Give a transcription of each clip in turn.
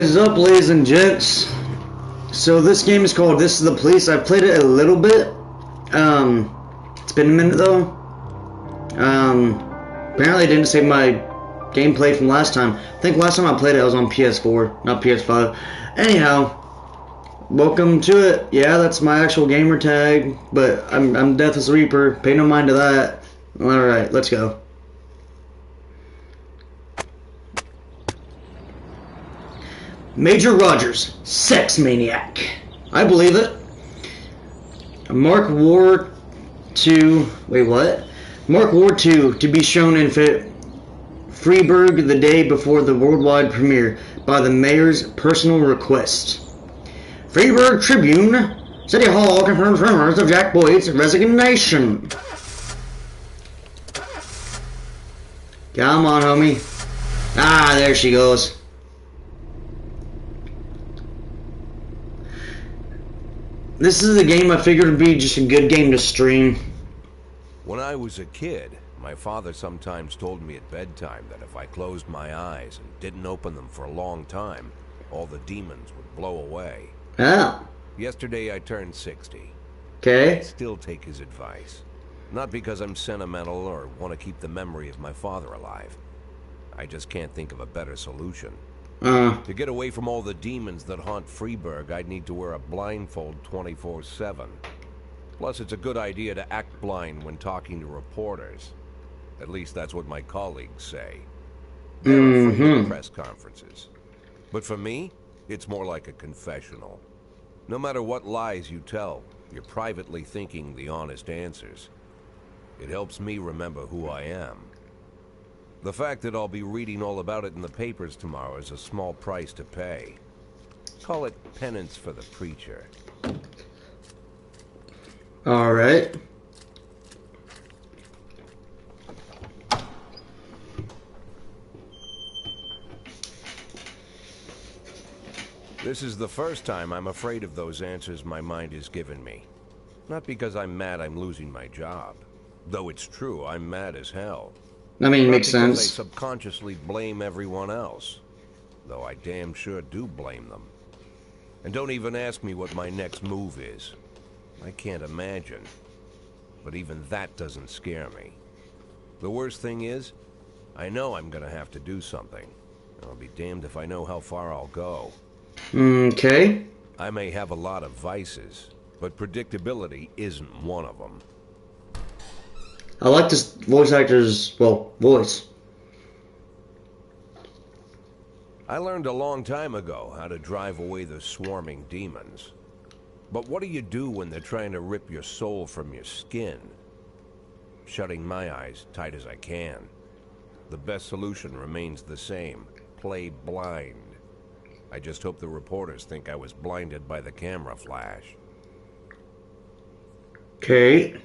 What is up, ladies and gents? So this game is called This Is the Police. I played it a little bit. It's been a minute though. Apparently I didn't save my gameplay from last time. I think last time I played it I was on PS4, not PS5. Anyhow, welcome to it. Yeah, that's my actual gamer tag, but I'm Deathless Reaper. Pay no mind to that. Alright, let's go. Major Rogers, sex maniac. I believe it. Mark Ward 2. Wait, what? Mark Ward 2 to be shown in Freiburg the day before the worldwide premiere by the mayor's personal request. Freiburg Tribune. City Hall confirms rumors of Jack Boyd's resignation. Come on, homie. Ah, there she goes. This is a game I figured would be just a good game to stream. When I was a kid, my father sometimes told me at bedtime that if I closed my eyes and didn't open them for a long time, all the demons would blow away. Oh. Yesterday I turned 60. Okay. I still take his advice. Not because I'm sentimental or want to keep the memory of my father alive. I just can't think of a better solution. To get away from all the demons that haunt Freiburg, I'd need to wear a blindfold 24/7. Plus, it's a good idea to act blind when talking to reporters. At least that's what my colleagues say. They're afraid of press conferences. But for me, it's more like a confessional. No matter what lies you tell, you're privately thinking the honest answers. It helps me remember who I am. The fact that I'll be reading all about it in the papers tomorrow is a small price to pay. Call it penance for the preacher. All right. This is the first time I'm afraid of those answers my mind has given me. Not because I'm mad I'm losing my job. Though it's true, I'm mad as hell. I mean, makes sense. They subconsciously blame everyone else, though I damn sure do blame them. And don't even ask me what my next move is. I can't imagine. But even that doesn't scare me. The worst thing is, I know I'm gonna have to do something. I'll be damned if I know how far I'll go. Okay. I may have a lot of vices, but predictability isn't one of them. I like this voice actor's, well, voice. I learned a long time ago how to drive away the swarming demons. But what do you do when they're trying to rip your soul from your skin? Shutting my eyes tight as I can. The best solution remains the same. Play blind. I just hope the reporters think I was blinded by the camera flash. Okay.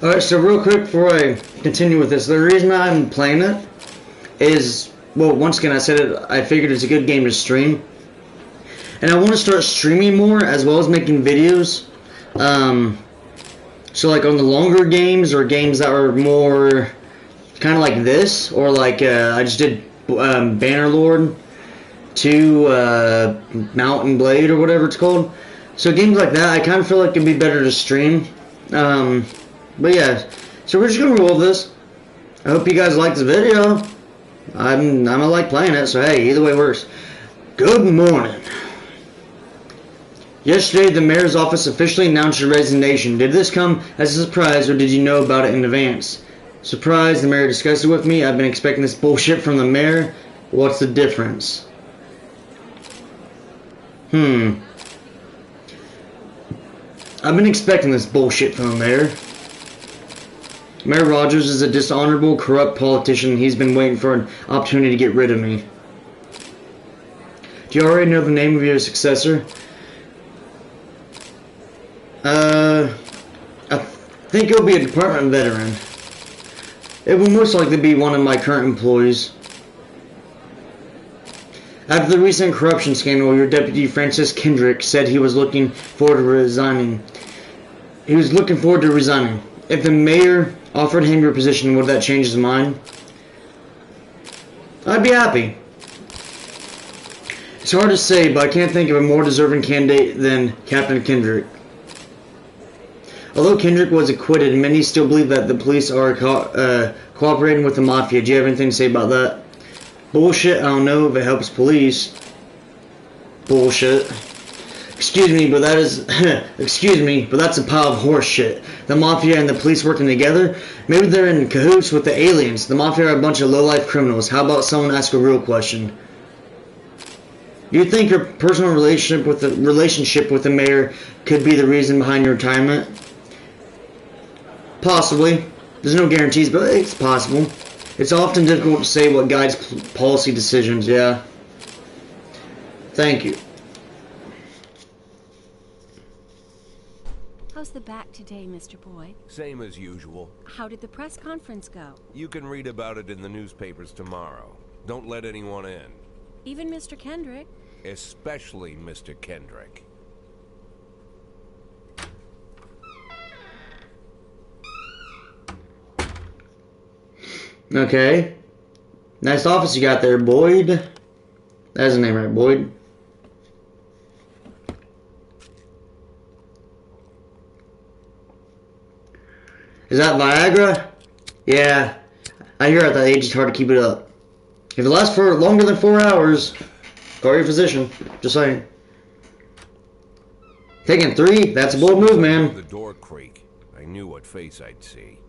Alright, so real quick before I continue with this, the reason I'm playing it is, well, once again, I said it, I figured it's a good game to stream. And I want to start streaming more as well as making videos. So like on the longer games or games that are more kind of like this, or like I just did Bannerlord 2 Mountain Blade or whatever it's called. So games like that, I kind of feel like it'd be better to stream. But yeah, so we're just gonna roll this. I hope you guys like this video. I'm gonna like playing it, so hey, either way works. Good morning. Yesterday, the mayor's office officially announced your resignation. Did this come as a surprise, or did you know about it in advance? Surprise, the mayor discussed it with me. I've been expecting this bullshit from the mayor. What's the difference? I've been expecting this bullshit from the mayor. Mayor Rogers is a dishonorable, corrupt politician. He's been waiting for an opportunity to get rid of me. Do you already know the name of your successor? I think it'll be a department veteran. It will most likely be one of my current employees. After the recent corruption scandal, your deputy Francis Kendrick said he was looking forward to resigning. If the mayor offered him your position, would that change his mind? I'd be happy. It's hard to say, but I can't think of a more deserving candidate than Captain Kendrick. Although Kendrick was acquitted, many still believe that the police are cooperating with the Mafia. Do you have anything to say about that? Bullshit, I don't know if it helps police. Bullshit. Excuse me, but that is... excuse me, but that's a pile of horse shit. The Mafia and the police working together? Maybe they're in cahoots with the aliens. The Mafia are a bunch of low-life criminals. How about someone ask a real question? You think your personal relationship with the mayor could be the reason behind your retirement? Possibly. There's no guarantees, but it's possible. It's often difficult to say what guides policy decisions, yeah. Thank you. How's the back today, Mr. Boyd? Same as usual. How did the press conference go? You can read about it in the newspapers tomorrow. Don't let anyone in. Even Mr. Kendrick? Especially Mr. Kendrick. Okay. Nice office you got there, Boyd. That's the name, right, Boyd? Is that Viagra? Yeah. I hear at that age it's hard to keep it up. If it lasts for longer than 4 hours, call your physician. Just saying. Taking 3? That's a bold move, man. The door creak. I knew what face I'd see.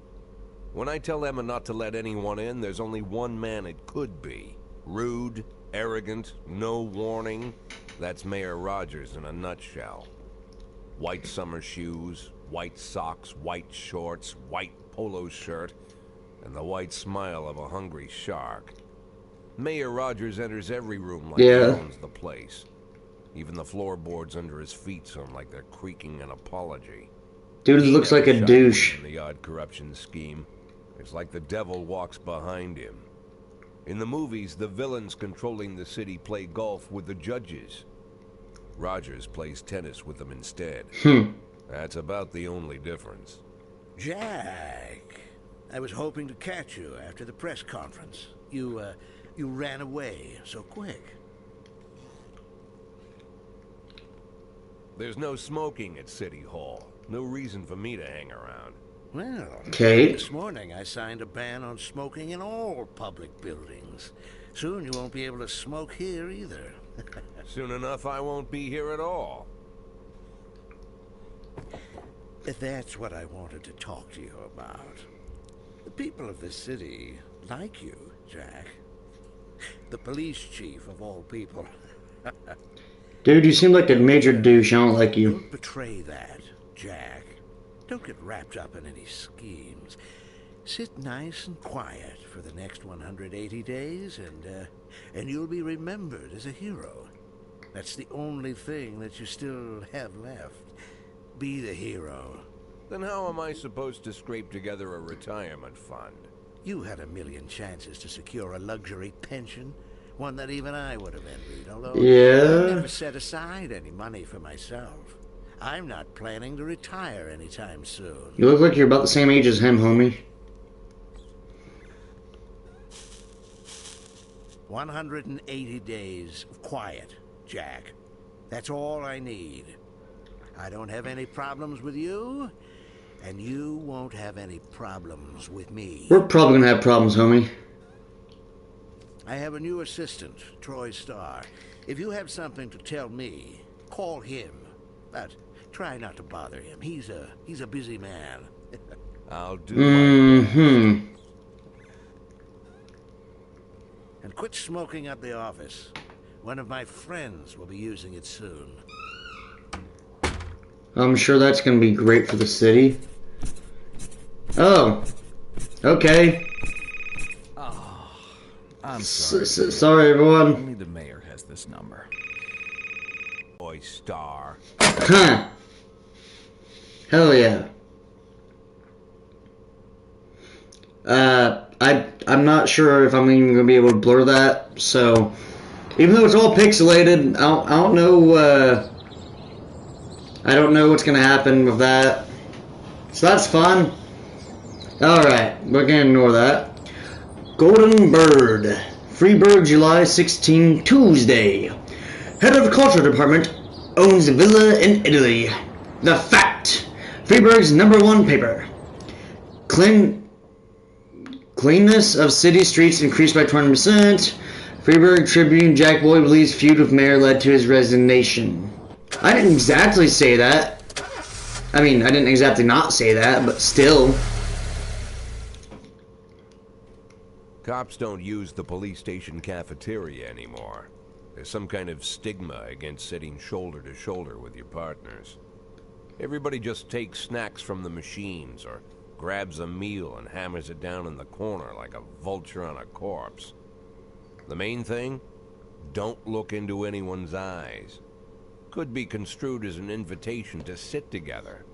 When I tell Emma not to let anyone in, there's only one man it could be. Rude, arrogant, no warning. That's Mayor Rogers in a nutshell. White summer shoes, white socks, white shorts, white polo shirt, and the white smile of a hungry shark. Mayor Rogers enters every room like he owns the place. Even the floorboards under his feet sound like they're creaking an apology. Dude looks like a douche. In the odd corruption scheme. It's like the devil walks behind him. In the movies, the villains controlling the city play golf with the judges. Rogers plays tennis with them instead. That's about the only difference. Jack, I was hoping to catch you after the press conference. You ran away so quick. There's no smoking at City Hall. No reason for me to hang around. Well, this morning I signed a ban on smoking in all public buildings. Soon you won't be able to smoke here either. Soon enough I won't be here at all. That's what I wanted to talk to you about. The people of this city like you, Jack. The police chief of all people. Dude, you seem like a major douche. I don't like you. Don't betray that, Jack. Don't get wrapped up in any schemes. Sit nice and quiet for the next 180 days, and you'll be remembered as a hero. That's the only thing that you still have left. Be the hero. Then how am I supposed to scrape together a retirement fund? You had a million chances to secure a luxury pension, one that even I would have envied, although I never set aside any money for myself. I'm not planning to retire anytime soon. You look like you're about the same age as him, homie. 180 days of quiet, Jack. That's all I need. I don't have any problems with you, and you won't have any problems with me. We're probably gonna have problems, homie. I have a new assistant, Troy Starr. If you have something to tell me, call him. But try not to bother him. He's a busy man. I'll do my best. And quit smoking at the office. One of my friends will be using it soon. I'm sure that's gonna be great for the city. Oh. Okay. Oh, I'm sorry. Sorry, everyone. Only the mayor has this number. Boy Star. Huh. Hell yeah. I'm not sure if I'm even gonna be able to blur that, so even though it's all pixelated, I don't know I don't know what's gonna happen with that. So that's fun. Alright, we're gonna ignore that. Golden Bird. Freiburg, July 16, Tuesday. Head of Culture Department owns a villa in Italy. The Fact. Freiburg's #1 paper. Cleanness of city streets increased by 20%. Freiburg Tribune, Jack Boy believes feud with mayor led to his resignation. I didn't exactly say that. I mean, I didn't exactly not say that, but still. Cops don't use the police station cafeteria anymore. There's some kind of stigma against sitting shoulder to shoulder with your partners. Everybody just takes snacks from the machines or grabs a meal and hammers it down in the corner like a vulture on a corpse. The main thing? Don't look into anyone's eyes. Could be construed as an invitation to sit together.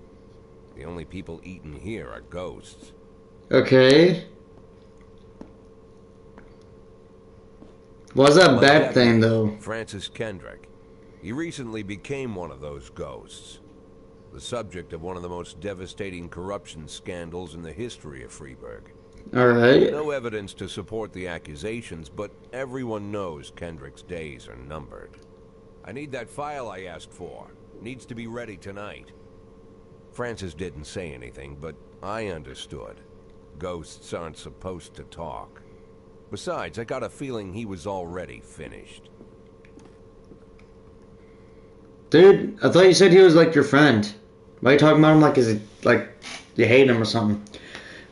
The only people eating here are ghosts. Okay. Why's that a bad thing, though? Francis Kendrick. He recently became one of those ghosts. The subject of one of the most devastating corruption scandals in the history of Freiburg. Alright. No evidence to support the accusations, but everyone knows Kendrick's days are numbered. I need that file I asked for. Needs to be ready tonight. Francis didn't say anything, but I understood. Ghosts aren't supposed to talk. Besides, I got a feeling he was already finished. Dude, I thought you said he was like your friend. Why are you talking about him like you hate him or something?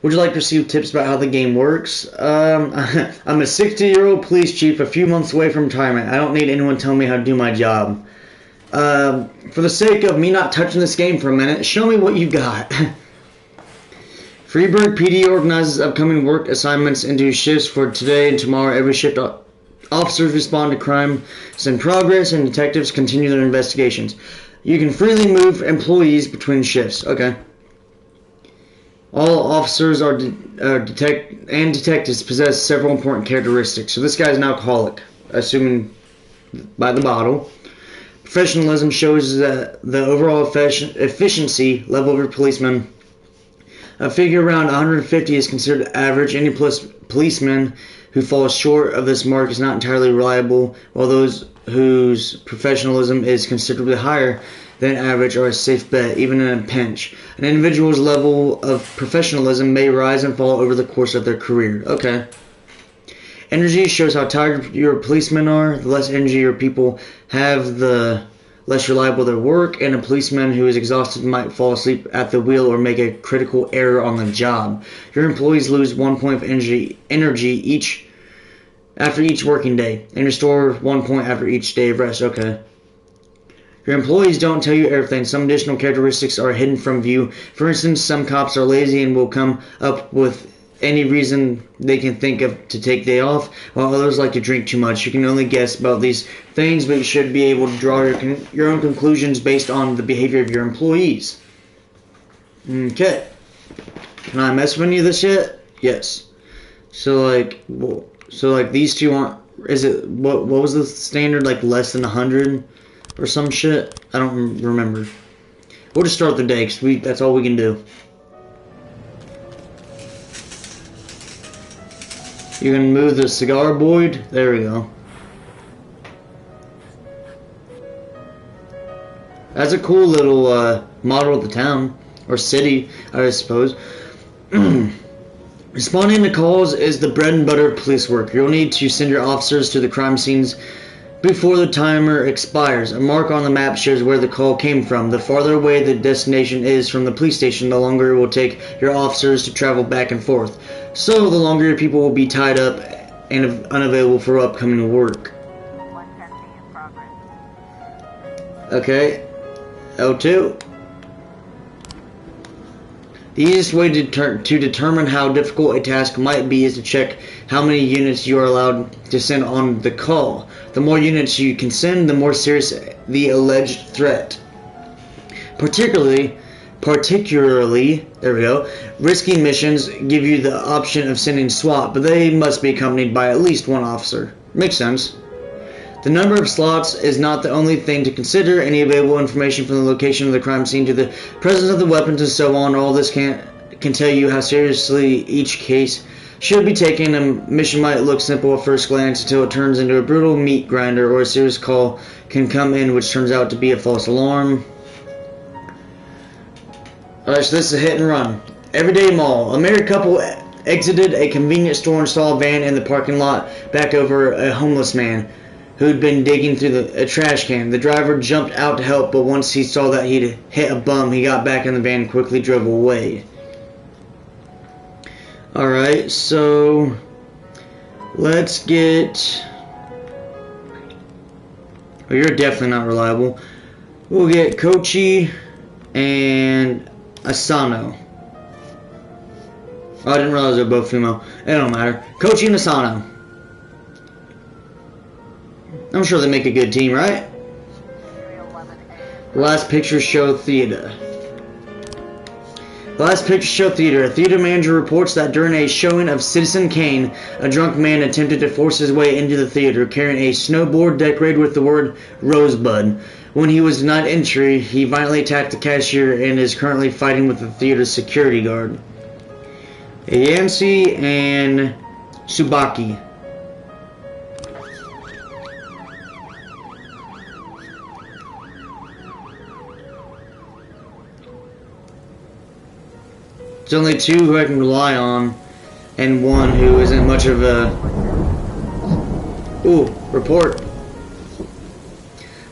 Would you like to receive tips about how the game works? I'm a 60-year-old police chief a few months away from retirement. I don't need anyone telling me how to do my job. For the sake of me not touching this game for a minute, show me what you got. Freiburg PD organizes upcoming work assignments into shifts for today and tomorrow. Every shift, officers respond to crime in progress, and detectives continue their investigations. You can freely move employees between shifts. Okay. All officers are detectives possess several important characteristics. So this guy's an alcoholic, assuming by the bottle. Professionalism shows that the overall efficiency level of your policeman. A figure around 150 is considered average. Any policeman who falls short of this mark is not entirely reliable, while those whose professionalism is considerably higher than average are a safe bet, even in a pinch. An individual's level of professionalism may rise and fall over the course of their career. Okay. Energy shows how tired your policemen are. The less energy your people have, the less reliable their work, and a policeman who is exhausted might fall asleep at the wheel or make a critical error on the job. Your employees lose 1 point of energy after each working day, and restore 1 point after each day of rest. Okay. Your employees don't tell you everything. Some additional characteristics are hidden from view. For instance, some cops are lazy and will come up with any reason they can think of to take day off, while others like to drink too much. You can only guess about these things, but you should be able to draw your own conclusions based on the behavior of your employees. Okay. Can I mess with any of this yet? Yes. So these two aren't. Is it what was the standard? Like less than 100 or some shit? I don't remember. We'll just start the day because that's all we can do. You can move the cigar board. There we go. That's a cool little model of the town. Or city, I suppose. Responding to calls is the bread and butter of police work. You'll need to send your officers to the crime scenes before the timer expires. A mark on the map shows where the call came from. The farther away the destination is from the police station, the longer it will take your officers to travel back and forth. So the longer your people will be tied up and unavailable for upcoming work. Okay. L2. The easiest way to determine how difficult a task might be is to check how many units you are allowed to send on the call. The more units you can send, the more serious the alleged threat. Particularly, there we go, risky missions give you the option of sending SWAT, but they must be accompanied by at least one officer. Makes sense. The number of slots is not the only thing to consider. Any available information from the location of the crime scene to the presence of the weapons and so on, all this can tell you how seriously each case should be taken. A mission might look simple at first glance until it turns into a brutal meat grinder, or a serious call can come in which turns out to be a false alarm. Alright, so this is a hit and run. Everyday Mall. A married couple exited a convenience store and saw a van in the parking lot back over a homeless man who'd been digging through a trash can. The driver jumped out to help, but once he saw that he'd hit a bum, he got back in the van and quickly drove away. Alright, so let's get... Oh, you're definitely not reliable. We'll get Kochi and Asano. Oh, I didn't realize they're both female. It don't matter. Kochi and Asano. I'm sure they make a good team, right? Last Picture Show Theater. Last Picture Show Theater. A theater manager reports that during a showing of Citizen Kane, a drunk man attempted to force his way into the theater carrying a snowboard decorated with the word Rosebud. When he was denied entry, he violently attacked the cashier and is currently fighting with the theater's security guard. Yancy and Subaki. There's only two who I can rely on, and one who isn't much of a... Ooh, report.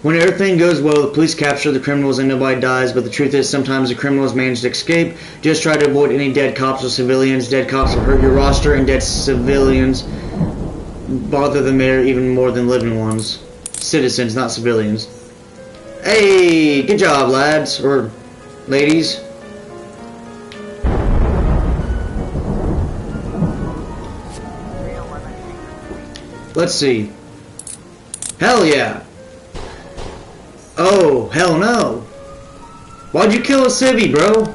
When everything goes well, the police capture the criminals and nobody dies, but the truth is sometimes the criminals manage to escape. Just try to avoid any dead cops or civilians. Dead cops will hurt your roster, and dead civilians bother the mayor even more than living ones. Citizens, not civilians. Hey, good job, lads, or ladies. Let's see. Hell yeah. Oh, hell no. Why'd you kill a civvy, bro?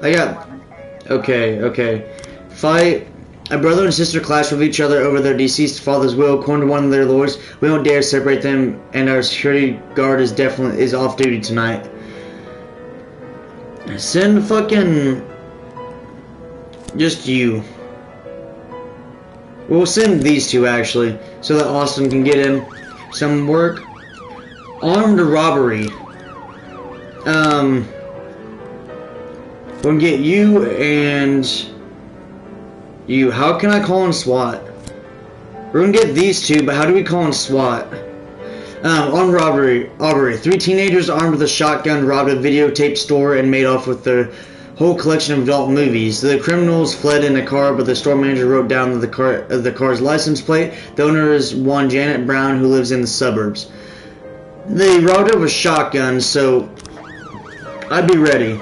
I got... Okay. Fight. A brother and sister clash with each other over their deceased father's will. According to one of their lawyers, we don't dare separate them, and our security guard is off duty tonight. Send fucking... just you. We'll send these two, actually, so that Austin can get him some work. Armed robbery. We'll get you and you. How can I call in SWAT? We're gonna get these two, but how do we call in SWAT? Armed robbery. 3 teenagers armed with a shotgun robbed a videotape store and made off with their whole collection of adult movies. The criminals fled in a car, but the store manager wrote down the car's license plate. The owner is one Janet Brown, who lives in the suburbs. They robbed it with a shotgun, so I'd be ready.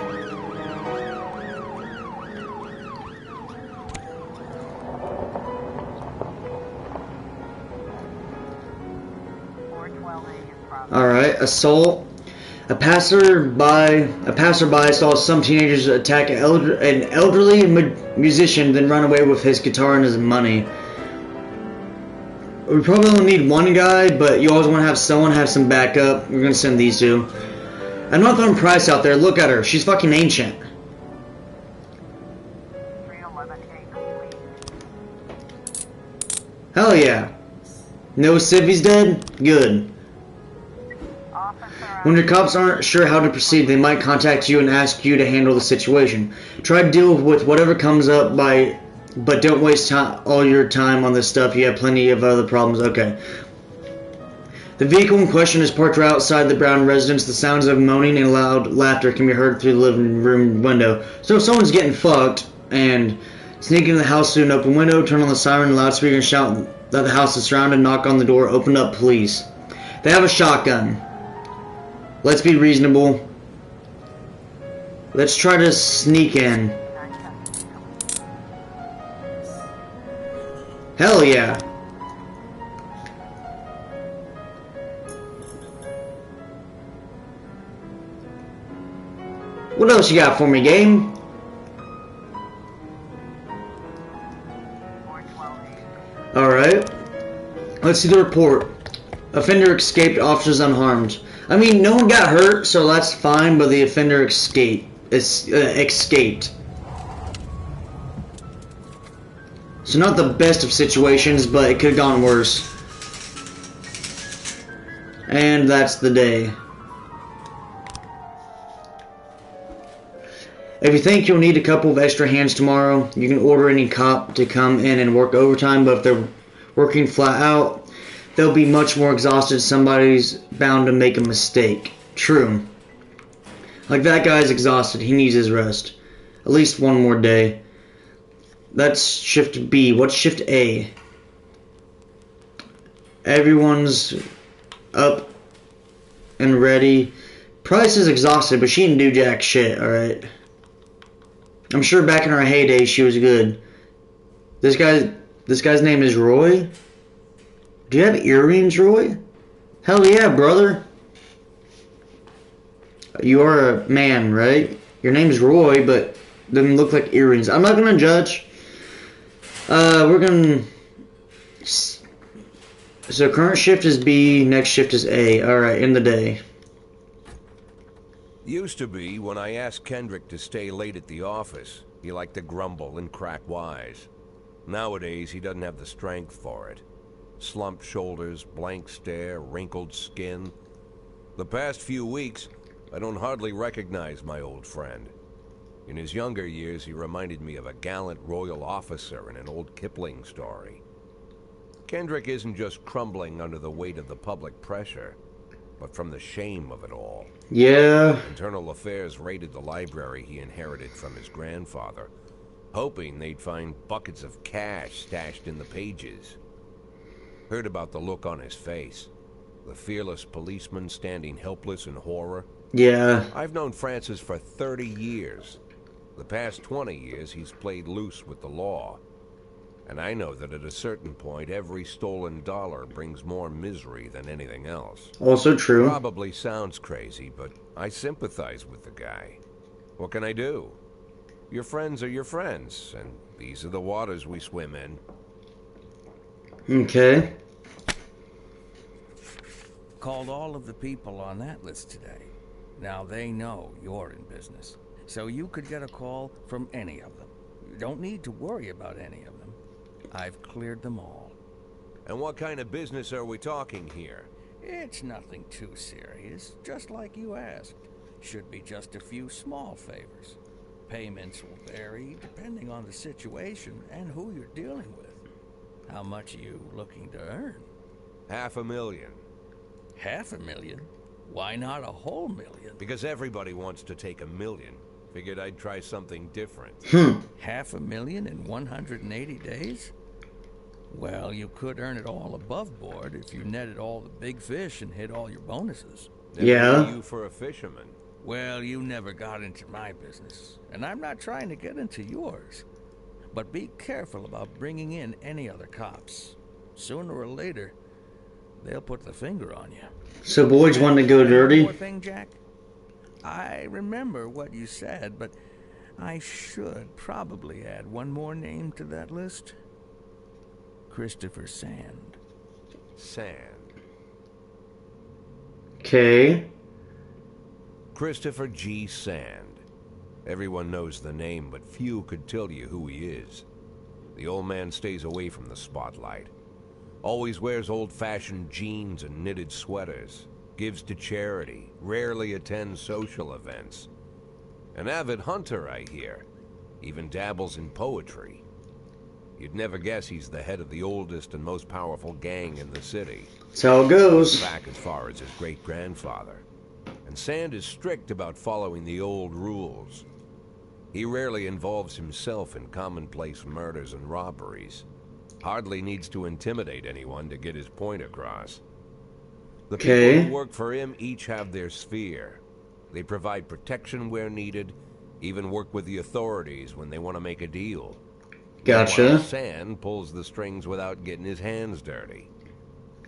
Alright, assault. A passerby saw some teenagers attack an elderly musician, then run away with his guitar and his money. We probably only need one guy, but you always want to have someone have some backup. We're gonna send these two. I'm not throwing Price out there. Look at her. She's fucking ancient. Hell yeah. No civvies dead? Good. When the cops aren't sure how to proceed, they might contact you and ask you to handle the situation. Try to deal with whatever comes up but don't waste all your time on this stuff. You have plenty of other problems. Okay. The vehicle in question is parked right outside the Brown residence. The sounds of moaning and loud laughter can be heard through the living room window. So if someone's getting fucked and sneak into the house through an open window, turn on the siren and loudspeaker and shout that the house is surrounded, knock on the door, open up, please. They have a shotgun. Let's be reasonable. Let's try to sneak in. Hell yeah. What else you got for me, game? Alright. Let's see the report. Offender escaped, officers unharmed. I mean, no one got hurt, so that's fine, but the offender escaped. escaped. So not the best of situations, but it could have gone worse. And that's the day. If you think you'll need a couple of extra hands tomorrow, you can order any cop to come in and work overtime, but if they're working flat out, they'll be much more exhausted. Somebody's bound to make a mistake. True. Like that guy's exhausted. He needs his rest. At least one more day. That's shift B. What's shift A? Everyone's up and ready. Price is exhausted, but she didn't do jack shit, alright? I'm sure back in her heyday she was good. This guy's name is Roy? Do you have earrings, Roy? Hell yeah, brother. You are a man, right? Your name's Roy, but doesn't look like earrings. I'm not gonna judge. We're gonna... So current shift is B, next shift is A. Alright, in the day. Used to be, when I asked Kendrick to stay late at the office, he liked to grumble and crack wise. Nowadays, he doesn't have the strength for it. Slumped shoulders, blank stare, wrinkled skin. The past few weeks, I don't hardly recognize my old friend. In his younger years, he reminded me of a gallant royal officer in an old Kipling story. Kendrick isn't just crumbling under the weight of the public pressure, but from the shame of it all. Yeah. Internal Affairs raided the library he inherited from his grandfather, hoping they'd find buckets of cash stashed in the pages. Heard about the look on his face. The fearless policeman standing helpless in horror. Yeah. I've known Francis for 30 years. The past 20 years, he's played loose with the law. And I know that at a certain point, every stolen dollar brings more misery than anything else. Also true. Probably sounds crazy, but I sympathize with the guy. What can I do? Your friends are your friends, and these are the waters we swim in. Okay. Called all of the people on that list today. Now they know you're in business. So you could get a call from any of them. You don't need to worry about any of them. I've cleared them all. And what kind of business are we talking here? It's nothing too serious, just like you asked. Should be just a few small favors. Payments will vary depending on the situation and who you're dealing with. How much are you looking to earn? $500,000. $500,000? Why not a whole million? Because everybody wants to take $1 million. Figured I'd try something different. $500,000 in 180 days? Well, you could earn it all above board if you netted all the big fish and hit all your bonuses. Never knew you for a fisherman. Well, you never got into my business, and I'm not trying to get into yours. But be careful about bringing in any other cops. Sooner or later, they'll put the finger on you. So boys want to go dirty? One more thing, Jack. I remember what you said, but I should probably add one more name to that list. Christopher Sand. Sand. Okay. Christopher G. Sand. Everyone knows the name, but few could tell you who he is. The old man stays away from the spotlight. Always wears old-fashioned jeans and knitted sweaters. Gives to charity. Rarely attends social events. An avid hunter, I hear. Even dabbles in poetry. You'd never guess he's the head of the oldest and most powerful gang in the city. That's how it goes. Back as far as his great-grandfather. And Sand is strict about following the old rules. He rarely involves himself in commonplace murders and robberies. Hardly needs to intimidate anyone to get his point across. The people who work for him each have their sphere. They provide protection where needed, even work with the authorities when they want to make a deal. Gotcha. While Sand pulls the strings without getting his hands dirty.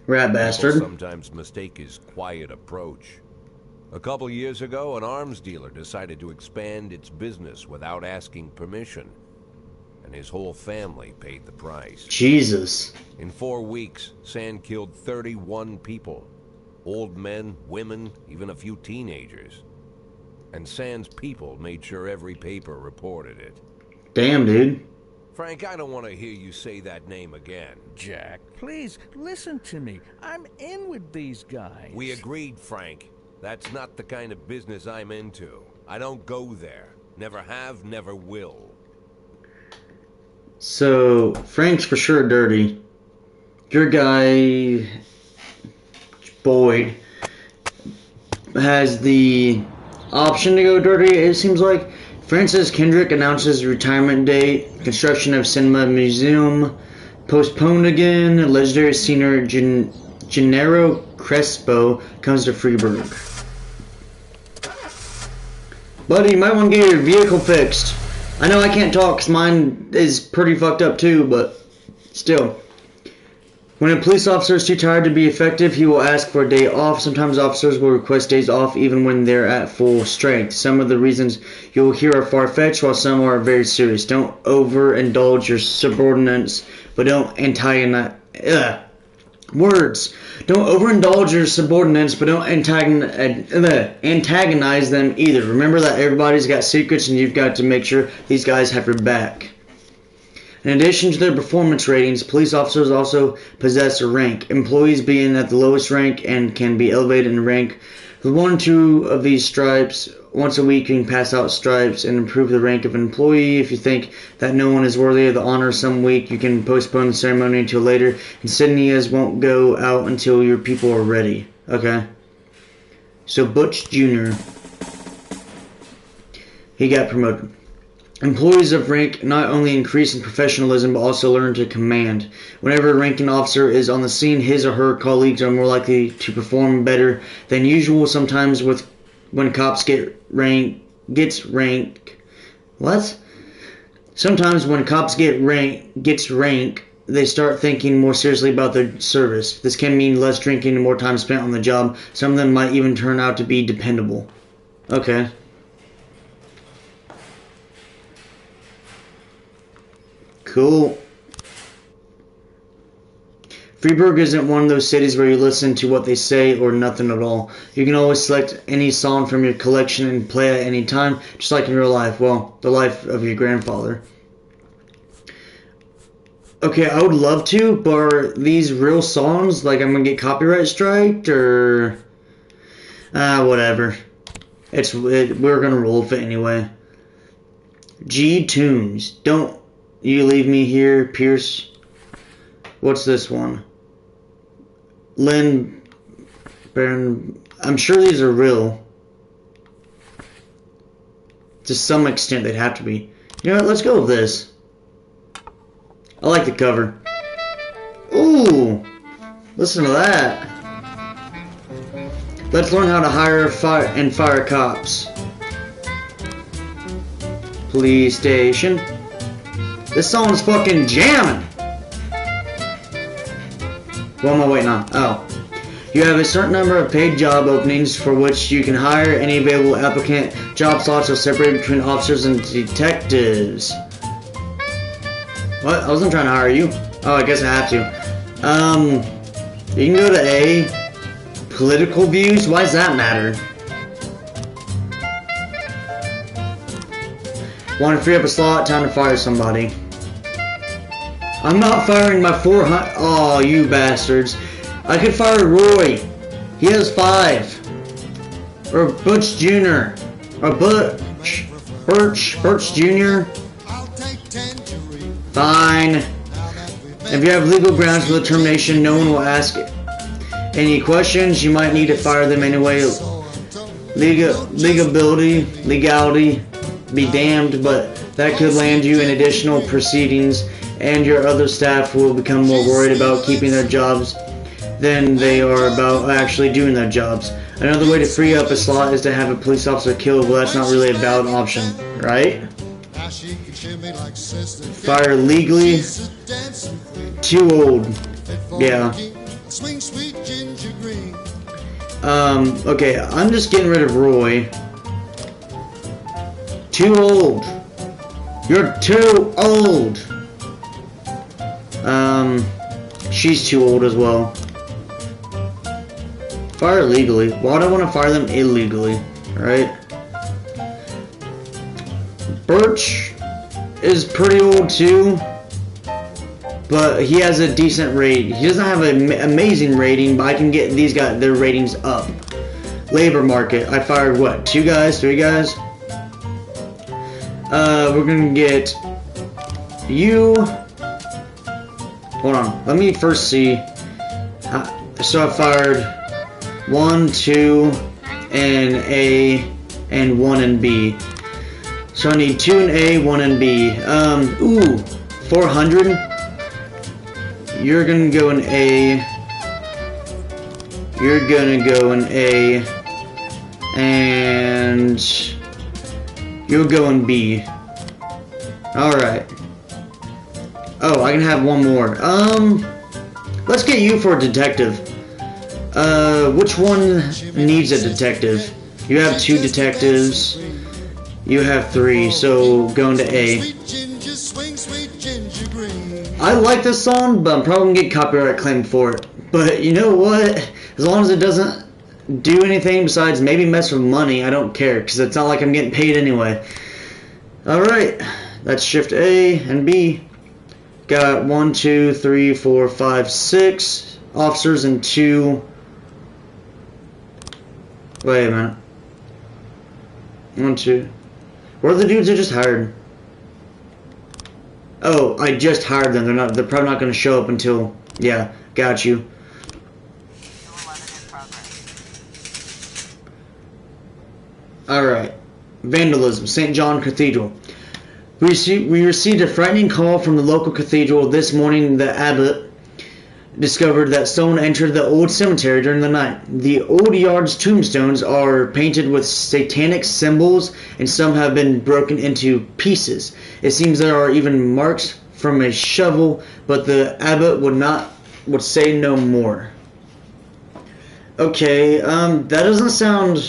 Rat bastard. People sometimes mistake his quiet approach. A couple years ago, an arms dealer decided to expand its business without asking permission, and his whole family paid the price. Jesus. In 4 weeks, Sand killed 31 people. Old men, women, even a few teenagers. And Sans people made sure every paper reported it. Damn, dude. Frank, I don't want to hear you say that name again. Jack, please, listen to me. I'm in with these guys. We agreed, Frank. That's not the kind of business I'm into. I don't go there. Never have, never will. So, Frank's for sure dirty. Your guy, Boyd, has the option to go dirty, it seems like. Francis Kendrick announces retirement date. Construction of Cinema Museum postponed again. Legendary singer Gennaro Crespo comes to Freiburg. Buddy, you might want to get your vehicle fixed. I know I can't talk because mine is pretty fucked up too, but still. When a police officer is too tired to be effective, he will ask for a day off. Sometimes officers will request days off even when they're at full strength. Some of the reasons you'll hear are far-fetched, while some are very serious. Don't overindulge your subordinates, but don't antagonize... Don't overindulge your subordinates, but don't antagonize them either. Remember that everybody's got secrets, and you've got to make sure these guys have your back. In addition to their performance ratings, police officers also possess a rank. Employees being at the lowest rank and can be elevated in rank with 1 or 2 of these stripes. Once a week, you can pass out stripes and improve the rank of an employee. If you think that no one is worthy of the honor some week, you can postpone the ceremony until later. Insignias won't go out until your people are ready. Okay. So Butch Jr. He got promoted. Employees of rank not only increase in professionalism, but also learn to command. Whenever a ranking officer is on the scene, his or her colleagues are more likely to perform better than usual. Sometimes when cops gets rank, they start thinking more seriously about their service. This can mean less drinking and more time spent on the job. Some of them might even turn out to be dependable. Okay. Cool. Freiburg isn't one of those cities where you listen to what they say or nothing at all. You can always select any song from your collection and play it at any time, just like in real life. Well, the life of your grandfather. Okay, I would love to, but are these real songs? Like, I'm gonna get copyright striked, or... whatever. We're gonna roll with it anyway. G-Tunes. Don't you leave me here, Pierce. What's this one? Lynn Baron. I'm sure these are real. To some extent, they'd have to be. You know what? Let's go with this. I like the cover. Ooh! Listen to that. Let's learn how to hire and fire cops. Police station. This song's fucking jamming. What am I waiting on? Oh. You have a certain number of paid job openings for which you can hire any available applicant. Job slots are separated between officers and detectives. What? I wasn't trying to hire you. Oh, I guess I have to. You can go to A. Political views? Why does that matter? Want to free up a slot? Time to fire somebody. I'm not firing my 400... Oh, you bastards. I could fire Roy. He has 5. Or Butch Jr. Or Birch Jr. Fine. If you have legal grounds for the termination, no one will ask any questions. You might need to fire them anyway. Legality, be damned, but that could land you in additional proceedings, and your other staff will become more worried about keeping their jobs than they are about actually doing their jobs. Another way to free up a slot is to have a police officer killed. Well, that's not really a valid option, right? Fire legally. Too old. Yeah. Okay, I'm just getting rid of Roy. Too old. You're too old. She's too old as well. Fire legally. Why do I want to fire them illegally? Right? Birch is pretty old too, but he has a decent rating. He doesn't have an amazing rating, but I can get these guys their ratings up. Labor market. I fired what? 2 guys? 3 guys? We're gonna get you. Hold on. Let me first see. So I fired 1, 2, and A, and 1 and B. So I need 2 in A, 1 in B. 400. You're gonna go in A. You're gonna go in A. And you'll go in B. Alright. Oh, I can have one more. Let's get you for a detective. Which one needs a detective? You have 2 detectives. You have 3, so going to A. I like this song, but I'm probably gonna get copyright claim for it. But you know what? As long as it doesn't do anything besides maybe mess with money, I don't care, because it's not like I'm getting paid anyway. Alright, let's shift A and B. Got 1, 2, 3, 4, 5, 6 officers and 2. Wait a minute. 1, 2. Where are the dudes I just hired? Oh, I just hired them. They're probably not going to show up until. Yeah, got you. Alright. Vandalism, St. John Cathedral. We received a frightening call from the local cathedral this morning. The abbot discovered that someone entered the old cemetery during the night. The old yard's tombstones are painted with satanic symbols, and some have been broken into pieces. It seems there are even marks from a shovel, but the abbot would say no more. Okay, that doesn't sound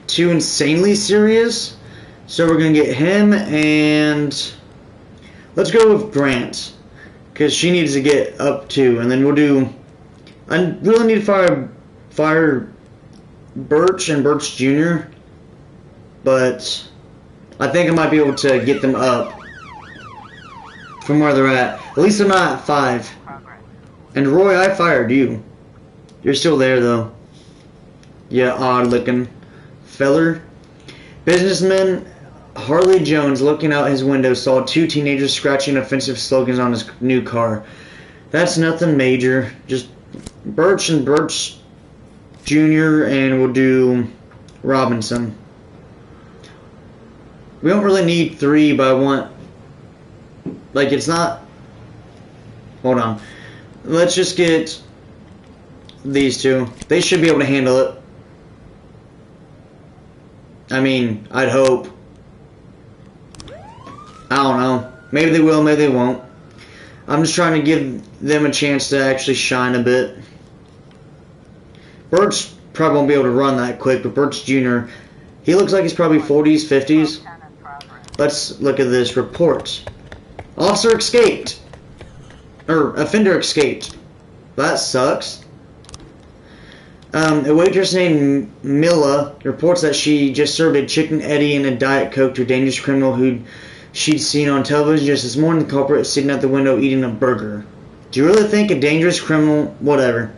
too insanely serious. So we're gonna get him, and let's go with Grant, because she needs to get up too. And then we'll do. I really need to fire Birch and Birch Jr., but I think I might be able to get them up from where they're at. At least they're not at 5. And Roy, I fired you. You're still there though. Yeah, odd looking feller. Businessman Harley Jones, looking out his window, saw 2 teenagers scratching offensive slogans on his new car. That's nothing major. Just Birch and Birch Jr. and we'll do Robinson. We don't really need 3, but I want. Like, it's not. Hold on. Let's just get these 2. They should be able to handle it. I mean, I'd hope. I don't know. Maybe they will, maybe they won't. I'm just trying to give them a chance to actually shine a bit. Birch probably won't be able to run that quick, but Birch Jr., he looks like he's probably 40s, 50s. Let's look at this report. Officer escaped. Or, offender escaped. That sucks. A waitress named Mila reports that she just served a Chicken Eddie and a Diet Coke to a dangerous criminal who she'd seen on television just this morning. The culprit is sitting at the window eating a burger. Do you really think a dangerous criminal? Whatever.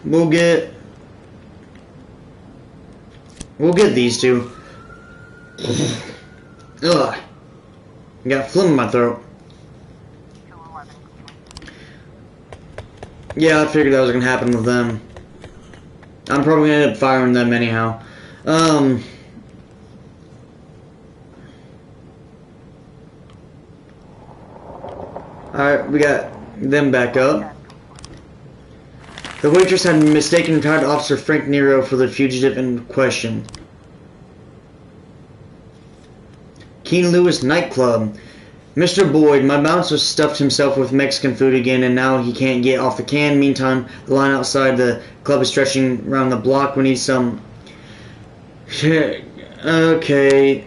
We'll get these 2. Ugh. I got phlegm in my throat. Yeah, I figured that was gonna happen with them. I'm probably gonna end up firing them anyhow. Alright, we got them back up. The waitress had mistaken retired Officer Frank Nero for the fugitive in question. King Louis nightclub. Mr. Boyd, my bouncer stuffed himself with Mexican food again, and now he can't get off the can. Meantime, the line outside the club is stretching around the block. We need some. Okay.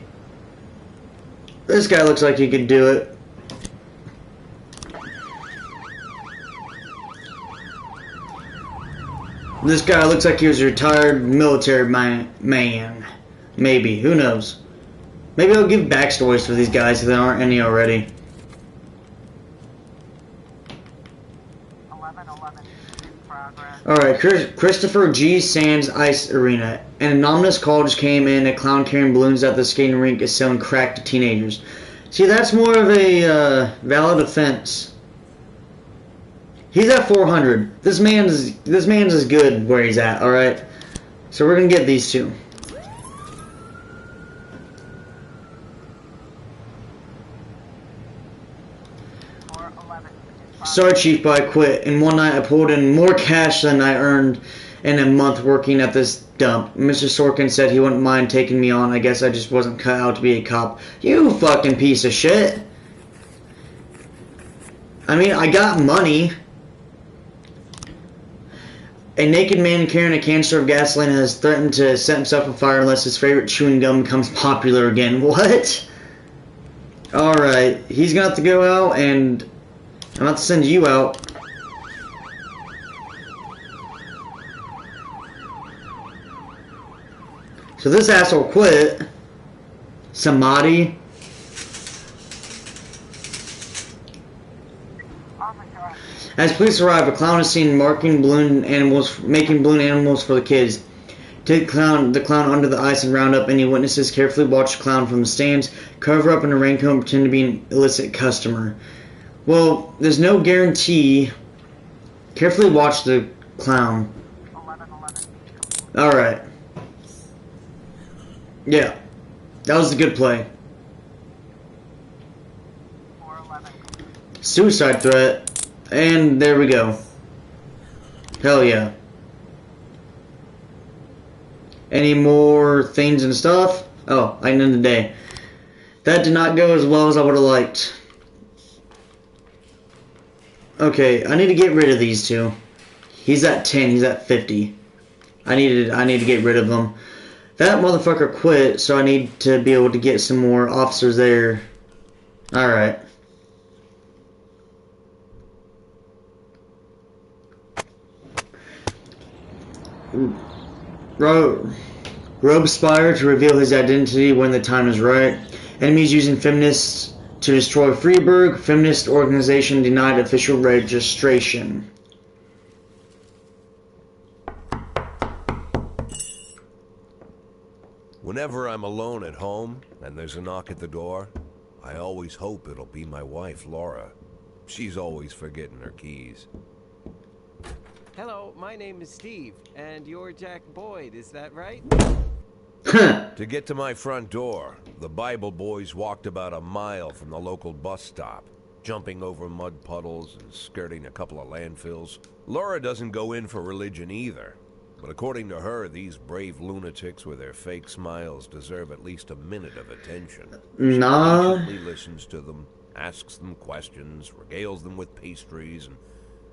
This guy looks like he could do it. This guy looks like he was a retired military man. Maybe. Who knows? Maybe I'll give backstories for these guys if there aren't any already. 1111 in progress. Alright, Christopher G. Sands Ice Arena. An anonymous call just came in. A clown carrying balloons at the skating rink is selling crack to teenagers. See, that's more of a valid offense. He's at 400. This man's as good where he's at, alright? So we're gonna get these two. Sorry, Chief, but I quit. In one night, I pulled in more cash than I earned in a month working at this dump. Mr. Sorkin said he wouldn't mind taking me on. I guess I just wasn't cut out to be a cop. You fucking piece of shit. I mean, I got money. A naked man carrying a canister of gasoline has threatened to set himself on fire unless his favorite chewing gum becomes popular again. What? Alright, he's gonna have to go out, and I'm about to send you out. So this asshole quit. Samadhi. As police arrive, a clown is seen making balloon animals for the kids. Take the clown under the ice and round up any witnesses. Carefully watch the clown from the stands. Cover up in a raincoat and pretend to be an illicit customer. Well, there's no guarantee. Carefully watch the clown. Alright. Yeah. That was a good play. Suicide threat. And there we go. Hell yeah. Any more things and stuff? Oh, I ended the day. That did not go as well as I would have liked. Okay, I need to get rid of these two. He's at 10, he's at 50. I need to get rid of them. That motherfucker quit, so I need to be able to get some more officers there. Alright. Robespierre to reveal his identity when the time is right. Enemies using feminists to destroy Freiburg. Feminist organization denied official registration. Whenever I'm alone at home and there's a knock at the door, I always hope it'll be my wife, Laura. She's always forgetting her keys. Hello, my name is Steve, and you're Jack Boyd, is that right? To get to my front door, the Bible boys walked about a mile from the local bus stop, jumping over mud puddles and skirting a couple of landfills. Laura doesn't go in for religion either, but according to her, these brave lunatics with their fake smiles deserve at least a minute of attention. Nah. She patiently listens to them, asks them questions, regales them with pastries, and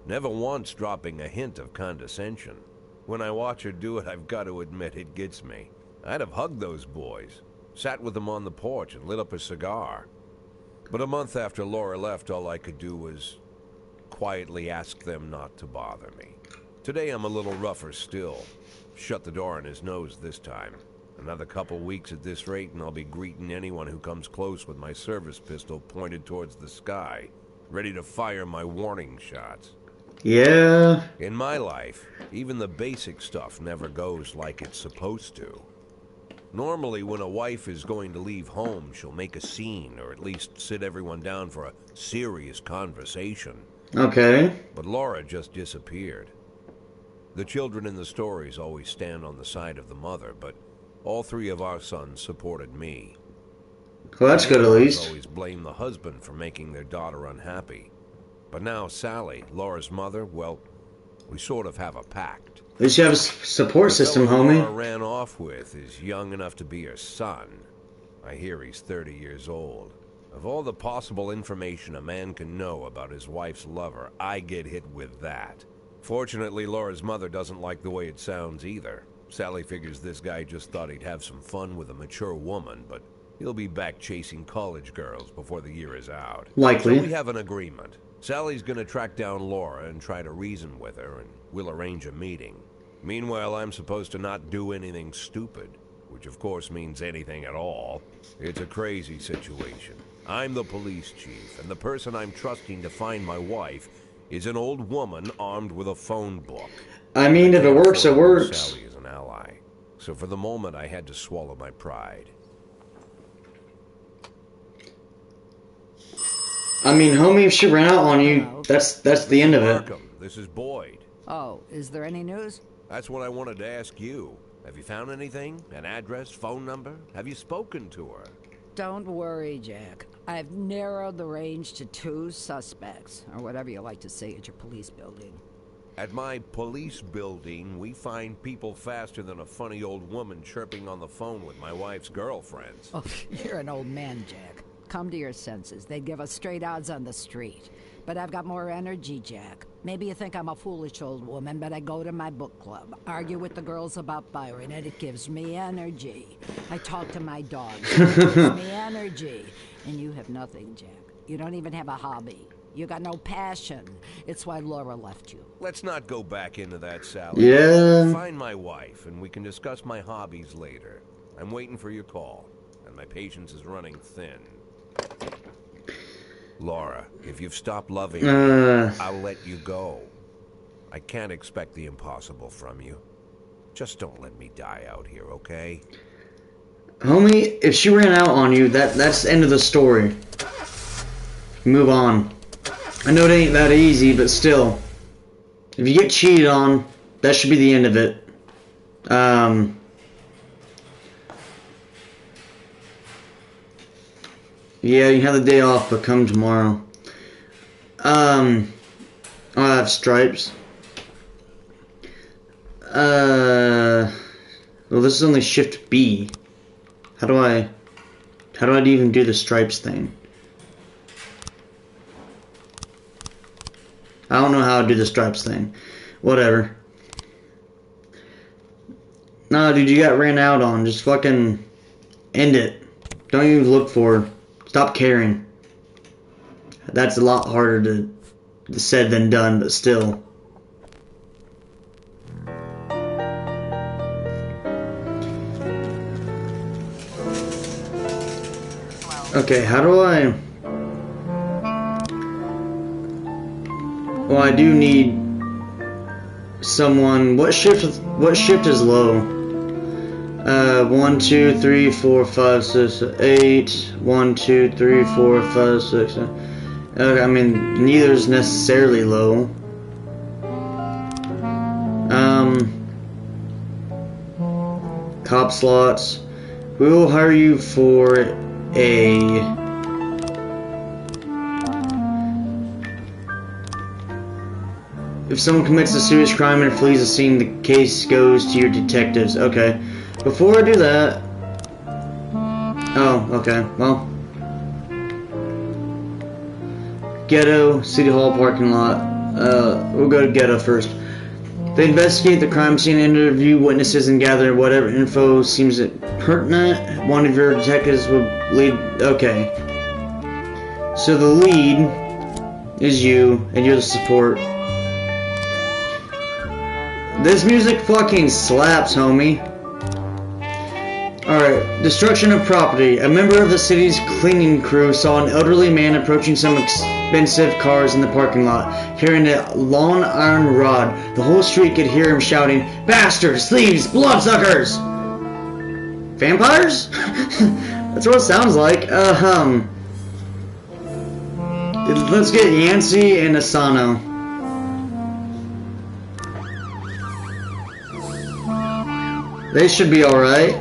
never once dropping a hint of condescension. When I watch her do it, I've got to admit it gets me. I'd have hugged those boys, sat with them on the porch and lit up a cigar. But a month after Laura left, all I could do was quietly ask them not to bother me. Today I'm a little rougher still. Shut the door on his nose this time. Another couple weeks at this rate and I'll be greeting anyone who comes close with my service pistol pointed towards the sky, ready to fire my warning shots. Yeah. In my life, even the basic stuff never goes like it's supposed to. Normally, when a wife is going to leave home, she'll make a scene, or at least sit everyone down for a serious conversation. Okay. But Laura just disappeared. The children in the stories always stand on the side of the mother, but all three of our sons supported me. Well, that's good at least. Always blame the husband for making their daughter unhappy. But now Sally, Laura's mother, well, we sort of have a pact. At least you have a support system, the homie. Laura ran off with is young enough to be her son. I hear he's 30 years old. Of all the possible information a man can know about his wife's lover, I get hit with that. Fortunately, Laura's mother doesn't like the way it sounds either. Sally figures this guy just thought he'd have some fun with a mature woman, but he'll be back chasing college girls before the year is out. Likely. So we have an agreement. Sally's gonna track down Laura and try to reason with her, and we'll arrange a meeting. Meanwhile, I'm supposed to not do anything stupid, which of course means anything at all. It's a crazy situation. I'm the police chief, and the person I'm trusting to find my wife is an old woman armed with a phone book. I mean, if it works, it works. Sally is an ally. So for the moment, I had to swallow my pride. I mean, homie, if she ran out on you, that's the end of it. Welcome. This is Boyd. Oh, is there any news? That's what I wanted to ask you. Have you found anything? An address, phone number? Have you spoken to her? Don't worry, Jack. I've narrowed the range to 2 suspects, or whatever you like to say at your police building. At my police building, we find people faster than a funny old woman chirping on the phone with my wife's girlfriends. Oh, you're an old man, Jack. Come to your senses. They'd give us straight odds on the street. But I've got more energy, Jack. Maybe you think I'm a foolish old woman, but I go to my book club, argue with the girls about Byron, and it gives me energy. I talk to my dogs, it gives me energy. And you have nothing, Jack. You don't even have a hobby. You got no passion. It's why Laura left you. Let's not go back into that, Sally. Yeah. Find my wife, and we can discuss my hobbies later. I'm waiting for your call, and my patience is running thin. Laura, if you've stopped loving me, I'll let you go. I can't expect the impossible from you. Just don't let me die out here, okay? Homie, if she ran out on you, that's the end of the story. Move on. I know it ain't that easy, but still. If you get cheated on, that should be the end of it. Yeah, you have the day off, but come tomorrow. I'll have stripes. Well, this is only shift B. How do I even do the stripes thing? I don't know how to do the stripes thing. Whatever. Nah, dude, you got ran out on. Just fucking end it. Don't even look for her. Stop caring. That's a lot harder to said than done, but still. Okay, how do I... Well, I do need someone... What shift is low? 1, 2, 3, 4, 5, 6, 8. 1, 2, 3, 4, 5, 6. Okay, I mean, neither is necessarily low. Cop slots. We will hire you for a... If someone commits a serious crime and flees the scene, the case goes to your detectives. Okay. Before I do that... Oh, okay. Well... Ghetto, City Hall parking lot. We'll go to Ghetto first. They investigate the crime scene, interview witnesses, and gather whatever info seems pertinent. One of your detectives will lead... Okay. So the lead is you, and you're the support. This music fucking slaps, homie. Alright, destruction of property. A member of the city's cleaning crew saw an elderly man approaching some expensive cars in the parking lot, carrying a long iron rod. The whole street could hear him shouting, "Bastards! Thieves! Bloodsuckers!" Vampires? That's what it sounds like. Let's get Yancey and Asano. They should be alright.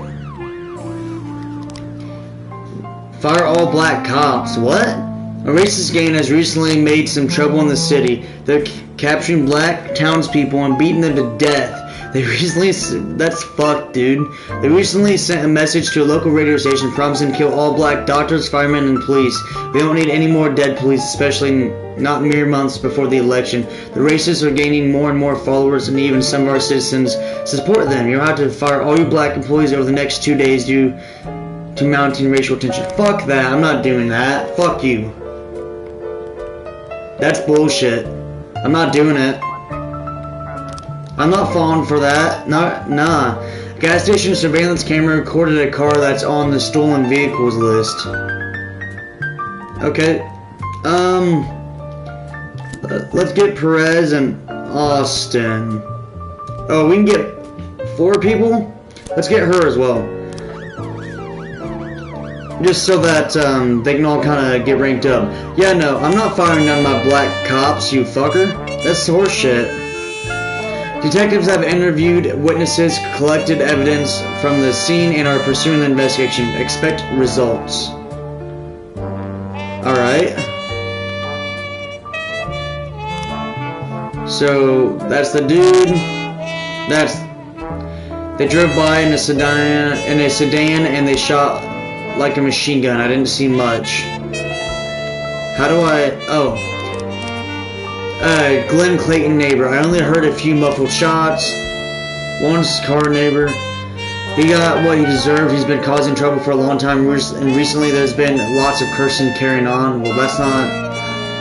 Fire all black cops. What? A racist gang has recently made some trouble in the city. They're capturing black townspeople and beating them to death. They recently... That's fucked, dude. They recently sent a message to a local radio station promising to kill all black doctors, firemen, and police. We don't need any more dead police, especially not mere months before the election. The racists are gaining more and more followers, and even some of our citizens support them. You'll have to fire all your black employees over the next 2 days due to mounting racial tension. Fuck that. I'm not doing that. Fuck you. That's bullshit. I'm not doing it. I'm not falling for that. Nah. Gas station surveillance camera recorded a car that's on the stolen vehicles list. Okay. Let's get Perez and Austin. Oh, we can get 4 people? Let's get her as well. Just so that they can all kind of get ranked up. Yeah, no, I'm not firing on my black cops, you fucker. That's horse shit. Detectives have interviewed witnesses, collected evidence from the scene, and are pursuing the investigation. Expect results. Alright. So, that's the dude. They drove by in a sedan, and they shot like a machine gun. I didn't see much. How do I... Oh. Glenn Clayton neighbor. I only heard a few muffled shots. One's car neighbor. He got what he deserved. He's been causing trouble for a long time, and recently there's been lots of cursing carrying on. Well, that's not...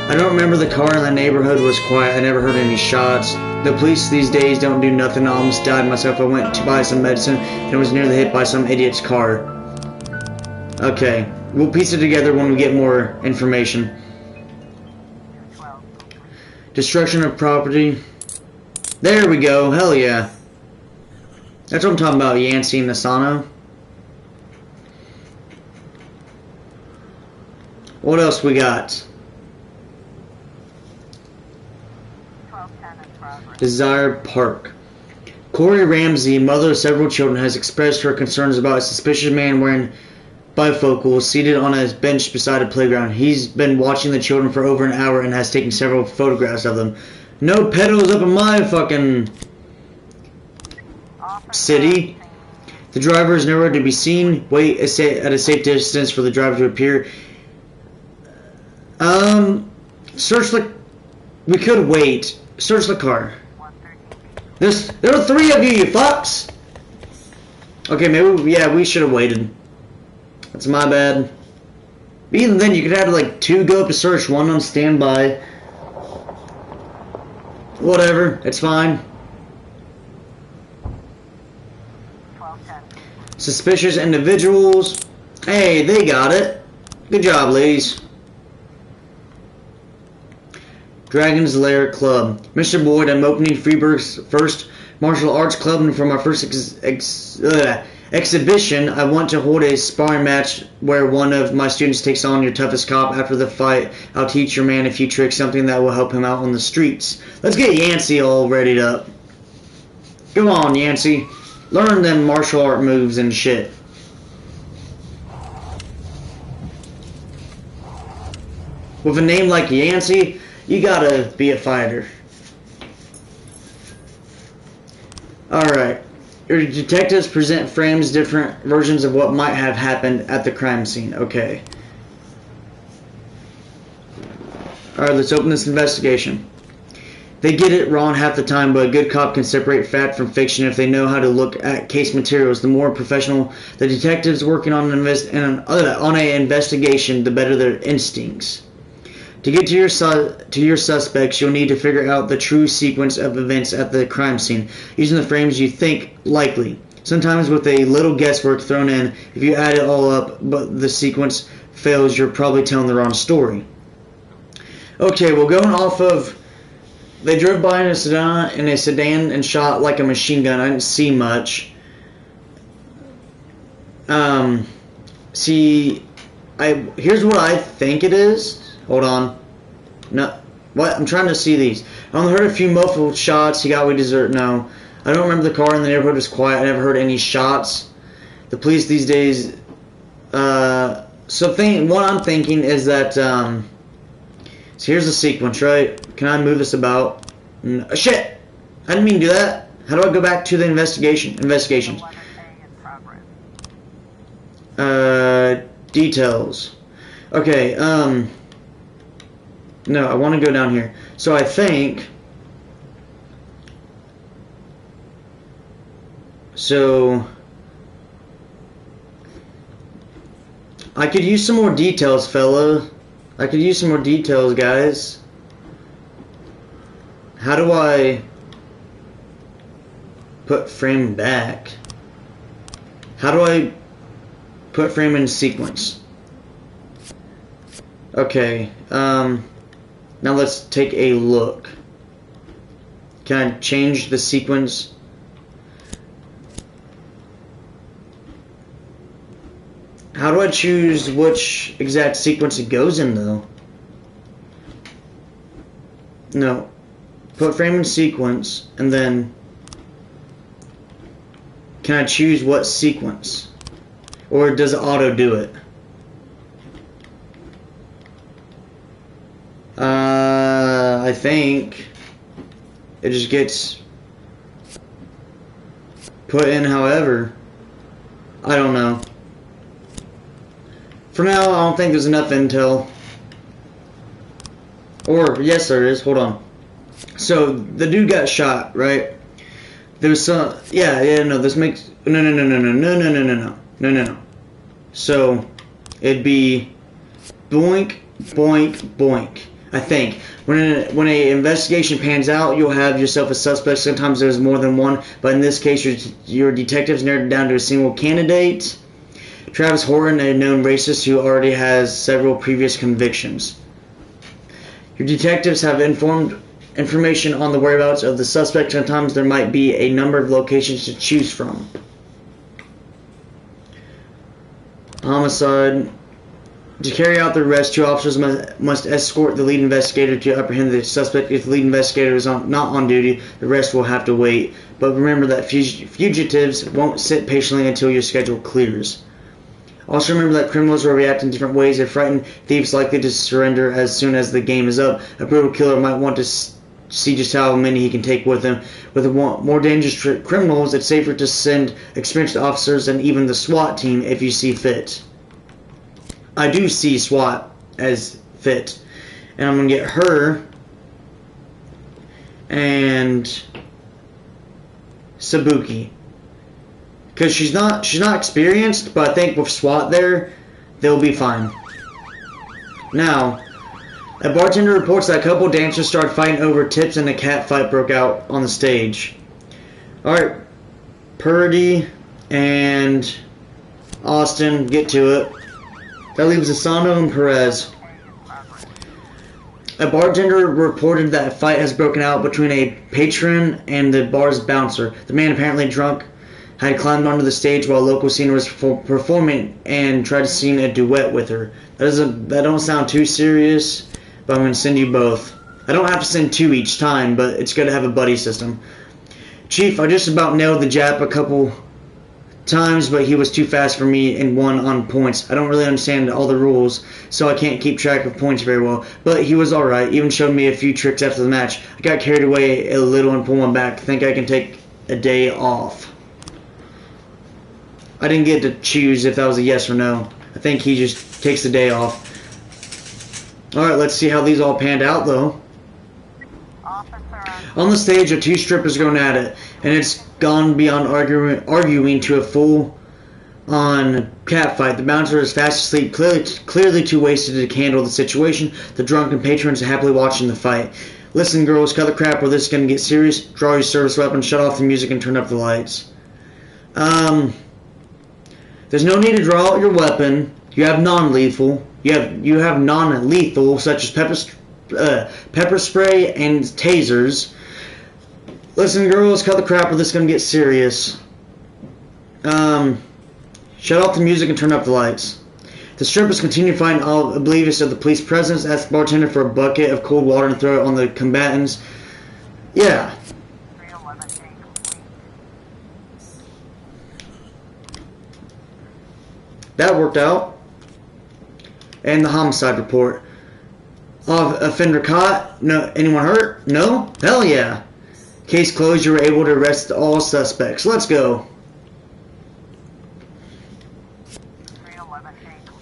I don't remember the car in the neighborhood was quiet. I never heard any shots. The police these days don't do nothing. I almost died myself. I went to buy some medicine and was nearly hit by some idiot's car. Okay. We'll piece it together when we get more information. Destruction of property. There we go. Hell yeah. That's what I'm talking about, Yancey and Asano. What else we got? Desire Park. Corey Ramsey, mother of several children, has expressed her concerns about a suspicious man wearing bifocals seated on a bench beside a playground. He's been watching the children for over an hour and has taken several photographs of them. No pedos up in my fucking city. The driver is nowhere to be seen. Wait at a safe distance for the driver to appear. Search the... We could wait. Search the car. There are 3 of you fucks! Okay, maybe... Yeah, we should have waited. That's my bad. But even then, you could have like 2 go up to search, 1 on standby. Whatever, it's fine. Suspicious individuals. Hey, they got it. Good job, ladies. Dragon's Lair Club. Mr. Boyd, I'm opening Freeburg's first martial arts club, and for my first exhibition, I want to hold a sparring match where one of my students takes on your toughest cop. After the fight, I'll teach your man a few tricks, something that will help him out on the streets. Let's get Yancey all readied up. Come on, Yancey. Learn them martial art moves and shit. With a name like Yancey, you gotta be a fighter. Alright. Your detectives present frames different versions of what might have happened at the crime scene. Okay. Alright, let's open this investigation. They get it wrong half the time, but a good cop can separate fact from fiction if they know how to look at case materials. The more professional the detectives working on an investigation, the better their instincts. To get to your suspects, you'll need to figure out the true sequence of events at the crime scene, using the frames you think likely. Sometimes with a little guesswork thrown in, if you add it all up, but the sequence fails, you're probably telling the wrong story. Okay, well, going off of... They drove by in a sedan and shot like a machine gun. I didn't see much. Here's what I think it is. Hold on. No. What? I'm trying to see these. I only heard a few muffled shots. He got what he deserved. No. I don't remember the car in the neighborhood was quiet. I never heard any shots. The police these days... what I'm thinking is that... So here's the sequence, right? Can I move this about? No, shit! I didn't mean to do that. How do I go back to the investigations? Details. Okay, no, I want to go down here. So I think... So... I could use some more details, fella. I could use some more details, guys. How do I... put frame back. How do I put frame in sequence? Okay, now let's take a look. Can I change the sequence? How do I choose which exact sequence it goes in, though? No. Put frame in sequence, and then can I choose what sequence? Or does it auto do it? I think it just gets put in however. I don't know. For now, I don't think there's enough intel. Or, yes there is, hold on. So, the dude got shot, right? There was some, no, this makes, no. So, it'd be boink, boink, boink. I think when a investigation pans out, you'll have yourself a suspect. Sometimes there's more than one, but in this case, your detectives narrowed down to a single candidate. Travis Horton, a known racist who already has several previous convictions. Your detectives have information on the whereabouts of the suspect. Sometimes there might be a number of locations to choose from. Homicide. To carry out the arrest, 2 officers must escort the lead investigator to apprehend the suspect. If the lead investigator is not on duty, the rest will have to wait. But remember that fugitives won't sit patiently until your schedule clears. Also remember that criminals will react in different ways. A frightened thief is likely to surrender as soon as the game is up. A brutal killer might want to see just how many he can take with him. With the more dangerous criminals, it's safer to send experienced officers and even the SWAT team if you see fit. I do see SWAT as fit. And I'm going to get her and Sabuki. Because she's not experienced, but I think with SWAT there, they'll be fine. Now, a bartender reports that a couple dancers started fighting over tips and a cat fight broke out on the stage. Alright, Purdy and Austin, get to it. That leaves Asano and Perez. A bartender reported that a fight has broken out between a patron and the bar's bouncer. The man, apparently drunk, had climbed onto the stage while a local singer was performing and tried to sing a duet with her. That don't sound too serious, but I'm going to send you both. I don't have to send 2 each time, but it's good to have a buddy system. Chief, I just about nailed the Jap a couple times, but he was too fast for me and won on points. I don't really understand all the rules, so I can't keep track of points very well, but he was alright. Even showed me a few tricks after the match. I got carried away a little and pulled one back. Think I can take a day off. I didn't get to choose if that was a yes or no. I think he just takes the day off. Alright, let's see how these all panned out though. On the stage are 2 strippers going at it, and it's gone beyond arguing to a full-on catfight. The bouncer is fast asleep, clearly too wasted to handle the situation. The drunken patrons are happily watching the fight. Listen, girls, cut the crap or this is going to get serious. Draw your service weapon, shut off the music, and turn up the lights. There's no need to draw out your weapon. You have non-lethal. You have non-lethal, such as pepper spray and tasers. Listen, girls, cut the crap or this is going to get serious. Shut off the music and turn up the lights. The strippers continue to find all oblivious of the police presence. Ask the bartender for a bucket of cold water and throw it on the combatants. Yeah. That worked out. And the homicide report. Offender caught? No. Anyone hurt? No? Hell yeah. Case closed. You were able to arrest all suspects. Let's go.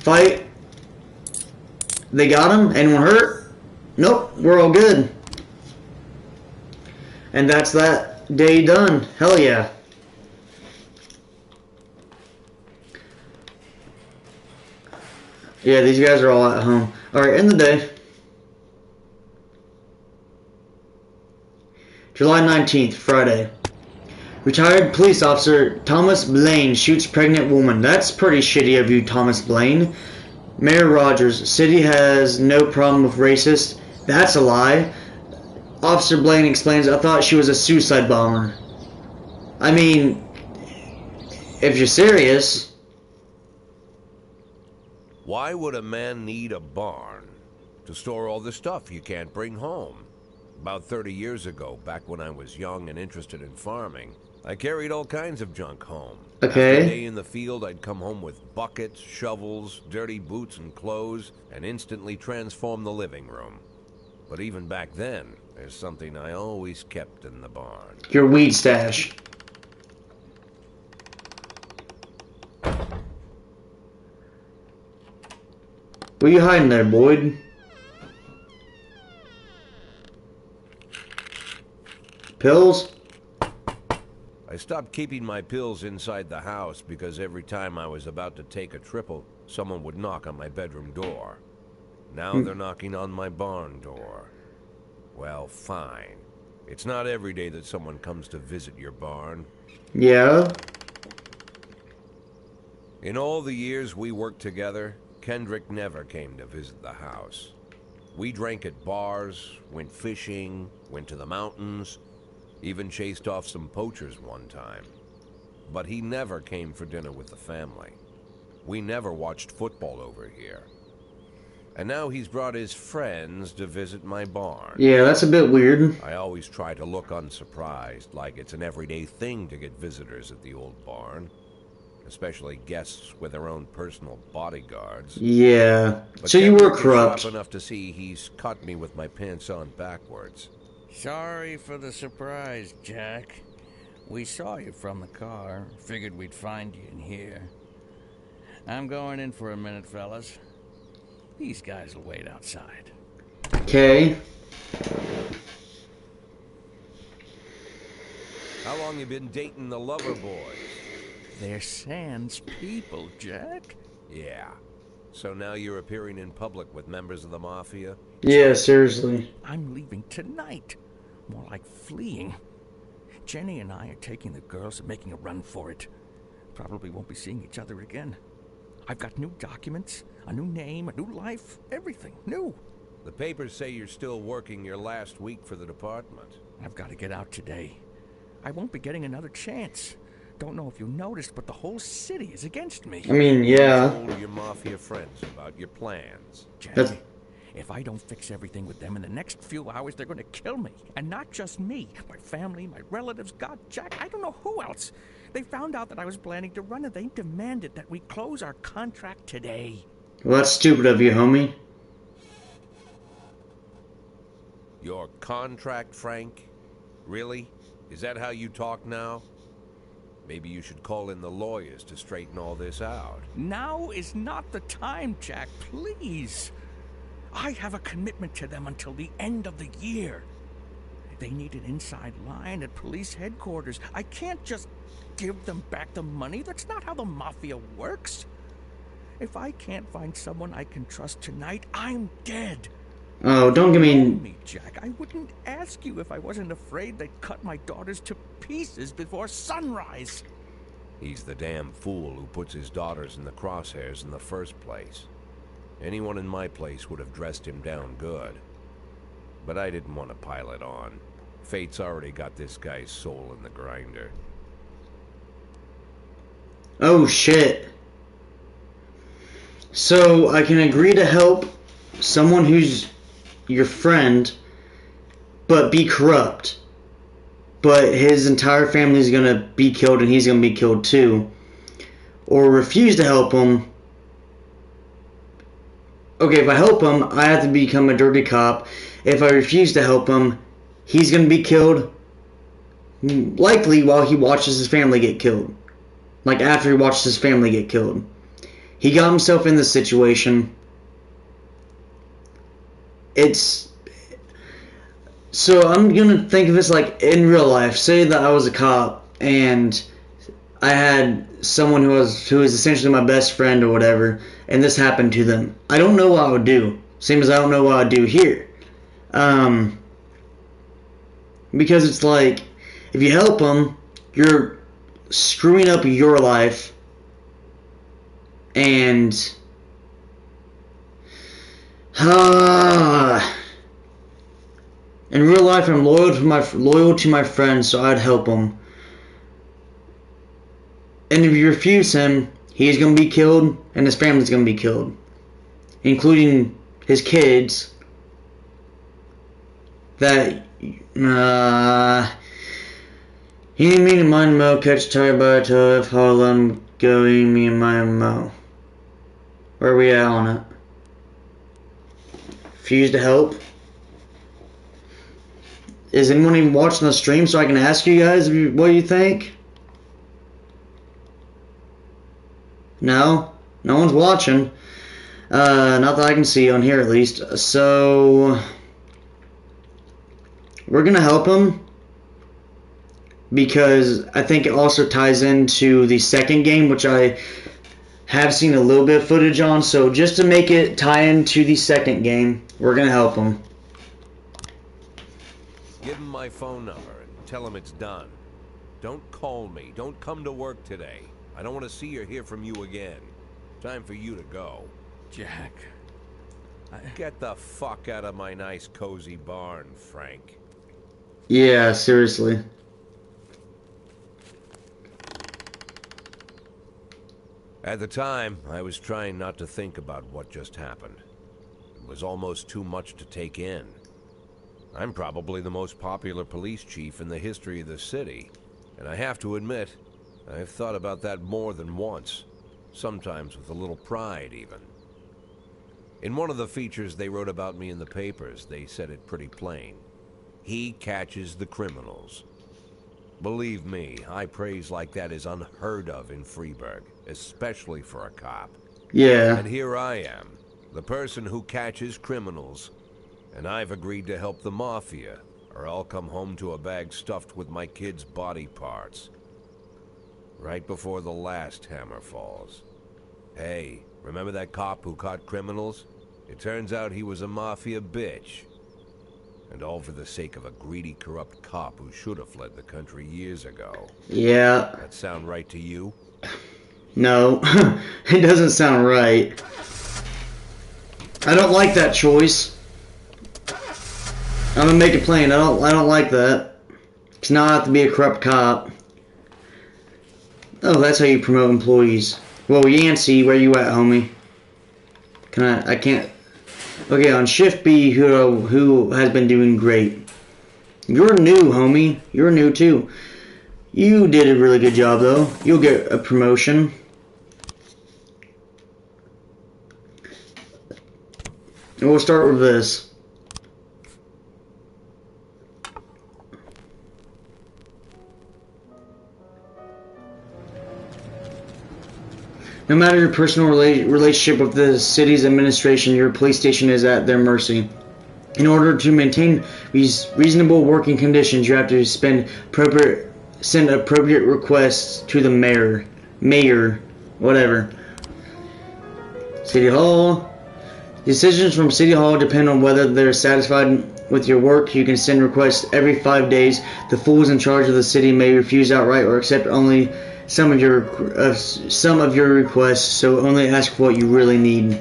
Fight. They got him. Anyone hurt? Nope. We're all good. And that's that day done. Hell yeah. Yeah, these guys are all at home. Alright, end the day. July 19th, Friday. Retired police officer Thomas Blaine shoots pregnant woman. That's pretty shitty of you, Thomas Blaine. Mayor Rogers, city has no problem with racist. That's a lie. Officer Blaine explains, I thought she was a suicide bomber. I mean, if you're serious. Why would a man need a barn? To store all the stuff you can't bring home. About 30 years ago, back when I was young and interested in farming, I carried all kinds of junk home. Okay. After a day in the field, I'd come home with buckets, shovels, dirty boots and clothes, and instantly transform the living room. But even back then, there's something I always kept in the barn. Your weed stash. What are you hiding there, Boyd? Pills? I stopped keeping my pills inside the house because every time I was about to take a triple, someone would knock on my bedroom door. Now they're knocking on my barn door. Well, fine. It's not every day that someone comes to visit your barn. Yeah. In all the years we worked together, Kendrick never came to visit the house. We drank at bars, went fishing, went to the mountains, even chased off some poachers one time. But he never came for dinner with the family. We never watched football over here. And now he's brought his friends to visit my barn. Yeah, that's a bit weird. I always try to look unsurprised, like it's an everyday thing to get visitors at the old barn. Especially guests with their own personal bodyguards. Yeah. But so you were corrupt. Sharp enough to see he's caught me with my pants on backwards. Sorry for the surprise, Jack. We saw you from the car. Figured we'd find you in here. I'm going in for a minute, fellas. These guys will wait outside. Okay. How long you been dating the lover boys? They're Sans people, Jack. Yeah. So now you're appearing in public with members of the Mafia? Yeah, seriously. I'm leaving tonight. More like fleeing. Jenny and I are taking the girls and making a run for it. Probably won't be seeing each other again. I've got new documents, a new name, a new life, everything new. The papers say you're still working your last week for the department. I've got to get out today. I won't be getting another chance. Don't know if you noticed, but the whole city is against me. I mean, yeah. Told your Mafia friends about your plans. Jenny, if I don't fix everything with them in the next few hours, they're going to kill me. And not just me. My family, my relatives, God, Jack, I don't know who else. They found out that I was planning to run and they demanded that we close our contract today. Well, that's stupid of you, homie. Your contract, Frank? Really? Is that how you talk now? Maybe you should call in the lawyers to straighten all this out. Now is not the time, Jack, please. I have a commitment to them until the end of the year. They need an inside line at police headquarters. I can't just give them back the money. That's not how the Mafia works. If I can't find someone I can trust tonight, I'm dead. Oh, don't give me... Jack. I wouldn't ask you if I wasn't afraid they'd cut my daughters to pieces before sunrise. He's the damn fool who puts his daughters in the crosshairs in the first place. Anyone in my place would have dressed him down good. But I didn't want to pile it on. Fate's already got this guy's soul in the grinder. Oh, shit. So, I can agree to help someone who's your friend, but be corrupt. But his entire family's gonna be killed and he's gonna be killed too. Or refuse to help him. Okay, if I help him, I have to become a dirty cop. If I refuse to help him, he's gonna be killed. Likely while he watches his family get killed. Like after he watches his family get killed. He got himself in this situation. So I'm gonna think of this like in real life. Say that I was a cop and I had someone who was essentially my best friend or whatever, and this happened to them. I don't know what I would do. Same as I don't know what I'd do here. Because it's like, if you help them, you're screwing up your life, and in real life, I'm loyal to my friends, so I'd help him. And if you refuse him, he's gonna be killed, and his family's gonna be killed, including his kids. That he didn't mean to mind Mo, catch tired by a toe, if Harlem going, me and my Mo. Where are we at on it? Refuse to help. Is anyone even watching the stream so I can ask you guys what you think? No? No one's watching. Not that I can see on here at least. So we're gonna help him because I think it also ties into the second game, which I have seen a little bit of footage on. So just to make it tie into the second game, we're gonna help him. Give him my phone number and tell him it's done. Don't call me. Don't come to work today. I don't want to see or hear from you again. Time for you to go. Jack. Get the fuck out of my nice cozy barn, Frank. Yeah, seriously. At the time, I was trying not to think about what just happened. It was almost too much to take in. I'm probably the most popular police chief in the history of the city, and I have to admit, I've thought about that more than once, sometimes with a little pride even. In one of the features they wrote about me in the papers, they said it pretty plain. He catches the criminals. Believe me, high praise like that is unheard of in Freeburg, especially for a cop. Yeah. And here I am, the person who catches criminals. And I've agreed to help the Mafia, or I'll come home to a bag stuffed with my kids' body parts. Right before the last hammer falls. Hey, remember that cop who caught criminals? It turns out he was a Mafia bitch. And all for the sake of a greedy, corrupt cop who should have fled the country years ago. Yeah. That sound right to you? No, it doesn't sound right. I don't like that choice. I'm gonna make it plain. I don't like that. Cause now I have to be a corrupt cop. Oh, that's how you promote employees. Whoa, Yancey, where you at, homie? I can't. Okay, on Shift B, who has been doing great. You're new, homie. You're new too. You did a really good job though. You'll get a promotion. And we'll start with this. No matter your personal relationship with the city's administration, your police station is at their mercy. In order to maintain these reasonable working conditions, you have to send appropriate requests to the mayor, whatever. City Hall. Decisions from City Hall depend on whether they're satisfied with your work. You can send requests every 5 days. The fools in charge of the city may refuse outright or accept only some of your requests, so only ask what you really need.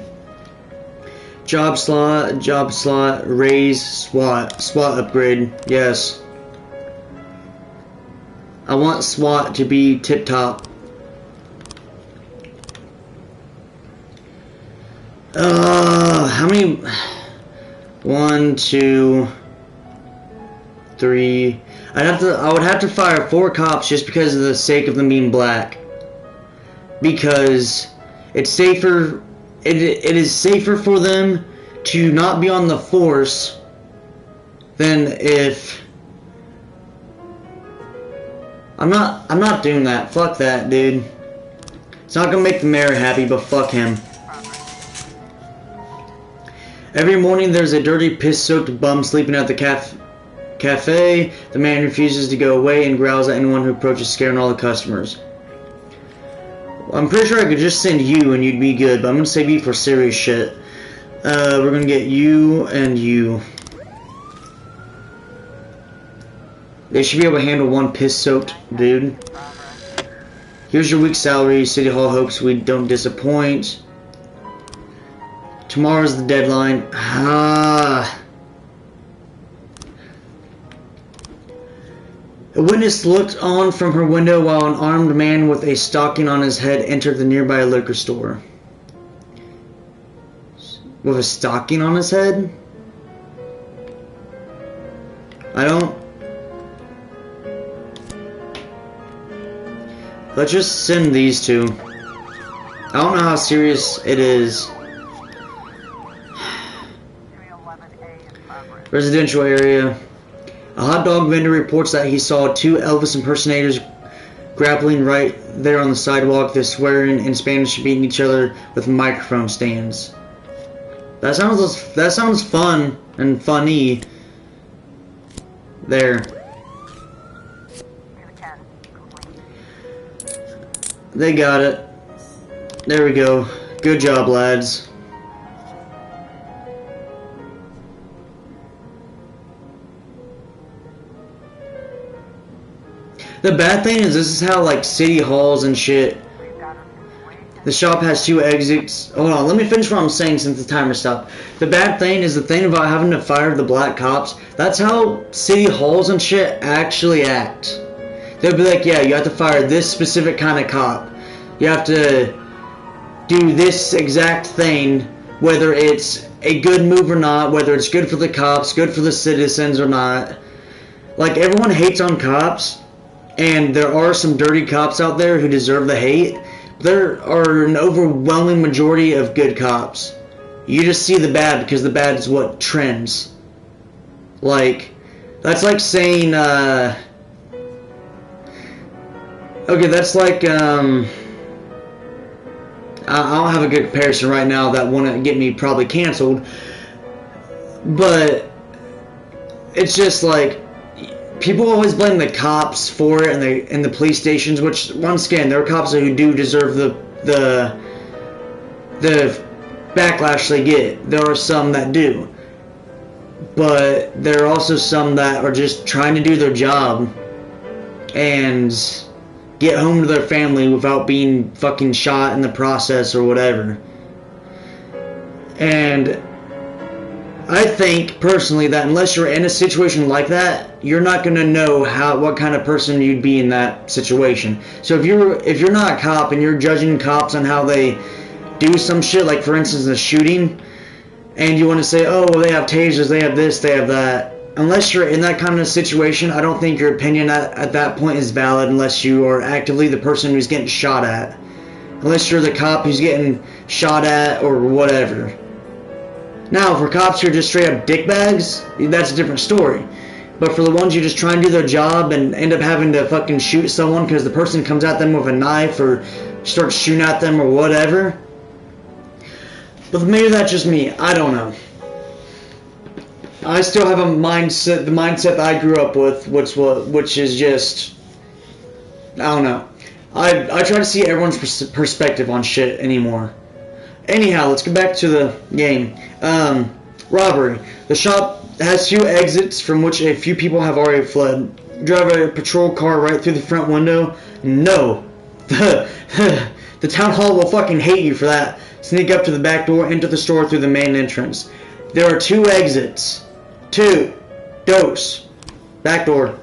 Job slot, raise, SWAT upgrade. Yes. I want SWAT to be tip top. How many? 1, 2, 3. I would have to fire 4 cops just because of the sake of them being black. Because it's safer. It is safer for them to not be on the force than if. I'm not doing that. Fuck that, dude. It's not gonna make the mayor happy, but fuck him. Every morning there's a dirty, piss-soaked bum sleeping at the cafe. The man refuses to go away and growls at anyone who approaches, scaring all the customers. I'm pretty sure I could just send you and you'd be good, but I'm gonna save you for serious shit. We're gonna get you and you. They should be able to handle one piss-soaked dude. Here's your week's salary. City Hall hopes we don't disappoint. Tomorrow's the deadline. Ah. A witness looked on from her window while an armed man with a stocking on his head entered the nearby liquor store. With a stocking on his head? I don't... Let's just send these two. I don't know how serious it is. Residential area. A hot dog vendor reports that he saw two Elvis impersonators grappling right there on the sidewalk. They're swearing in Spanish, beating each other with microphone stands. That sounds fun and funny. There. They got it. There we go. Good job, lads. The bad thing is this is how like city halls and shit. The shop has two exits. Hold on, let me finish what I'm saying since the timer stopped. The bad thing is the thing about having to fire the black cops. That's how city halls and shit actually act. They'll be like, yeah, you have to fire this specific kind of cop. You have to do this exact thing, whether it's a good move or not, whether it's good for the cops, good for the citizens or not. Like, everyone hates on cops, and there are some dirty cops out there who deserve the hate. There are an overwhelming majority of good cops. You just see the bad because the bad is what trends. Like, that's like saying, okay, that's like, I don't have a good comparison right now that won't get me probably canceled. But it's just like, people always blame the cops for it and the police stations, which once again, there are cops who do deserve the backlash they get. There are some that do. But there are also some that are just trying to do their job and get home to their family without being fucking shot in the process or whatever. And I think personally that unless you're in a situation like that, you're not going to know what kind of person you'd be in that situation. So if you're not a cop and you're judging cops on how they do some shit, like for instance a shooting, and you want to say, oh, well, they have tasers, they have this, they have that. Unless you're in that kind of situation, I don't think your opinion at that point is valid unless you are actively the person who's getting shot at. Unless you're the cop who's getting shot at or whatever. Now, for cops who are just straight up dickbags, that's a different story. But for the ones who just try and do their job and end up having to fucking shoot someone because the person comes at them with a knife or starts shooting at them or whatever. But maybe that's just me. I don't know. I still have the mindset that I grew up with, which is just, I don't know. I try to see everyone's perspective on shit anymore. Anyhow, let's get back to the game. Robbery. The shop has two exits from which a few people have already fled. Drive a patrol car right through the front window? No. The town hall will fucking hate you for that. Sneak up to the back door, enter the store through the main entrance. There are two exits. Dos. Back door.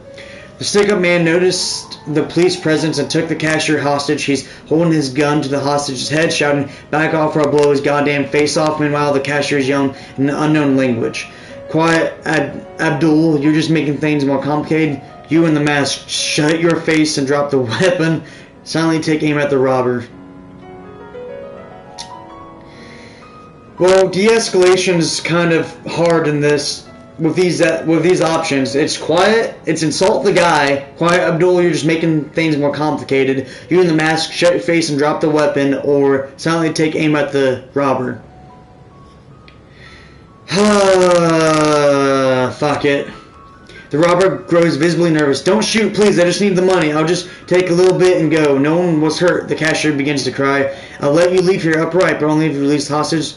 The stick-up man noticed the police presence and took the cashier hostage. He's holding his gun to the hostage's head, shouting, "Back off or I'll blow his goddamn face off." Meanwhile, the cashier is yelling in an unknown language. "Quiet, Abdul, you're just making things more complicated. You in the mask, shut your face and drop the weapon. Silently take aim at the robber." Well, de-escalation is kind of hard in this. With these options, it's quiet, it's insult the guy, quiet Abdul, you're just making things more complicated, you in the mask, shut your face and drop the weapon, or silently take aim at the robber. Fuck it. The robber grows visibly nervous. "Don't shoot, please, I just need the money. I'll just take a little bit and go. No one was hurt." The cashier begins to cry. "I'll let you leave here upright, but only if you release the hostage.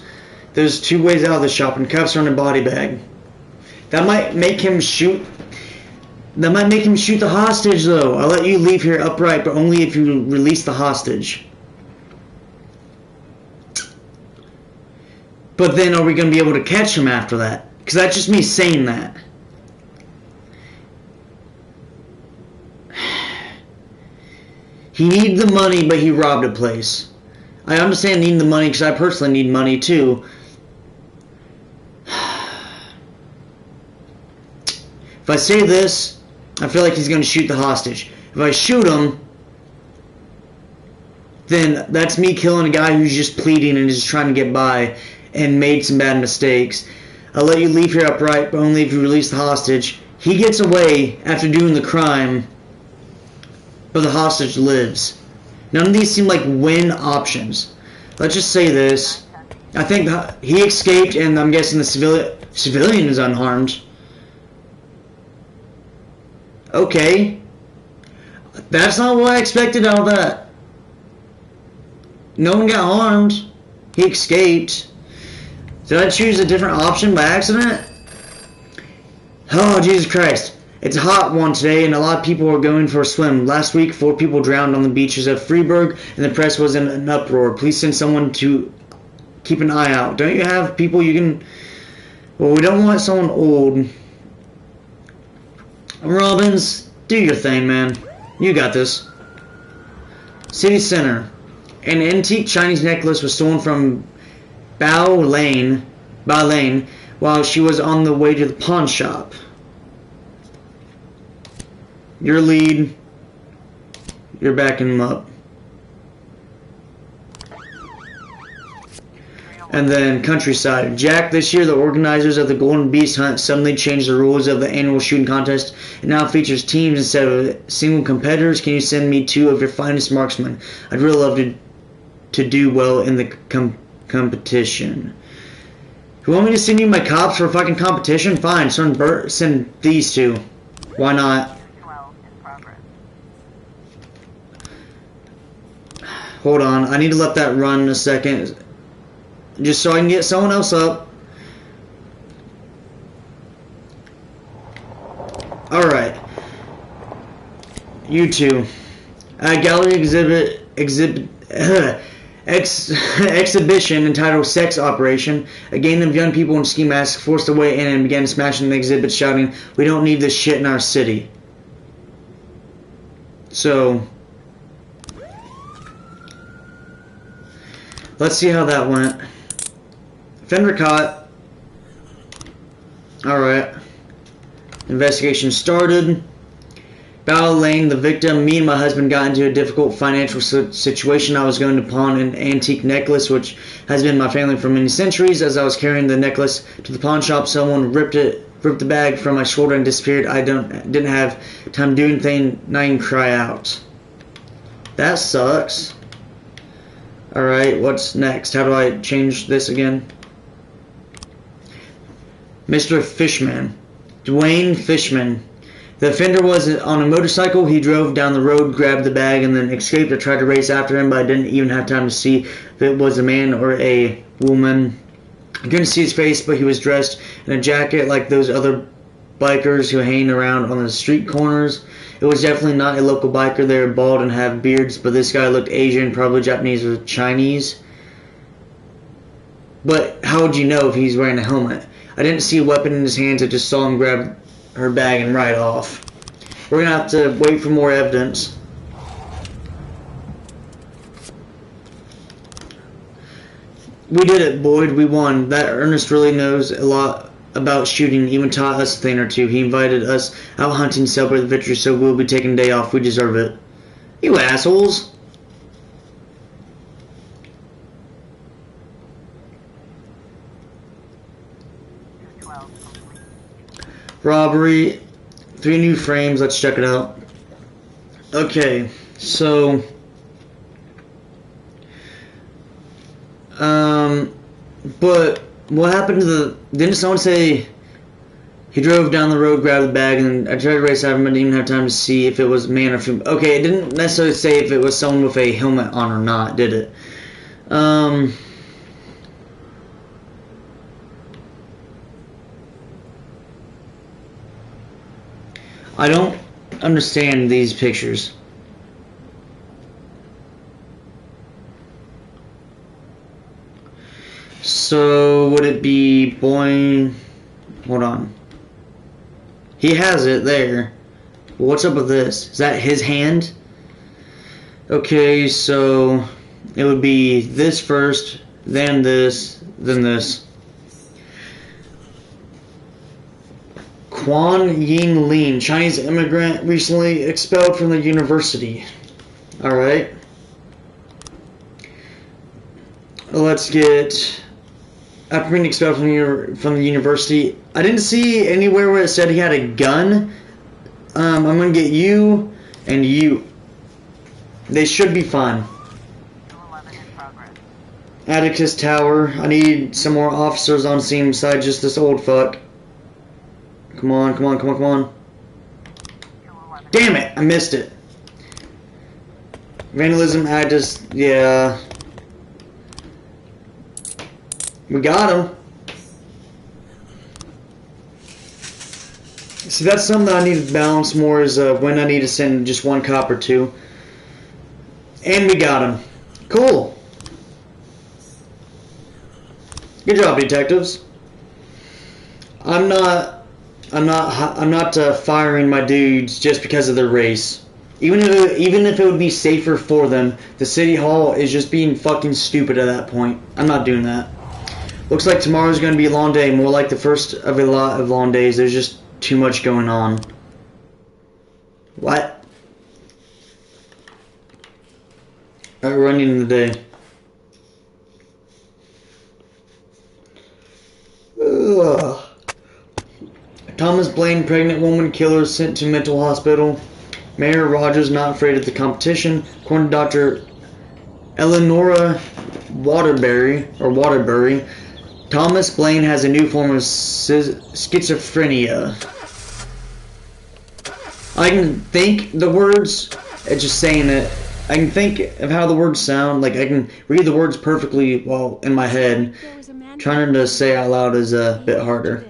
There's two ways out of the shop, and cuffs are in a body bag." That might make him shoot. That might make him shoot the hostage, though. I'll let you leave here upright, but only if you release the hostage. But then are we going to be able to catch him after that? Because that's just me saying that. He needed the money, but he robbed a place. I understand needing the money because I personally need money too. If I say this, I feel like he's going to shoot the hostage. If I shoot him, then that's me killing a guy who's just pleading and is just trying to get by and made some bad mistakes. I'll let you leave here upright, but only if you release the hostage. He gets away after doing the crime, but the hostage lives. None of these seem like win options. Let's just say this. I think he escaped, and I'm guessing the civilian is unharmed. Okay. That's not what I expected out of that. No one got harmed. He escaped. Did I choose a different option by accident? Oh, Jesus Christ. It's a hot one today, and a lot of people are going for a swim. Last week, 4 people drowned on the beaches of Freiburg, and the press was in an uproar. Please send someone to keep an eye out. Don't you have people you can... Well, we don't want someone old. Robbins, do your thing, man. You got this. City Center. An antique Chinese necklace was stolen from Bao Lane while she was on the way to the pawn shop. Your lead. You're backing him up. And then Countryside. Jack, this year the organizers of the Golden Beast Hunt suddenly changed the rules of the annual shooting contest. It now features teams instead of single competitors. Can you send me 2 of your finest marksmen? I'd really love to do well in the competition. You want me to send you my cops for a fucking competition? Fine, send these 2. Why not? Hold on, I need to let that run a second. Just so I can get someone else up. Alright. You 2. Gallery exhibition entitled Sex Operation. A gang of young people in ski masks forced their way in and began smashing the exhibit, shouting, "We don't need this shit in our city." So, let's see how that went. Fender caught. Alright. Investigation started. Bao Lane, the victim. Me and my husband got into a difficult financial situation. I was going to pawn an antique necklace, which has been my family for many centuries. As I was carrying the necklace to the pawn shop, someone ripped the bag from my shoulder and disappeared. I didn't have time to do anything, not even cry out. That sucks. Alright, what's next? How do I change this again? Mr. Fishman. Dwayne Fishman. The offender was on a motorcycle. He drove down the road, grabbed the bag, and then escaped. I tried to race after him, but I didn't even have time to see if it was a man or a woman. I couldn't see his face, but he was dressed in a jacket like those other bikers who hang around on the street corners. It was definitely not a local biker. They were bald and have beards, but this guy looked Asian, probably Japanese or Chinese. But how would you know if he's wearing a helmet? I didn't see a weapon in his hands. I just saw him grab her bag and ride off. We're gonna have to wait for more evidence. We did it, Boyd. We won. That Ernest really knows a lot about shooting, even taught us a thing or 2. He invited us out hunting to celebrate the victory, so we'll be taking a day off. We deserve it. You assholes. Robbery. 3 new frames. Let's check it out. Okay, so but what happened to the... Didn't someone say he drove down the road, grabbed the bag, and I tried to race after him, but didn't even have time to see if it was man or female. Okay, it didn't necessarily say if it was someone with a helmet on or not, did it? I don't understand these pictures. So would it be Boyne? Hold on. He has it there. What's up with this? Is that his hand? Okay, so it would be this first, then this, then this. Quan Ying Lin, Chinese immigrant, recently expelled from the university. Alright. Let's get... After being expelled from the university, I didn't see anywhere where it said he had a gun. I'm gonna get you and you. They should be fine. 211 in progress. Atticus Tower. I need some more officers on scene besides just this old fuck. Come on, come on, come on, come on. 211. Damn it! I missed it. Vandalism, yeah. We got him. See, that's something that I need to balance more is when I need to send just one cop or two. And we got him. Cool. Good job, detectives. I'm not firing my dudes just because of their race. Even if it would be safer for them, the city hall is just being fucking stupid at that point. I'm not doing that. Looks like tomorrow's going to be a long day, more like the first of a lot of long days. There's just too much going on. What? Alright, we're ending the day. Ugh. Thomas Blaine, pregnant woman killer sent to mental hospital. Mayor Rogers not afraid of the competition. According to Dr. Eleonora Waterbury, Thomas Blaine has a new form of schizophrenia. I can think the words, just saying it. I can think of how the words sound. Like, I can read the words perfectly while in my head. Trying to say out loud is a bit harder.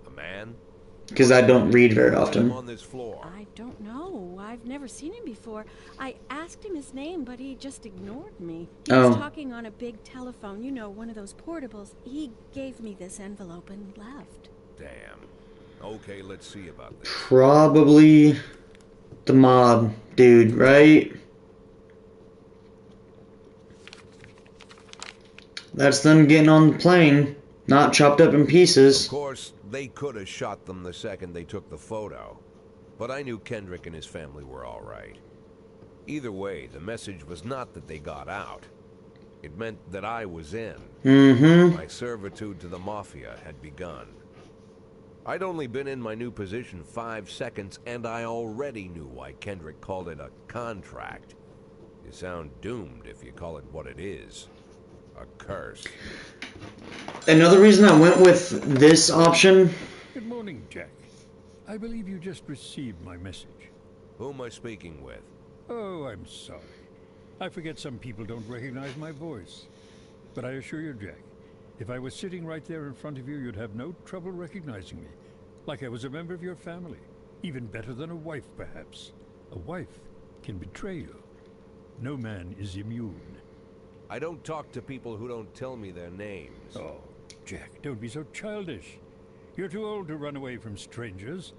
A man? Because I don't read very often. On this floor. I don't know. I've never seen him before. I asked him his name, but he just ignored me. He was talking on a big telephone, you know, one of those portables. He gave me this envelope and left. Damn. Okay, let's see about this. Probably the mob dude, right? That's them getting on the plane, not chopped up in pieces. Of course, they could have shot them the second they took the photo. But I knew Kendrick and his family were all right. Either way, the message was not that they got out. It meant that I was in. My servitude to the Mafia had begun. I'd only been in my new position 5 seconds, and I already knew why Kendrick called it a contract. You sound doomed if you call it what it is. A curse. Another reason I went with this option. Good morning, Jack. I believe you just received my message. Who am I speaking with? Oh, I'm sorry. I forget some people don't recognize my voice. But I assure you, Jack, if I was sitting right there in front of you, you'd have no trouble recognizing me. Like I was a member of your family. Even better than a wife, perhaps. A wife can betray you. No man is immune. I don't talk to people who don't tell me their names. Oh, Jack, don't be so childish. You're too old to run away from strangers.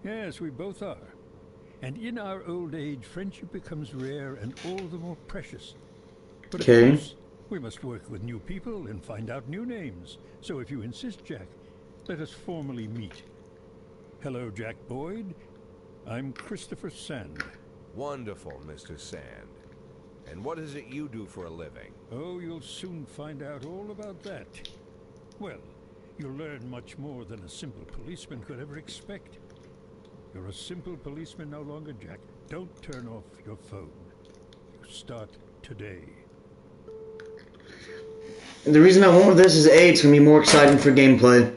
Yes, we both are. And in our old age, friendship becomes rare and all the more precious. But of course, we must work with new people and find out new names. So if you insist, Jack, let us formally meet. Hello, Jack Boyd. I'm Christopher Sand. Wonderful, Mr. Sand. And what is it you do for a living? Oh, you'll soon find out all about that. Well, you'll learn much more than a simple policeman could ever expect. You're a simple policeman no longer, Jack. Don't turn off your phone. You start today. The reason I went with this is A, it's going to be more exciting for gameplay.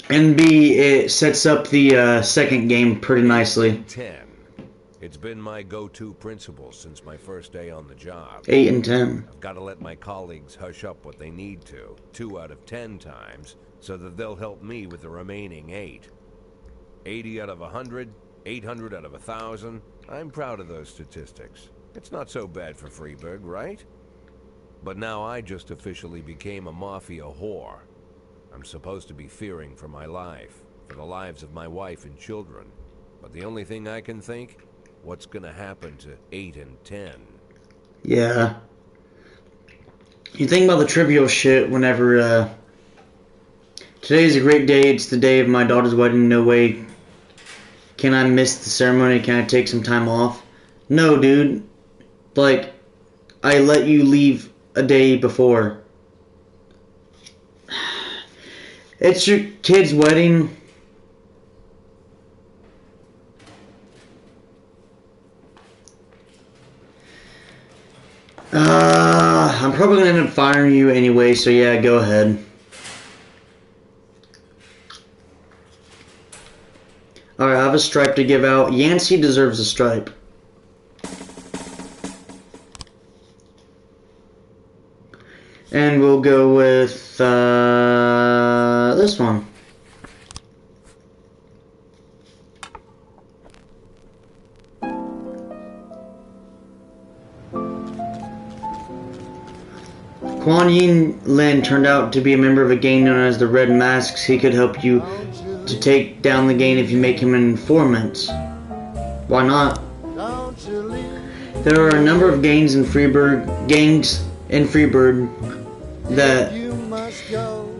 And B, it sets up the second game pretty nicely. 10. It's been my go-to principle since my first day on the job. 8 and 10. I've got to let my colleagues hush up what they need to, 2 out of 10 times, so that they'll help me with the remaining 8. 80 out of 100, 800 out of 1,000. I'm proud of those statistics. It's not so bad for Freeburg, right? But now I just officially became a mafia whore. I'm supposed to be fearing for my life, for the lives of my wife and children. But the only thing I can think, what's gonna happen to 8 and 10? Yeah. You think about the trivial shit whenever, today's a great day, it's the day of my daughter's wedding, no way can I miss the ceremony, can I take some time off? No, dude. Like, I let you leave a day before. It's your kid's wedding. I'm probably gonna end up firing you anyway, so yeah, go ahead. Alright, I have a stripe to give out. Yancey deserves a stripe. And we'll go with this one. Quan Yin Lin turned out to be a member of a gang known as the Red Masks. He could help you to take down the gang if you make him an informant. Why not? There are a number of gangs in Freeburg that,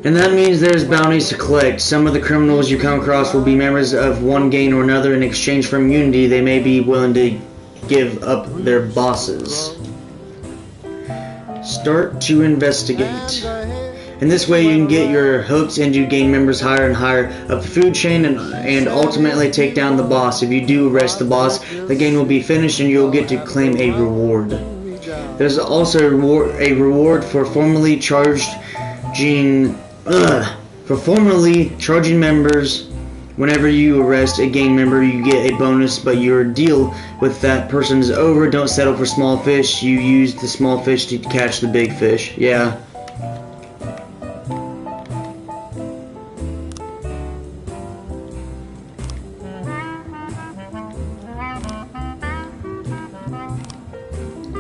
and that means there's bounties to collect. Some of the criminals you come across will be members of one gang or another. In exchange for immunity, they may be willing to give up their bosses. Start to investigate. In this way, you can get your hooks into gang members higher and higher up the food chain and ultimately take down the boss. If you do arrest the boss, the gang will be finished and you'll get to claim a reward. There's also a reward for formally charging members. Whenever you arrest a gang member, you get a bonus, but your deal with that person is over. Don't settle for small fish. You use the small fish to catch the big fish. Yeah.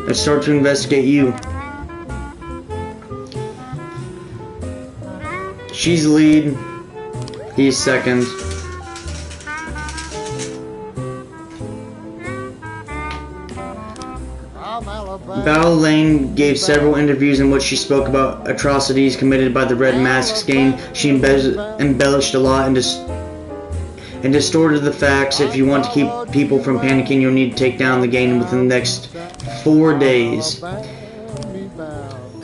Let's start to investigate you. She's lead. He's second. Val Lane gave several interviews in which she spoke about atrocities committed by the Red Masks gang. She embellished a lot and distorted the facts. If you want to keep people from panicking, you'll need to take down the gang within the next 4 days.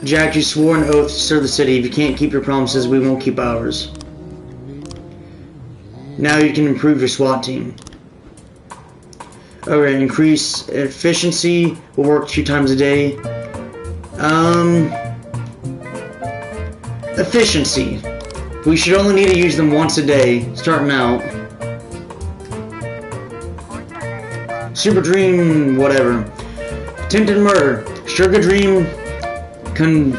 Jack, you swore an oath to serve the city. If you can't keep your promises, we won't keep ours. Now you can improve your SWAT team. Alright, increase efficiency. We'll work 2 times a day. Efficiency. We should only need to use them once a day, starting out. Super Dream, whatever. Attempted murder. Sugar Dream. I don't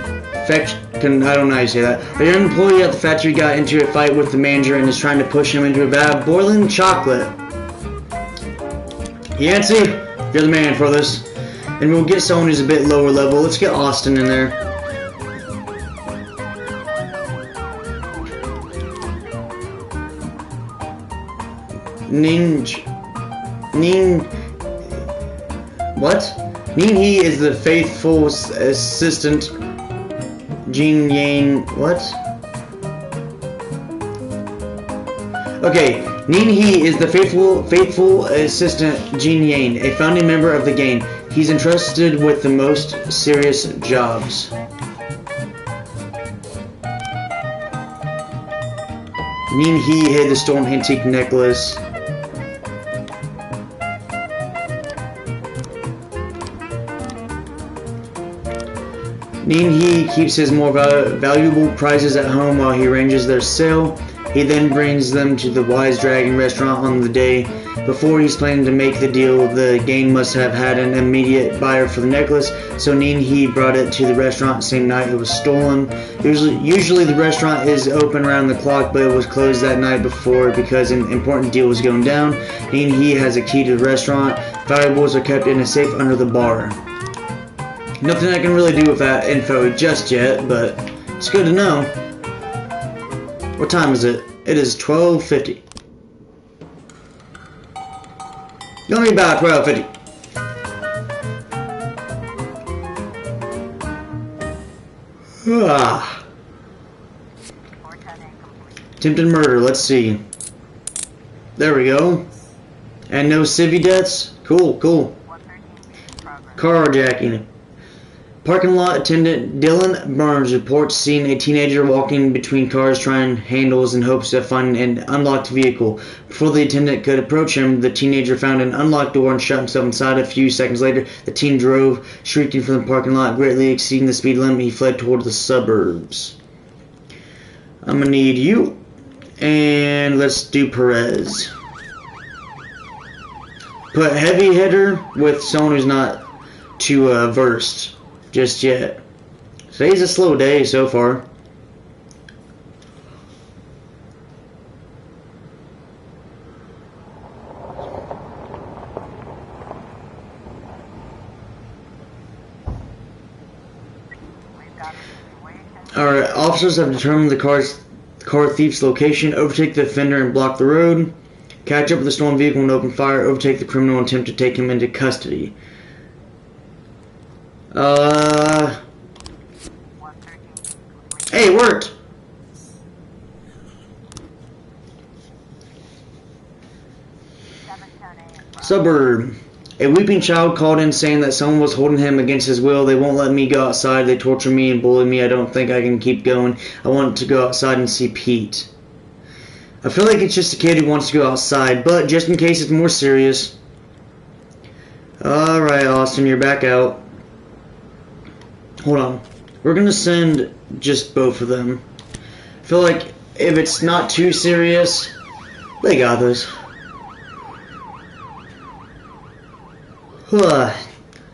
know how you say that. A young employee at the factory got into a fight with the manager and is trying to push him into a vat of boiling chocolate. Yancey, you're the man for this. And we'll get someone who's a bit lower level. Let's get Austin in there. Ning He is the faithful assistant. Jin Yang, what? Okay, Ning He is the faithful assistant Jin Yang, a founding member of the gang. He's entrusted with the most serious jobs. Ning He hid the stolen antique necklace. Ning He keeps his more valuable prizes at home while he arranges their sale. He then brings them to the Wise Dragon restaurant on the day Before he's planning to make the deal, the gang must have had an immediate buyer for the necklace, so Ning-Hee brought it to the restaurant the same night it was stolen. Usually the restaurant is open around the clock, but it was closed that night before because an important deal was going down. Ning-Hee has a key to the restaurant. Valuables are kept in a safe under the bar. Nothing I can really do with that info just yet, but it's good to know. What time is it? It is 12:50. Only about 12:50. Ah. Attempted murder, let's see. There we go. And no civvy deaths? Cool, cool. Carjacking. Parking lot attendant Dylan Burns reports seeing a teenager walking between cars trying handles in hopes of finding an unlocked vehicle. Before the attendant could approach him, the teenager found an unlocked door and shut himself inside. A few seconds later, the teen drove, shrieking from the parking lot, greatly exceeding the speed limit. He fled toward the suburbs. I'm gonna need you. And let's do Perez. Put heavy hitter with someone who's not too versed just yet. Today's a slow day so far. Alright, officers have determined the car thief's location, overtake the offender and block the road, catch up with the stolen vehicle and open fire, overtake the criminal and attempt to take him into custody. Hey, it worked! Suburb. A weeping child called in saying that someone was holding him against his will. They won't let me go outside. They torture me and bully me. I don't think I can keep going. I want to go outside and see Pete. I feel like it's just a kid who wants to go outside, but just in case it's more serious. Alright, Austin, you're back out. Hold on. We're gonna send just both of them. I feel like if it's not too serious, they got this.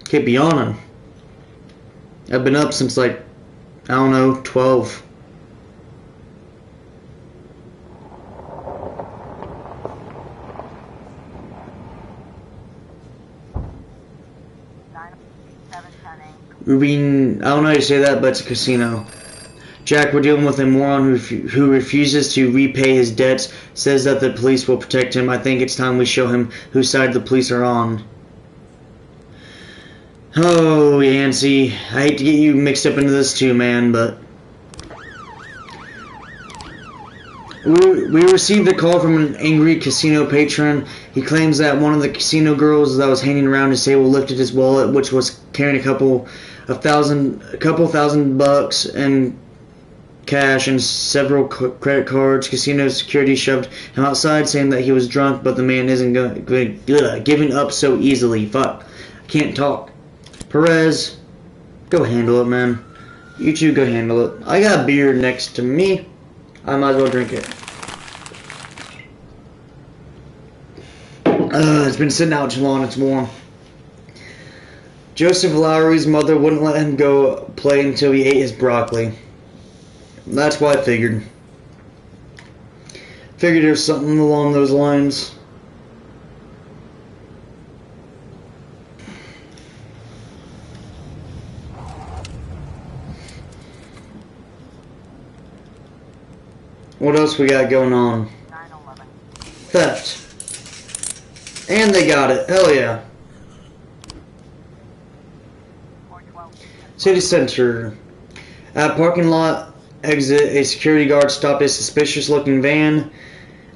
Can't be on him. I've been up since like, I don't know, 12. Rubin, I don't know how to say that, but it's a casino. Jack, we're dealing with a moron who refuses to repay his debts, says that the police will protect him. I think it's time we show him whose side the police are on. Oh, Yancey, I hate to get you mixed up into this too, man, but... We received a call from an angry casino patron. He claims that one of the casino girls that was hanging around his table lifted his wallet, which was carrying a couple thousand bucks in cash and several credit cards. Casino security shoved him outside, saying that he was drunk, but the man isn't giving up so easily. Fuck, I can't talk. Perez, go handle it, man. You two go handle it. I got beer next to me. I might as well drink it. It's been sitting out too long, it's warm. Joseph Lowry's mother wouldn't let him go play until he ate his broccoli. That's what I figured. Figured there's something along those lines. What else we got going on? 9/11. Theft. And they got it. Hell yeah. 412. City Center. At parking lot exit, a security guard stopped a suspicious-looking van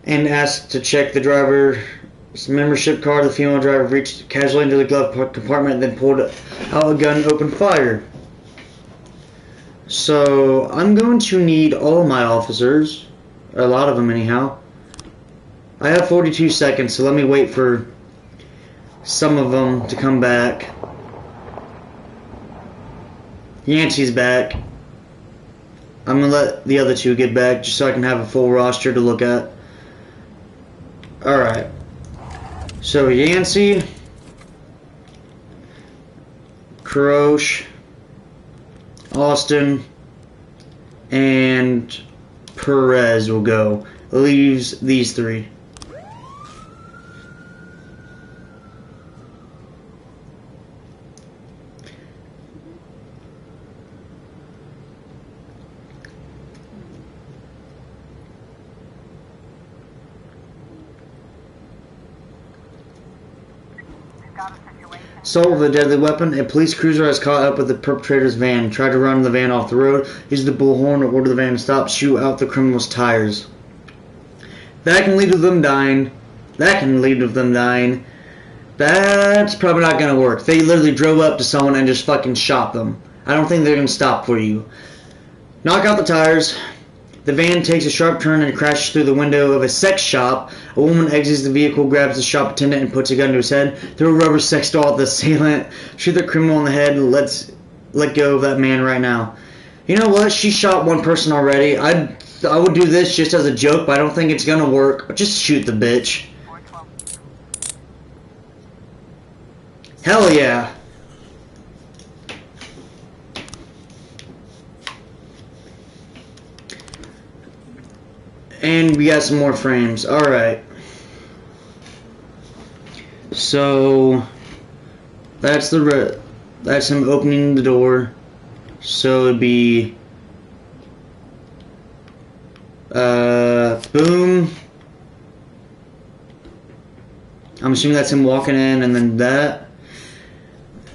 and asked to check the driver's membership card. The female driver reached casually into the glove compartment, then pulled out a gun and opened fire. So, I'm going to need all of my officers. A lot of them, anyhow. I have 42 seconds, so let me wait for some of them to come back. Yancey's back. I'm going to let the other two get back just so I can have a full roster to look at. Alright. So Yancey, Krosh, Austin, and Perez will go. Leaves these three. Assault with a deadly weapon. A police cruiser has caught up with the perpetrator's van. Tried to run the van off the road. Used the bullhorn to order the van to stop. Shoot out the criminal's tires. That can lead to them dying. That can lead to them dying. That's probably not going to work. They literally drove up to someone and just fucking shot them. I don't think they're going to stop for you. Knock out the tires. The van takes a sharp turn and crashes through the window of a sex shop. A woman exits the vehicle, grabs the shop attendant, and puts a gun to his head. Throw a rubber sex doll at the assailant. Shoot the criminal in the head. Let go of that man right now. You know what? She shot one person already. I would do this just as a joke, but I don't think it's gonna work. Just shoot the bitch. Hell yeah. And we got some more frames. Alright. So that's him opening the door. So it'd be boom. I'm assuming that's him walking in, and then that.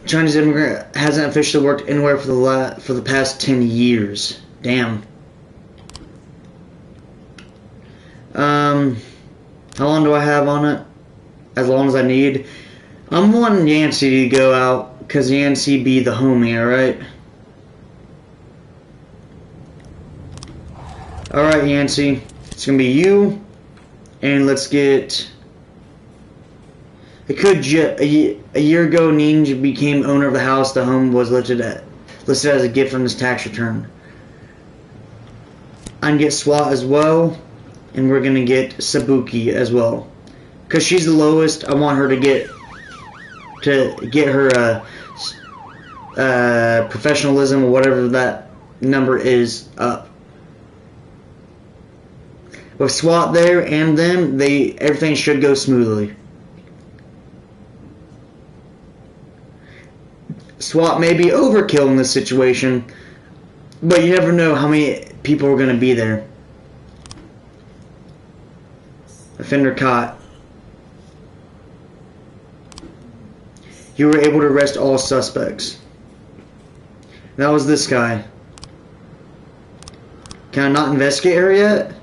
Chinese immigrant hasn't officially worked anywhere for the past 10 years. Damn. How long do I have on it? As long as I need. I'm wanting Yancey to go out, because Yancey be the homie, alright? Alright, Yancey. It's gonna be you. And let's get... A year ago, Ninja became owner of the house the home was listed as a gift from his tax return. I can get SWAT as well. And we're going to get Sabuki as well. Because she's the lowest, I want her to get her professionalism or whatever that number is up. With SWAT there and them, everything should go smoothly. SWAT may be overkill in this situation, but you never know how many people are going to be there. Offender caught. You were able to arrest all suspects. That was this guy. Can I not investigate her yet?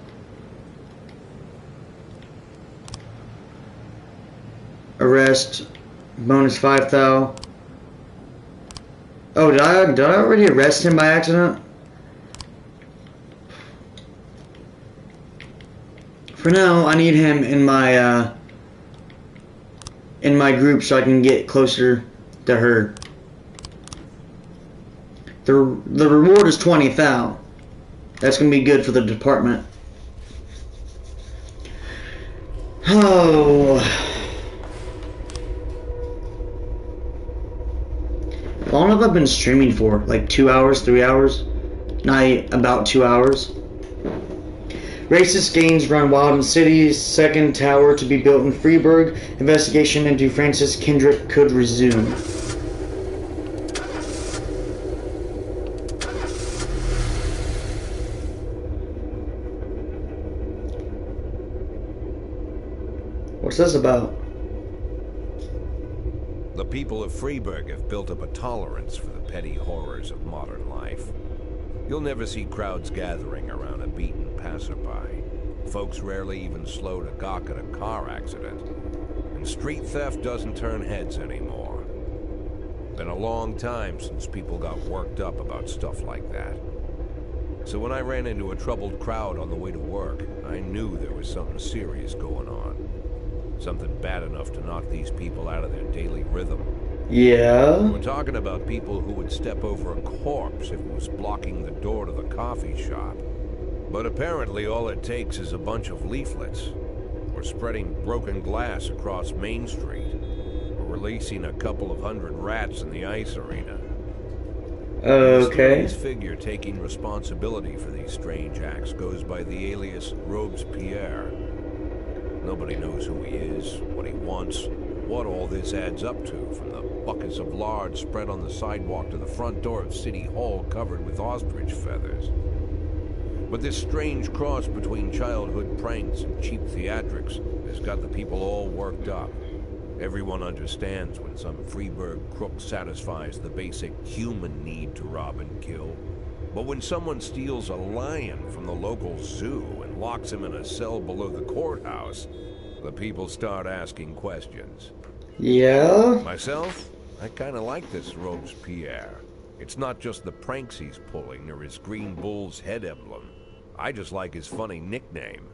Arrest. Bonus 5,000. Oh, did I already arrest him by accident? For now, I need him in my group so I can get closer to her. The reward is 20,000. That's gonna be good for the department. Oh. How long have I been streaming for? Like 2 hours, 3 hours? Not about 2 hours. Racist gangs run wild in cities. Second tower to be built in Freiburg. Investigation into Francis Kendrick could resume. What's this about? The people of Freiburg have built up a tolerance for the petty horrors of modern life. You'll never see crowds gathering around a beaten passerby. Folks rarely even slow to gawk at a car accident. And street theft doesn't turn heads anymore. Been a long time since people got worked up about stuff like that. So when I ran into a troubled crowd on the way to work, I knew there was something serious going on. Something bad enough to knock these people out of their daily rhythm. Yeah? We're talking about people who would step over a corpse if it was blocking the door to the coffee shop. But apparently all it takes is a bunch of leaflets. or spreading broken glass across Main Street, or releasing a couple of hundred rats in the ice arena. Okay. This figure taking responsibility for these strange acts goes by the alias Robespierre. Nobody knows who he is, what he wants, what all this adds up to, from the buckets of lard spread on the sidewalk to the front door of City Hall covered with ostrich feathers. But this strange cross between childhood pranks and cheap theatrics has got the people all worked up. Everyone understands when some Freeburg crook satisfies the basic human need to rob and kill. But when someone steals a lion from the local zoo and locks him in a cell below the courthouse, the people start asking questions. Yeah? Myself, I kind of like this Robespierre. It's not just the pranks he's pulling or his green bull's head emblem. I just like his funny nickname.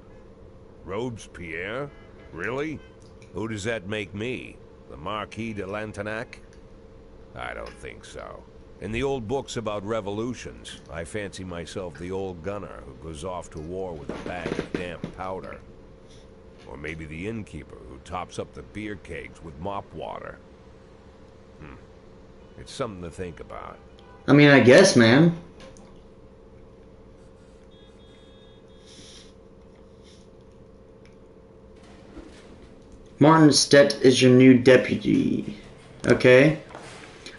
Robespierre? Really? Who does that make me? The Marquis de Lantenac? I don't think so. In the old books about revolutions, I fancy myself the old gunner who goes off to war with a bag of damp powder. Or maybe the innkeeper who tops up the beer kegs with mop water. It's something to think about. I mean, I guess, man. Martin Stett is your new deputy. Okay.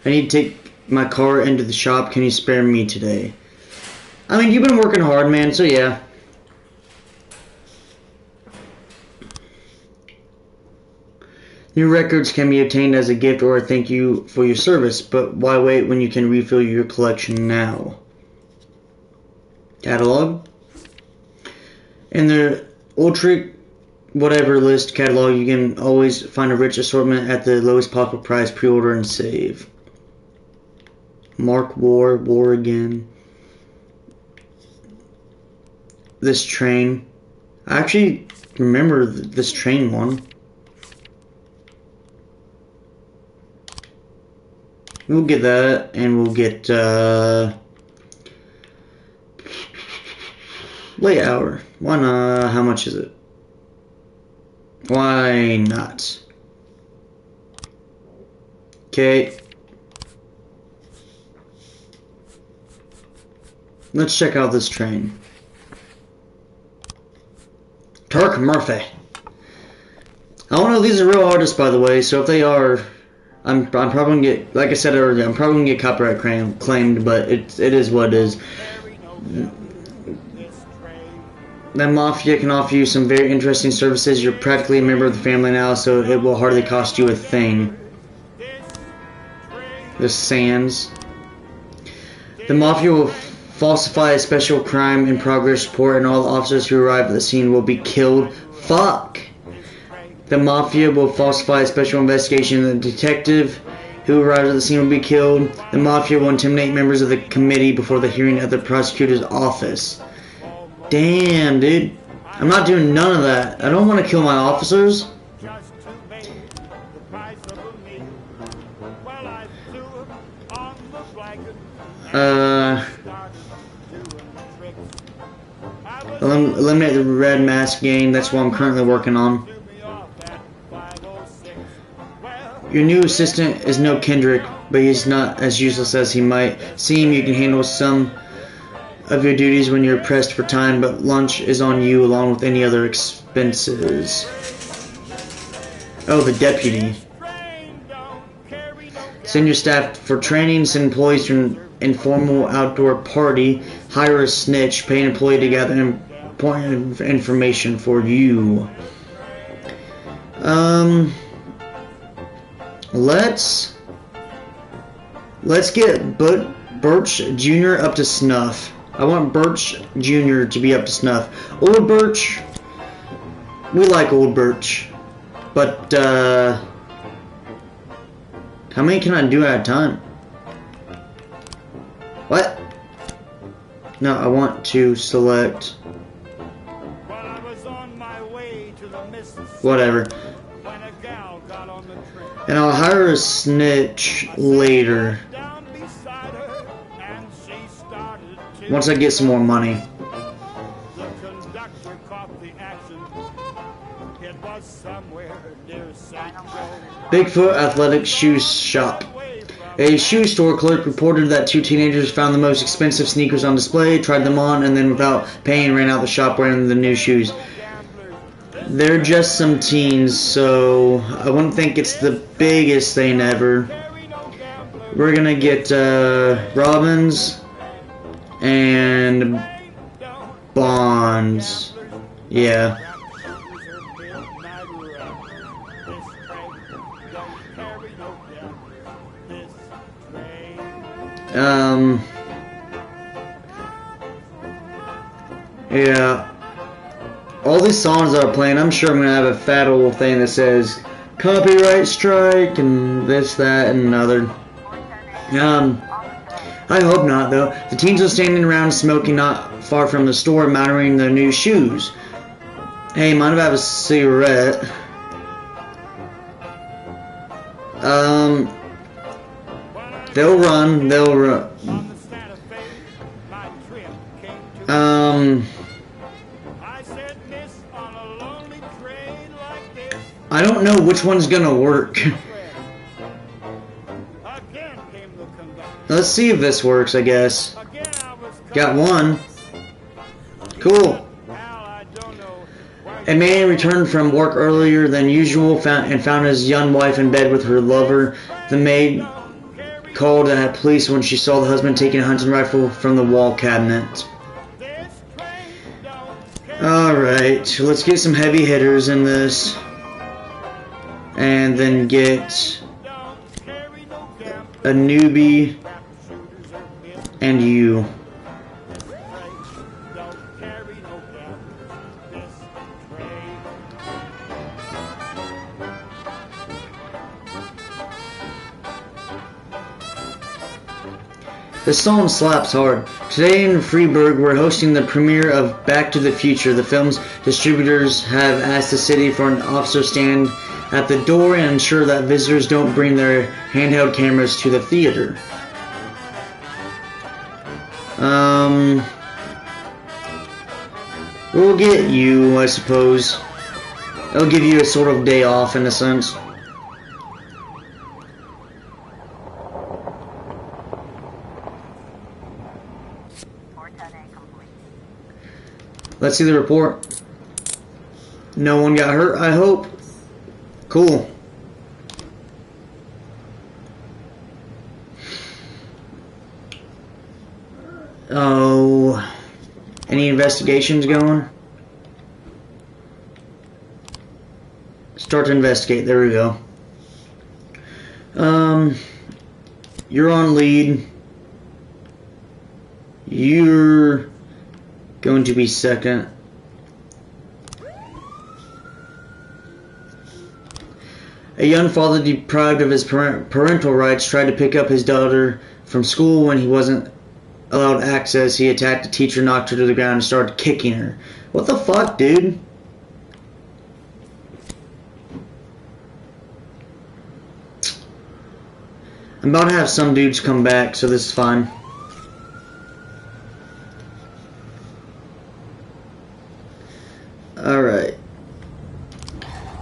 I need to take my car into the shop. Can you spare me today? I mean, you've been working hard, man, so yeah. New records can be obtained as a gift or a thank you for your service, but why wait when you can refill your collection now? Catalog. In the Ultra whatever list catalog, you can always find a rich assortment at the lowest possible price. Pre-order and save. Mark War again. This train. I actually remember this train one. We'll get that, and we'll get late hour. Why not? How much is it? Why not? Okay. Let's check out this train. Turk Murphy. I don't know if these are real artists, by the way, so if they are, I'm probably gonna get, like I said earlier, I'm probably gonna get copyright claimed, but it is what it is. The Mafia can offer you some very interesting services. You're practically a member of the family now, so it will hardly cost you a thing. The Sands. The Mafia will falsify a special crime in progress report, and all the officers who arrive at the scene will be killed. Fuck! The Mafia will falsify a special investigation, and the detective who arrives at the scene will be killed. The Mafia will intimidate members of the committee before the hearing at the prosecutor's office. Damn, dude. I'm not doing none of that. I don't want to kill my officers. Eliminate the red mask gang. That's what I'm currently working on. Your new assistant is no Kendrick, but he's not as useless as he might seem. You can handle some of your duties when you're pressed for time, but lunch is on you along with any other expenses. Oh, the deputy. Send your staff for training, send employees to an informal outdoor party, hire a snitch, pay an employee to gather important information for you. Let's get Birch Jr. up to snuff. I want Birch Jr. to be up to snuff. Old Birch, we like Old Birch, but how many can I do at a time? What? No, I want to select. Whatever. And I'll hire a snitch later. Once I get some more money. Bigfoot Athletic Shoe Shop. A shoe store clerk reported that 2 teenagers found the most expensive sneakers on display, tried them on, and then without paying ran out the shop wearing the new shoes. They're just some teens, so I wouldn't think it's the biggest thing ever. We're gonna get Robbins and Bonds. Yeah. Yeah. All these songs that are playing, I'm sure I'm gonna have a fat old thing that says copyright strike and this, that, and another. I hope not, though. The teens are standing around smoking not far from the store, admiring their new shoes. Hey, mind if I have a cigarette? They'll run. I don't know which one's gonna work. Let's see if this works, I guess. Got one. Cool. A man returned from work earlier than usual and found his young wife in bed with her lover. The maid called the police when she saw the husband taking a hunting rifle from the wall cabinet. Alright, let's get some heavy hitters in this. And then get a newbie and you. The song slaps hard. Today in Freiburg, we're hosting the premiere of Back to the Future. The film's distributors have asked the city for an officer stand at the door and ensure that visitors don't bring their handheld cameras to the theater. We'll get you, I suppose. It'll give you a sort of day off in a sense. Let's see the report. No one got hurt, I hope. Cool. Oh, any investigations going? Start to investigate. There we go. You're on lead. You're going to be second. A young father deprived of his parental rights tried to pick up his daughter from school. When he wasn't allowed access, he attacked a teacher, knocked her to the ground, and started kicking her. What the fuck, dude? I'm about to have some dudes come back, so this is fine. Alright.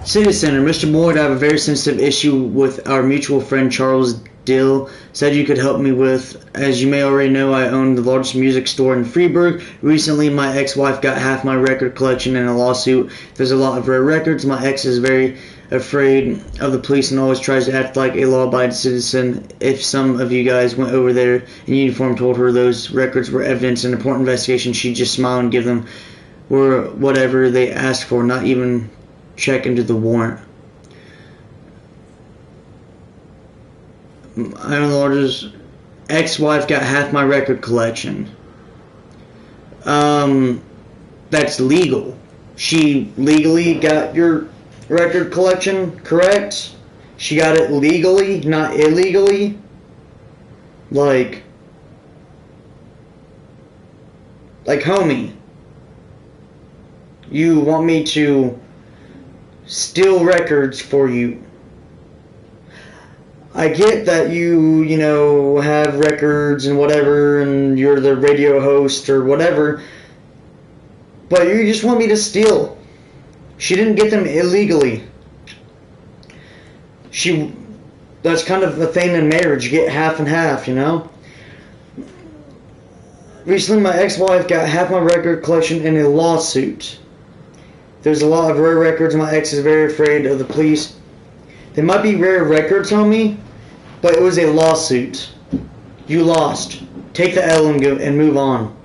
City Center. Mr. Boyd, I have a very sensitive issue with our mutual friend Charles Dill. Said you could help me with. As you may already know, I own the largest music store in Freiburg. Recently, my ex-wife got half my record collection in a lawsuit. There's a lot of rare records. My ex is very afraid of the police and always tries to act like a law-abiding citizen. If some of you guys went over there in uniform, told her those records were evidence in an important investigation, she'd just smile and give them whatever they asked for, not even check into the warrant. I own the largest. Ex-wife got half my record collection. That's legal. She legally got your record collection, correct? She got it legally, not illegally. Like homie, you want me to steal records for you? I get that you know, have records and whatever, and you're the radio host or whatever, but you just want me to steal. She didn't get them illegally. That's kind of the thing in marriage. You get half and half, you know? Recently, my ex-wife got half my record collection in a lawsuit. There's a lot of rare records. My ex is very afraid of the police. They might be rare records, homie, but it was a lawsuit. You lost. Take the L and go and move on.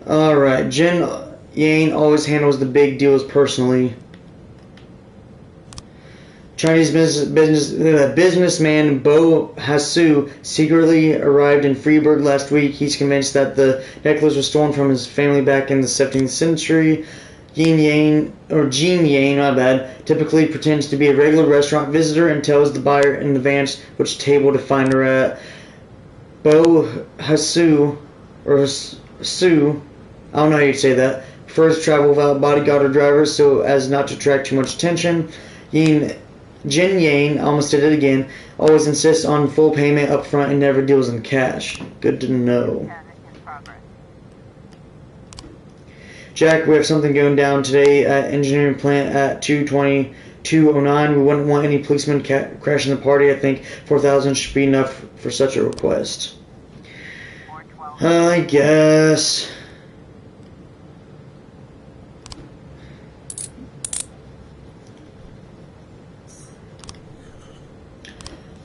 Alright, Jen Yang always handles the big deals personally. Chinese businessman Bo Hasu secretly arrived in Freiburg last week. He's convinced that the necklace was stolen from his family back in the 17th century. Jean Yang, my bad, typically pretends to be a regular restaurant visitor and tells the buyer in advance which table to find her at. Bo Hasu, or Su, I don't know how you say that, prefers to travel without bodyguard or driver so as not to attract too much attention. Jin Yang, almost did it again, always insists on full payment up front and never deals in cash. Good to know. Jack, we have something going down today at engineering plant at 2:22:09. We wouldn't want any policemen crashing the party. I think 4,000 should be enough for such a request. I guess.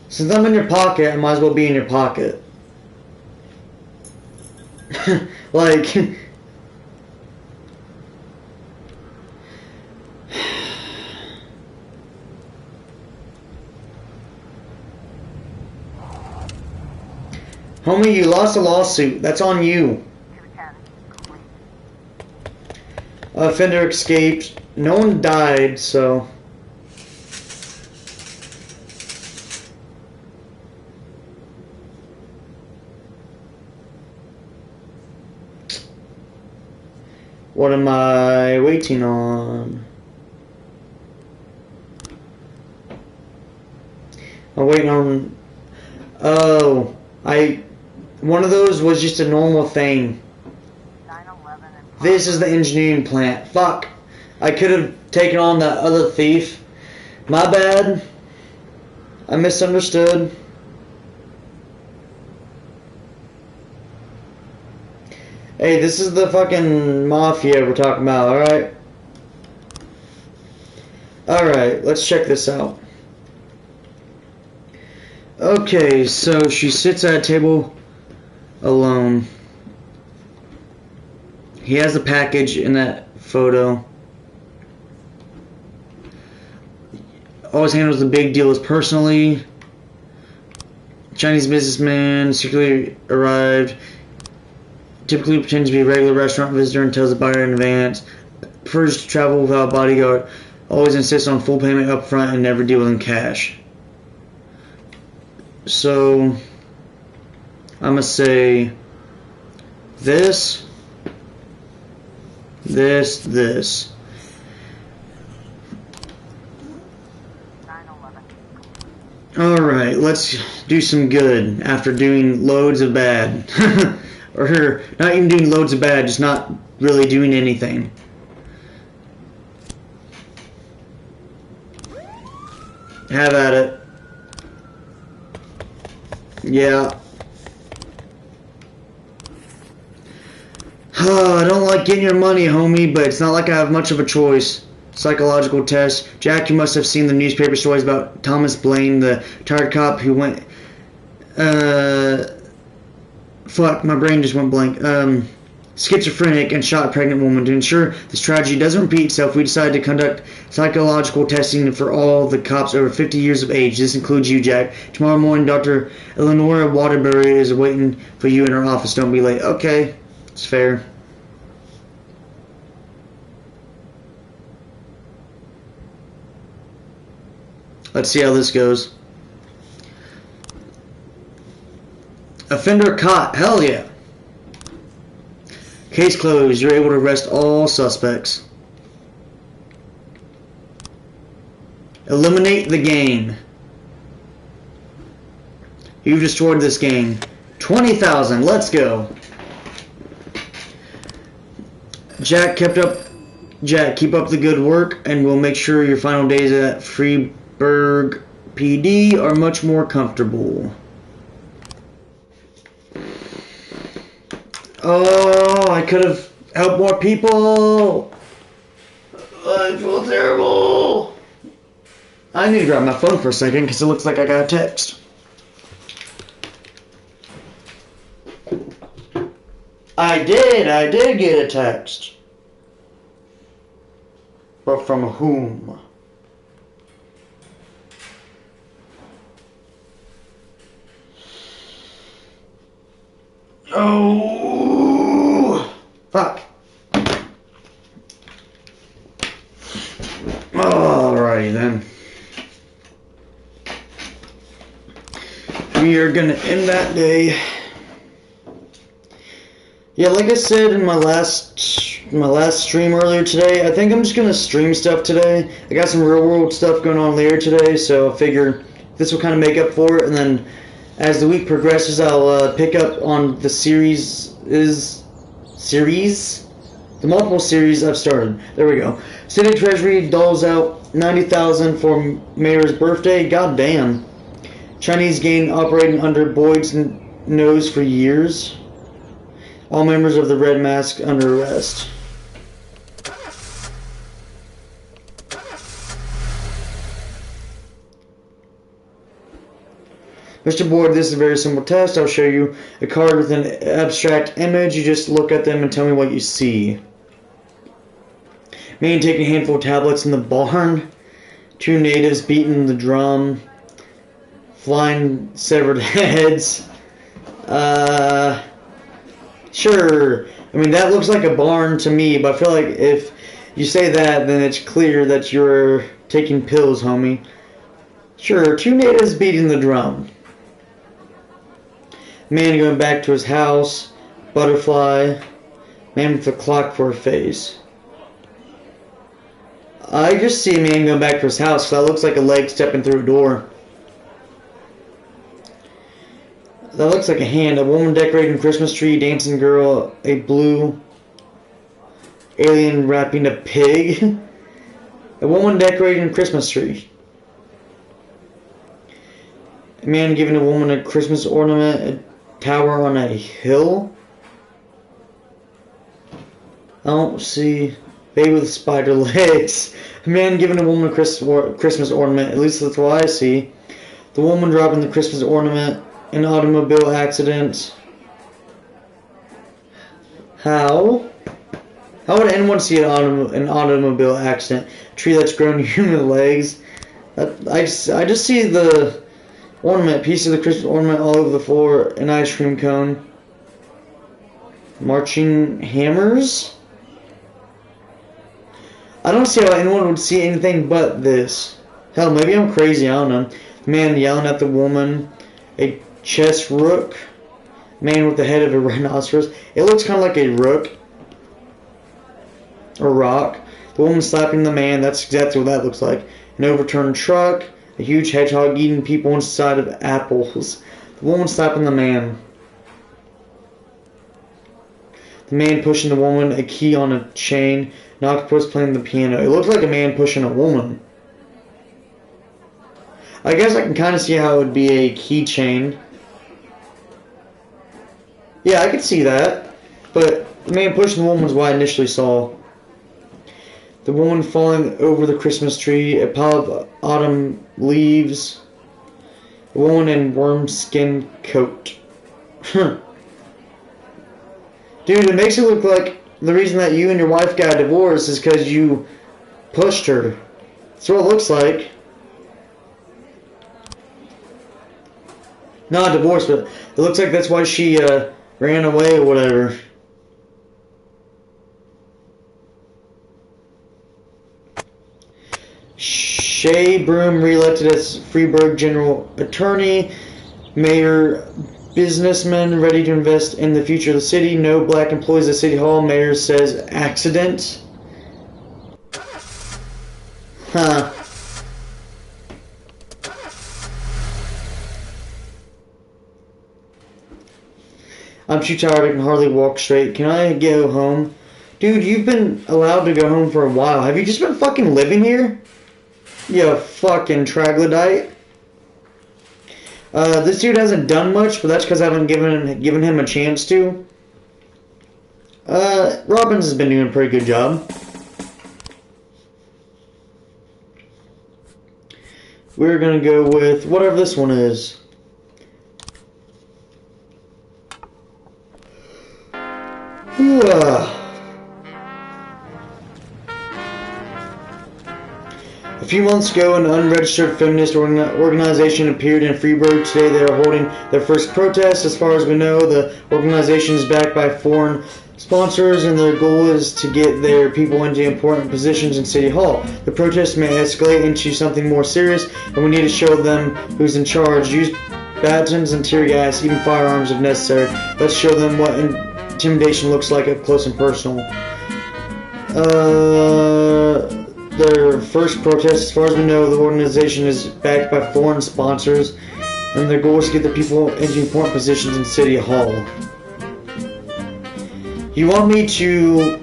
Since I'm in your pocket, I might as well be in your pocket. Like... Homie, you lost a lawsuit. That's on you. Offender escaped. No one died, so... What am I waiting on? I'm waiting on... Oh, one of those was just a normal thing. This is the engineering plant. Fuck. I could have taken on that other thief. My bad. I misunderstood. Hey, this is the fucking mafia we're talking about, alright? Alright, let's check this out. Okay, so she sits at a table alone. He has the package in that photo. Always handles the big deals personally. Chinese businessman secretly arrived. Typically pretends to be a regular restaurant visitor and tells the buyer in advance. Prefers to travel without a bodyguard. Always insists on full payment up front and never deal in cash. So, I'm going to say this, this. Alright, let's do some good after doing loads of bad. Or not even doing loads of bad, just not really doing anything. Have at it. Yeah. I don't like getting your money, homie, but it's not like I have much of a choice. Psychological test. Jack, you must have seen the newspaper stories about Thomas Blaine, the retired cop who went... Fuck, my brain just went blank. Schizophrenic and shot a pregnant woman. To ensure this tragedy doesn't repeat itself, we decided to conduct psychological testing for all the cops over 50 years of age. This includes you, Jack. Tomorrow morning, Dr. Eleanor Waterbury is waiting for you in her office. Don't be late. Okay, it's fair. Let's see how this goes. Offender caught. Hell yeah. Case closed. You're able to arrest all suspects. Eliminate the gang. You've destroyed this game. 20,000. Let's go. Jack, keep up the good work, and we'll make sure your final days at Freeburg PD are much more comfortable. Oh, I could have helped more people. I feel terrible. I need to grab my phone for a second because it looks like I got a text. I did get a text. But from whom? Oh, fuck. Alrighty then. We are gonna end that day. Yeah, like I said in my last stream earlier today, I think I'm just gonna stream stuff today. I got some real world stuff going on later today, so I figure this will kind of make up for it. And then as the week progresses, I'll pick up on the the multiple series I've started. There we go. City Treasury doles out 90,000 for Mayor's birthday. God damn. Chinese gang operating under Boyd's nose for years. All members of the Red Mask under arrest. Mr. Boyd, this is a very simple test. I'll show you a card with an abstract image. You just look at them and tell me what you see. Man taking a handful of tablets in the barn. 2 natives beating the drum. Flying severed heads. Sure. I mean, that looks like a barn to me, but I feel like if you say that, then it's clear that you're taking pills, homie. Sure, 2 natives beating the drum. Man going back to his house. Butterfly. Man with a clock for a face. I just see a man going back to his house, so that looks like a leg stepping through a door. That looks like a hand. A woman decorating a Christmas tree, dancing girl, a blue alien wrapping a pig. A woman decorating a Christmas tree. A man giving a woman a Christmas ornament, a tower on a hill. I don't see. Baby with spider legs. A man giving a woman a Christmas ornament. At least that's what I see. The woman dropping the Christmas ornament. An automobile accident. How? How would anyone see an automobile accident? A tree that's grown human legs. I just see the ornament, piece of the Christmas ornament all over the floor. An ice cream cone. Marching hammers? I don't see how anyone would see anything but this. Hell, maybe I'm crazy, I don't know. Man yelling at the woman. A chest rook. Man with the head of a rhinoceros. It looks kind of like a rook. Or rock. The woman slapping the man. That's exactly what that looks like. An overturned truck. A huge hedgehog eating people inside of apples. The woman slapping the man. The man pushing the woman. A key on a chain. An octopus playing the piano. It looks like a man pushing a woman. I guess I can kind of see how it would be a keychain. Yeah, I could see that. But the man pushing the woman was what I initially saw. The woman falling over the Christmas tree. A pile of autumn leaves. A woman in worm skin coat. Dude, it makes it look like the reason that you and your wife got divorced is because you pushed her. That's what it looks like. Not a divorce, but it looks like that's why she ran away or whatever. Shea Broom re-elected as Freeburg General Attorney. Mayor, businessman ready to invest in the future of the city. No black employees at City Hall. Mayor says accident. Huh. I'm too tired. I can hardly walk straight. Can I go home? Dude, you've been allowed to go home for a while. Have you just been fucking living here? You fucking troglodyte. This dude hasn't done much, but that's because I haven't given him a chance to. Robbins has been doing a pretty good job. We're gonna go with whatever this one is. A few months ago, an unregistered feminist organization appeared in Freiburg. Today they are holding their first protest. As far as we know, the organization is backed by foreign sponsors, and their goal is to get their people into important positions in City Hall. The protest may escalate into something more serious, and we need to show them who's in charge. Use batons and tear gas, even firearms if necessary. Let's show them what intimidation looks like up close and personal. Their first protest, as far as we know, the organization is backed by foreign sponsors, and their goal is to get the people into important positions in City Hall. You want me to...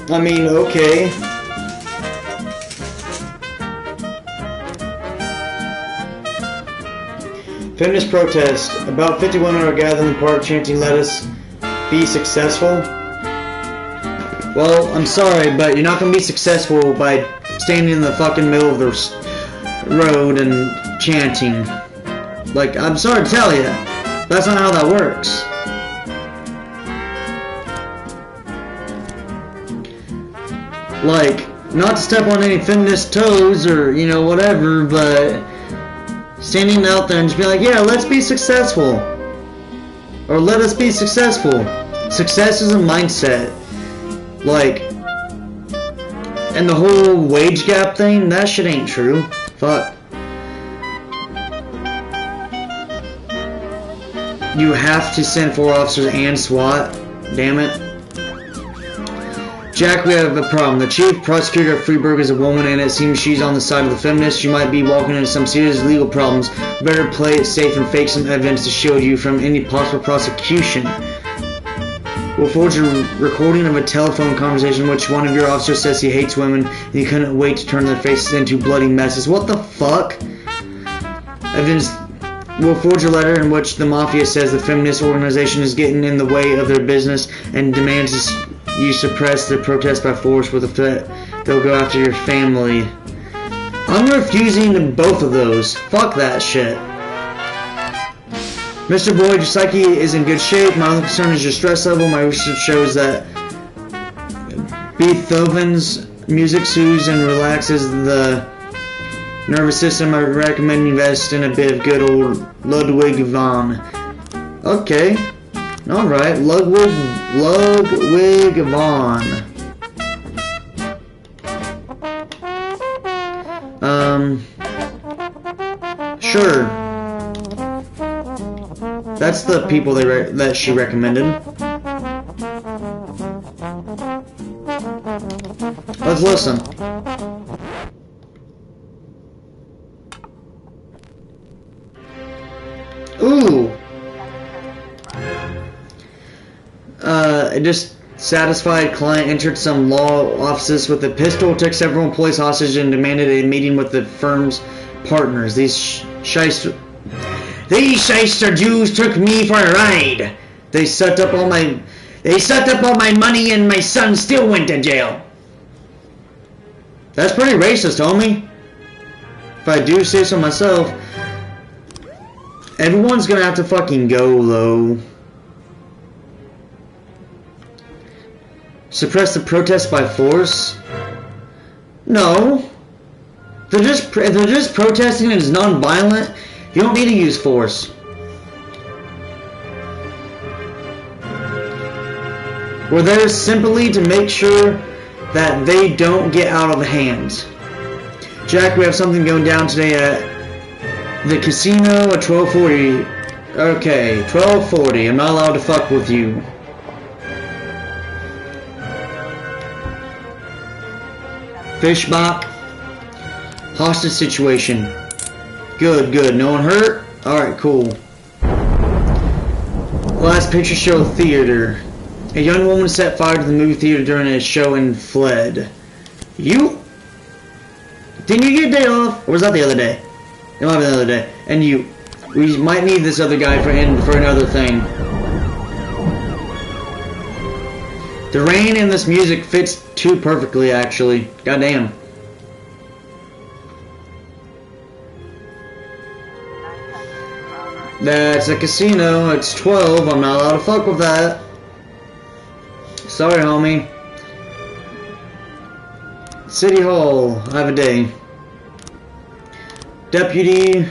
I mean, okay. Feminist protest. About 50 women are gathered in the park chanting, "Let us be successful." Well, I'm sorry, but you're not going to be successful by standing in the fucking middle of the road and chanting. Like, I'm sorry to tell you, that's not how that works. Like, not to step on any feminist toes or, you know, whatever, but standing out there and just be like, yeah, let's be successful. Or let us be successful. Success is a mindset. Like, and the whole wage gap thing, that shit ain't true. Fuck. You have to send 4 officers and SWAT. Damn it. Jack, we have a problem. The chief prosecutor of Freiburg is a woman, and it seems she's on the side of the feminists. She might be walking into some serious legal problems. Better play it safe and fake some evidence to shield you from any possible prosecution. We'll forge a recording of a telephone conversation in which one of your officers says he hates women, and he couldn't wait to turn their faces into bloody messes. What the fuck? Evidence. We'll forge a letter in which the mafia says the feminist organization is getting in the way of their business and demands you suppress the protest by force with a threat they'll go after your family. I'm refusing both of those. Fuck that shit. Mr. Boyd, your psyche is in good shape. My only concern is your stress level. My research shows that Beethoven's music soothes and relaxes the nervous system. I recommend you invest in a bit of good old Ludwig van. Okay. Alright, Ludwig van. Sure. That's the people that she recommended. Let's listen. Ooh. A dissatisfied client entered some law offices with a pistol, took several employees hostage, and demanded a meeting with the firm's partners. These shyster Jews took me for a ride. They sucked up all my money, and my son still went to jail. That's pretty racist, homie. If I do say so myself. Everyone's gonna have to fucking go, though. Suppress the protest by force? No. They're just protesting and it's non-violent. You don't need to use force. We're there simply to make sure that they don't get out of hand. Jack, we have something going down today at the casino at 12:40. Okay, 12:40. I'm not allowed to fuck with you. Fishbach. Hostage situation. Good, good. No one hurt? Alright, cool. Last Picture Show Theater. A young woman set fire to the movie theater during a show and fled. You... Didn't you get a day off? Or was that the other day? It might be the other day. And you... We might need this other guy for another thing. The rain and this music fits too perfectly, actually. Goddamn. That's a casino. It's 12. I'm not allowed to fuck with that. Sorry, homie. City Hall. I have a day. Deputy.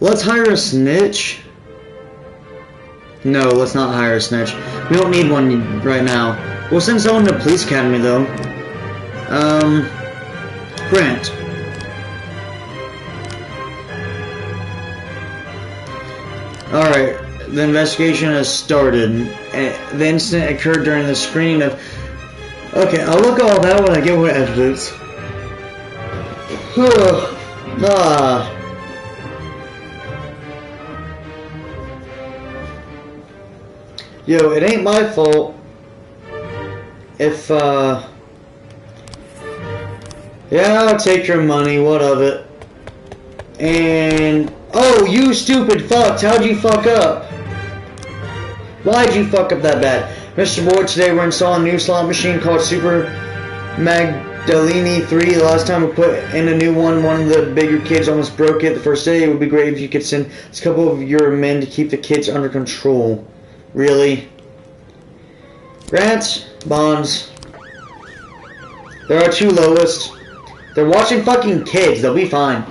Let's hire a snitch. No, let's not hire a snitch. We don't need one right now. We'll send someone to the police academy, though. Grant. Alright, the investigation has started. The incident occurred during the screening of... Okay, I'll look all that when I get more evidence. Yo, it ain't my fault if, yeah, I'll take your money, what of it? And, oh, you stupid fucks, how'd you fuck up? Why'd you fuck up that bad? Mr. Boyd, today we're installing a new slot machine called Super Magdalene 3. The last time we put in a new one of the bigger kids almost broke it the first day. It would be great if you could send a couple of your men to keep the kids under control. Really? Grants? Bonds? There are 2 lowest. They're watching fucking kids. They'll be fine.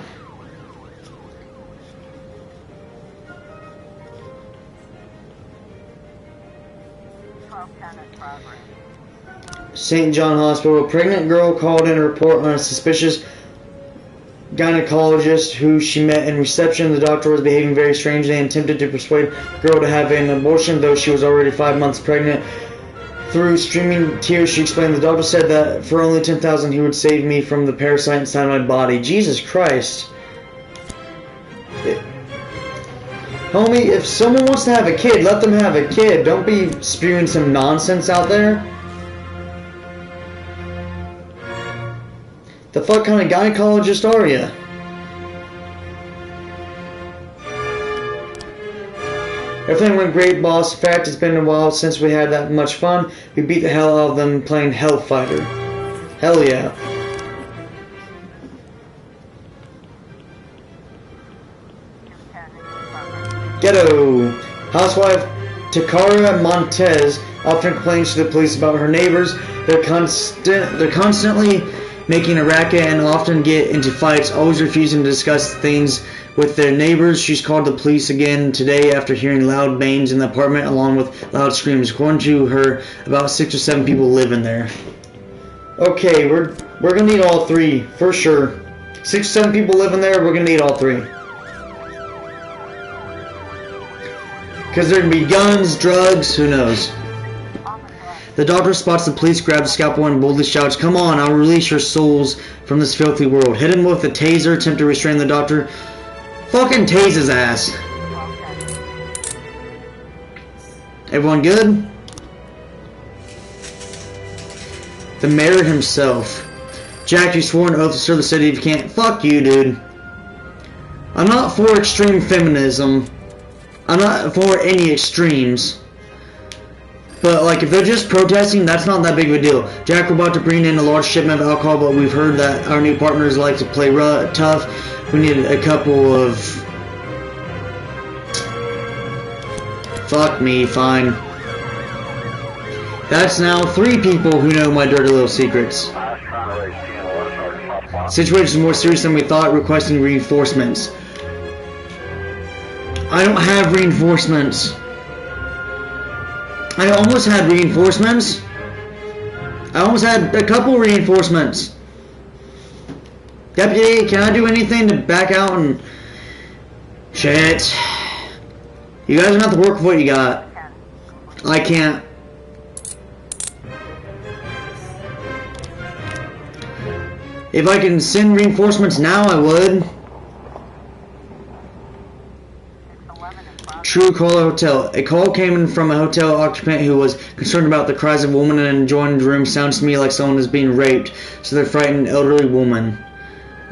St. John Hospital. A pregnant girl called in a report on a suspicious gynecologist who she met in reception. The doctor was behaving very strangely and attempted to persuade the girl to have an abortion, though she was already 5 months pregnant. Through streaming tears, she explained, the doctor said that for only $10,000 he would save me from the parasite inside my body. Jesus Christ. Homie, if someone wants to have a kid, let them have a kid. Don't be spewing some nonsense out there. The fuck kind of gynecologist are you? Everything went great, boss. In fact, it's been a while since we had that much fun. We beat the hell out of them playing Hellfighter. Hell yeah. Ghetto. Housewife Takara Montez often complains to the police about her neighbors. They're constantly making a racket and often get into fights, always refusing to discuss things with their neighbors. She's called the police again today after hearing loud bangs in the apartment along with loud screams. According to her, about 6 or 7 people live in there. Okay, we're gonna need all 3 for sure. 6 or 7 people live in there. We're gonna need all 3. Because there can be guns, drugs, who knows. The doctor spots the police, grabs a scalpel, and boldly shouts, "Come on, I'll release your souls from this filthy world." Hit him with a taser, attempt to restrain the doctor. Fucking tase his ass. Everyone good? The mayor himself. Jack, you swore an oath to serve the city if you can't. Fuck you, dude. I'm not for extreme feminism. I'm not for any extremes. But, like, if they're just protesting, that's not that big of a deal. Jack, we're about to bring in a large shipment of alcohol, but we've heard that our new partners like to play tough. We need a couple of... Fuck me, fine. That's now 3 people who know my dirty little secrets. Situation is more serious than we thought, requesting reinforcements. I don't have reinforcements. I almost had reinforcements. I almost had a couple reinforcements. Deputy, can I do anything to back out and... Shit. You guys are gonna have to work with what you got. I can't. If I can send reinforcements now, I would. True Caller Hotel. A call came in from a hotel occupant who was concerned about the cries of a woman in an adjoining room. Sounds to me like someone is being raped, so they're frightened elderly woman.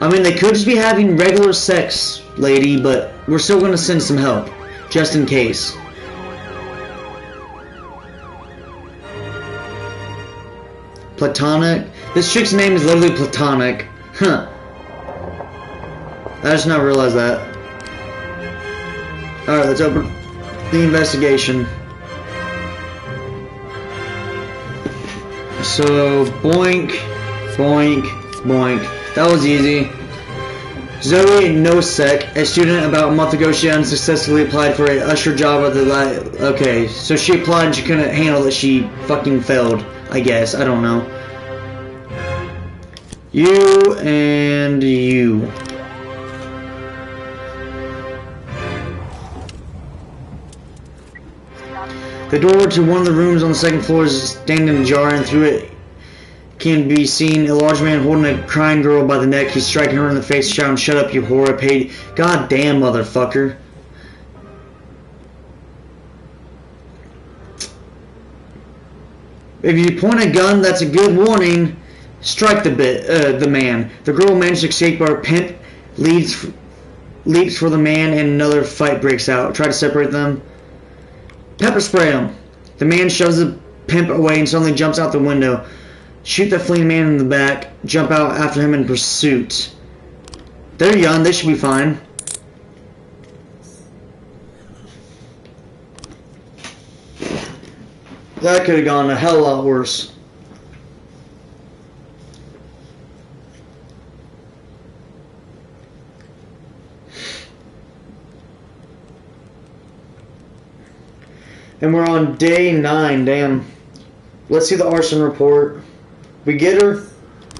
I mean, they could just be having regular sex, lady, but we're still going to send some help, just in case. Platonic? This chick's name is literally Platonic. Huh. I just not realized that. Alright, let's open the investigation. So, boink, boink, boink. That was easy. Zoe Nosek, a student about a month ago, she unsuccessfully applied for a usher job at the okay, so she applied and she couldn't handle it. She fucking failed, I guess. I don't know. You and you. The door to one of the rooms on the second floor is standing ajar, and through it can be seen a large man holding a crying girl by the neck. He's striking her in the face, shouting, "Shut up, you whore, I paid." God damn, motherfucker. If you point a gun, that's a good warning. Strike the man. The girl managed to escape, but our pimp leaps for the man, and another fight breaks out. Try to separate them. Pepper spray him. The man shoves the pimp away and suddenly jumps out the window. Shoot the fleeing man in the back. Jump out after him in pursuit. They're young. They should be fine. That could have gone a hell of a lot worse. And we're on day 9. Damn. Let's see the arson report. We get her?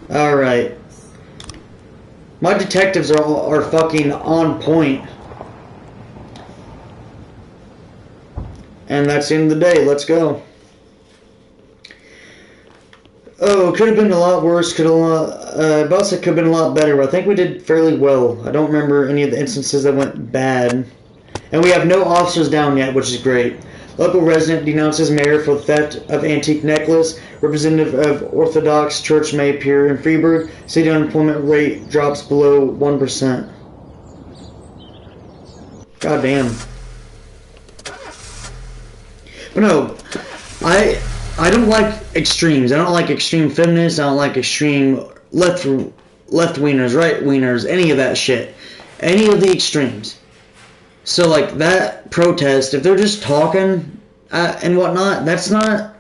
Alright. My detectives are fucking on point. And that's the end of the day. Let's go. Oh, could have been a lot worse. Could have been a lot better. But I think we did fairly well. I don't remember any of the instances that went bad. And we have no officers down yet, which is great. Local resident denounces mayor for theft of antique necklace. Representative of Orthodox Church may appear in Freiburg. City unemployment rate drops below 1%. God damn. But no, I don't like extremes. I don't like extreme feminists. I don't like extreme left-wingers, right-wingers, any of that shit. Any of the extremes. So, like, that protest, if they're just talking and whatnot, that's not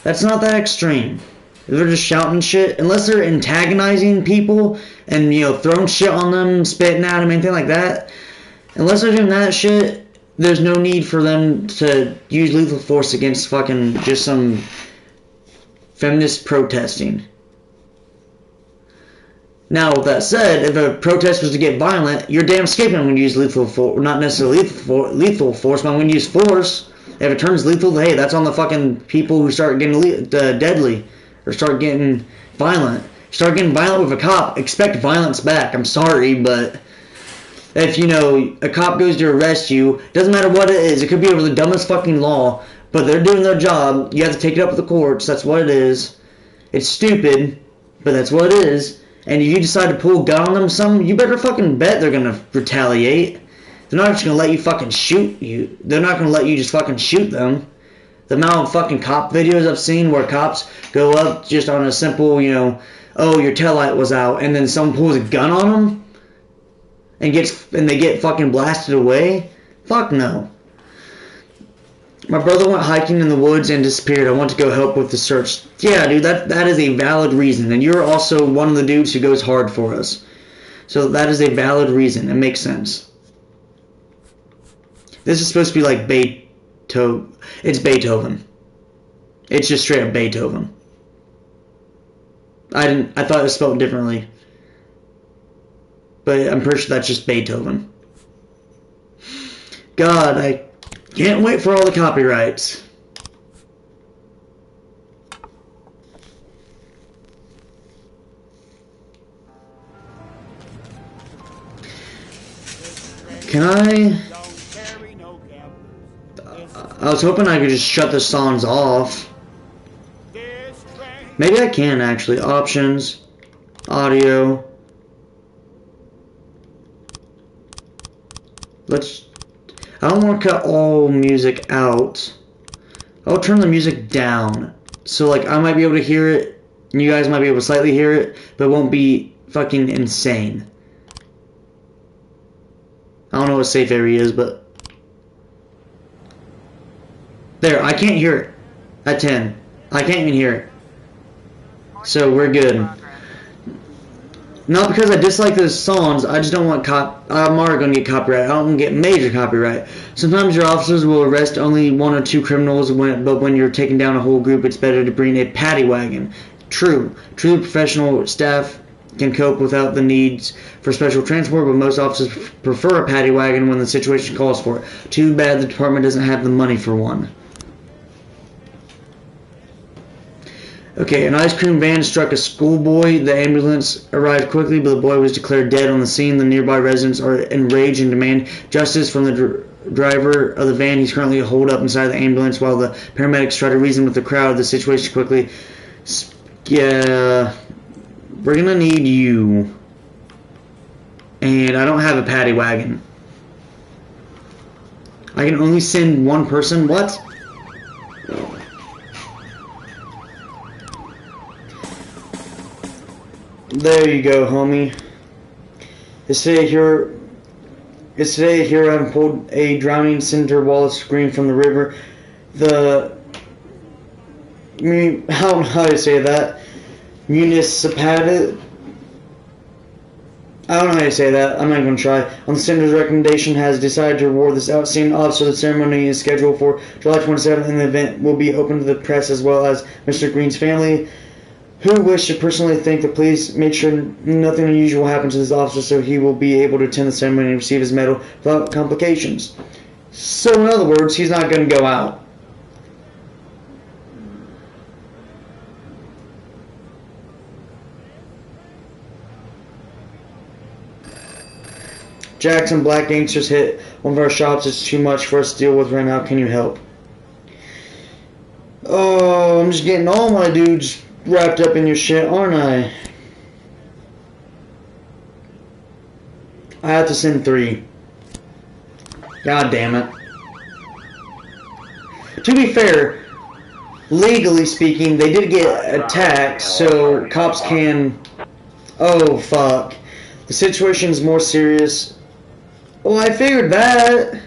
that extreme. If they're just shouting shit, unless they're antagonizing people and, you know, throwing shit on them, spitting at them, anything like that, unless they're doing that shit, there's no need for them to use lethal force against fucking just some feminist protesting. Now, with that said, if a protest was to get violent, you're damn skipping when you use lethal force. Not necessarily lethal force, but when you use force, if it turns lethal, hey, that's on the fucking people who start getting deadly or start getting violent. Start getting violent with a cop, expect violence back. I'm sorry, but if, you know, a cop goes to arrest you, doesn't matter what it is, it could be over the dumbest fucking law, but they're doing their job, you have to take it up with the courts, that's what it is. It's stupid, but that's what it is. And if you decide to pull a gun on them, you better fucking bet they're gonna retaliate. They're not just gonna let you fucking shoot you. They're not gonna let you just fucking shoot them. The amount of fucking cop videos I've seen where cops go up just on a simple, you know, oh, your taillight was out, and then someone pulls a gun on them and they get fucking blasted away. Fuck no. My brother went hiking in the woods and disappeared. I want to go help with the search. Yeah, dude, that is a valid reason. And you're also one of the dudes who goes hard for us. So that is a valid reason. It makes sense. This is supposed to be like Beethoven. It's Beethoven. It's just straight up Beethoven. I thought it was spelled differently. But I'm pretty sure that's just Beethoven. God, I can't wait for all the copyrights. Can I? I was hoping I could just shut the songs off. Maybe I can actually. Options, audio. I don't want to cut all music out. I'll turn the music down. So like I might be able to hear it, and you guys might be able to slightly hear it, but it won't be fucking insane. I don't know what safe area is, but there, I can't hear it at 10. I can't even hear it. So we're good. Not because I dislike those songs, I just don't want I'm already going to get copyright. I don't want to get major copyright. Sometimes your officers will arrest only 1 or 2 criminals, but when you're taking down a whole group, it's better to bring a paddy wagon. True. Truly professional staff can cope without the needs for special transport, but most officers prefer a paddy wagon when the situation calls for it. Too bad the department doesn't have the money for one. Okay, an ice cream van struck a schoolboy. The ambulance arrived quickly, but the boy was declared dead on the scene. The nearby residents are enraged and demand justice from the driver of the van. He's currently holed up inside the ambulance while the paramedics try to reason with the crowd the situation quickly. Yeah, we're gonna need you. And I don't have a paddy wagon. I can only send 1 person? What? There you go, homie. It's today here I've pulled a drowning Senator Wallace scream from the river. I don't know how to say that. Municipality. I don't know how to say that. I'm not going to try. On the Senator's recommendation, has decided to reward this outstanding officer. The ceremony is scheduled for July 27th, and the event will be open to the press as well as Mr. Green's family, who wish to personally thank the police. Make sure nothing unusual happens to this officer, so he will be able to attend the ceremony and receive his medal without complications. So in other words, he's not going to go out. Jackson, black gangsters hit one of our shops. It's too much for us to deal with right now. Can you help? Oh, I'm just getting all my dudes wrapped up in your shit, aren't I? I have to send 3. God damn it. To be fair, legally speaking, they did get attacked, so cops can... Oh, fuck. The situation's more serious. Well, I figured that.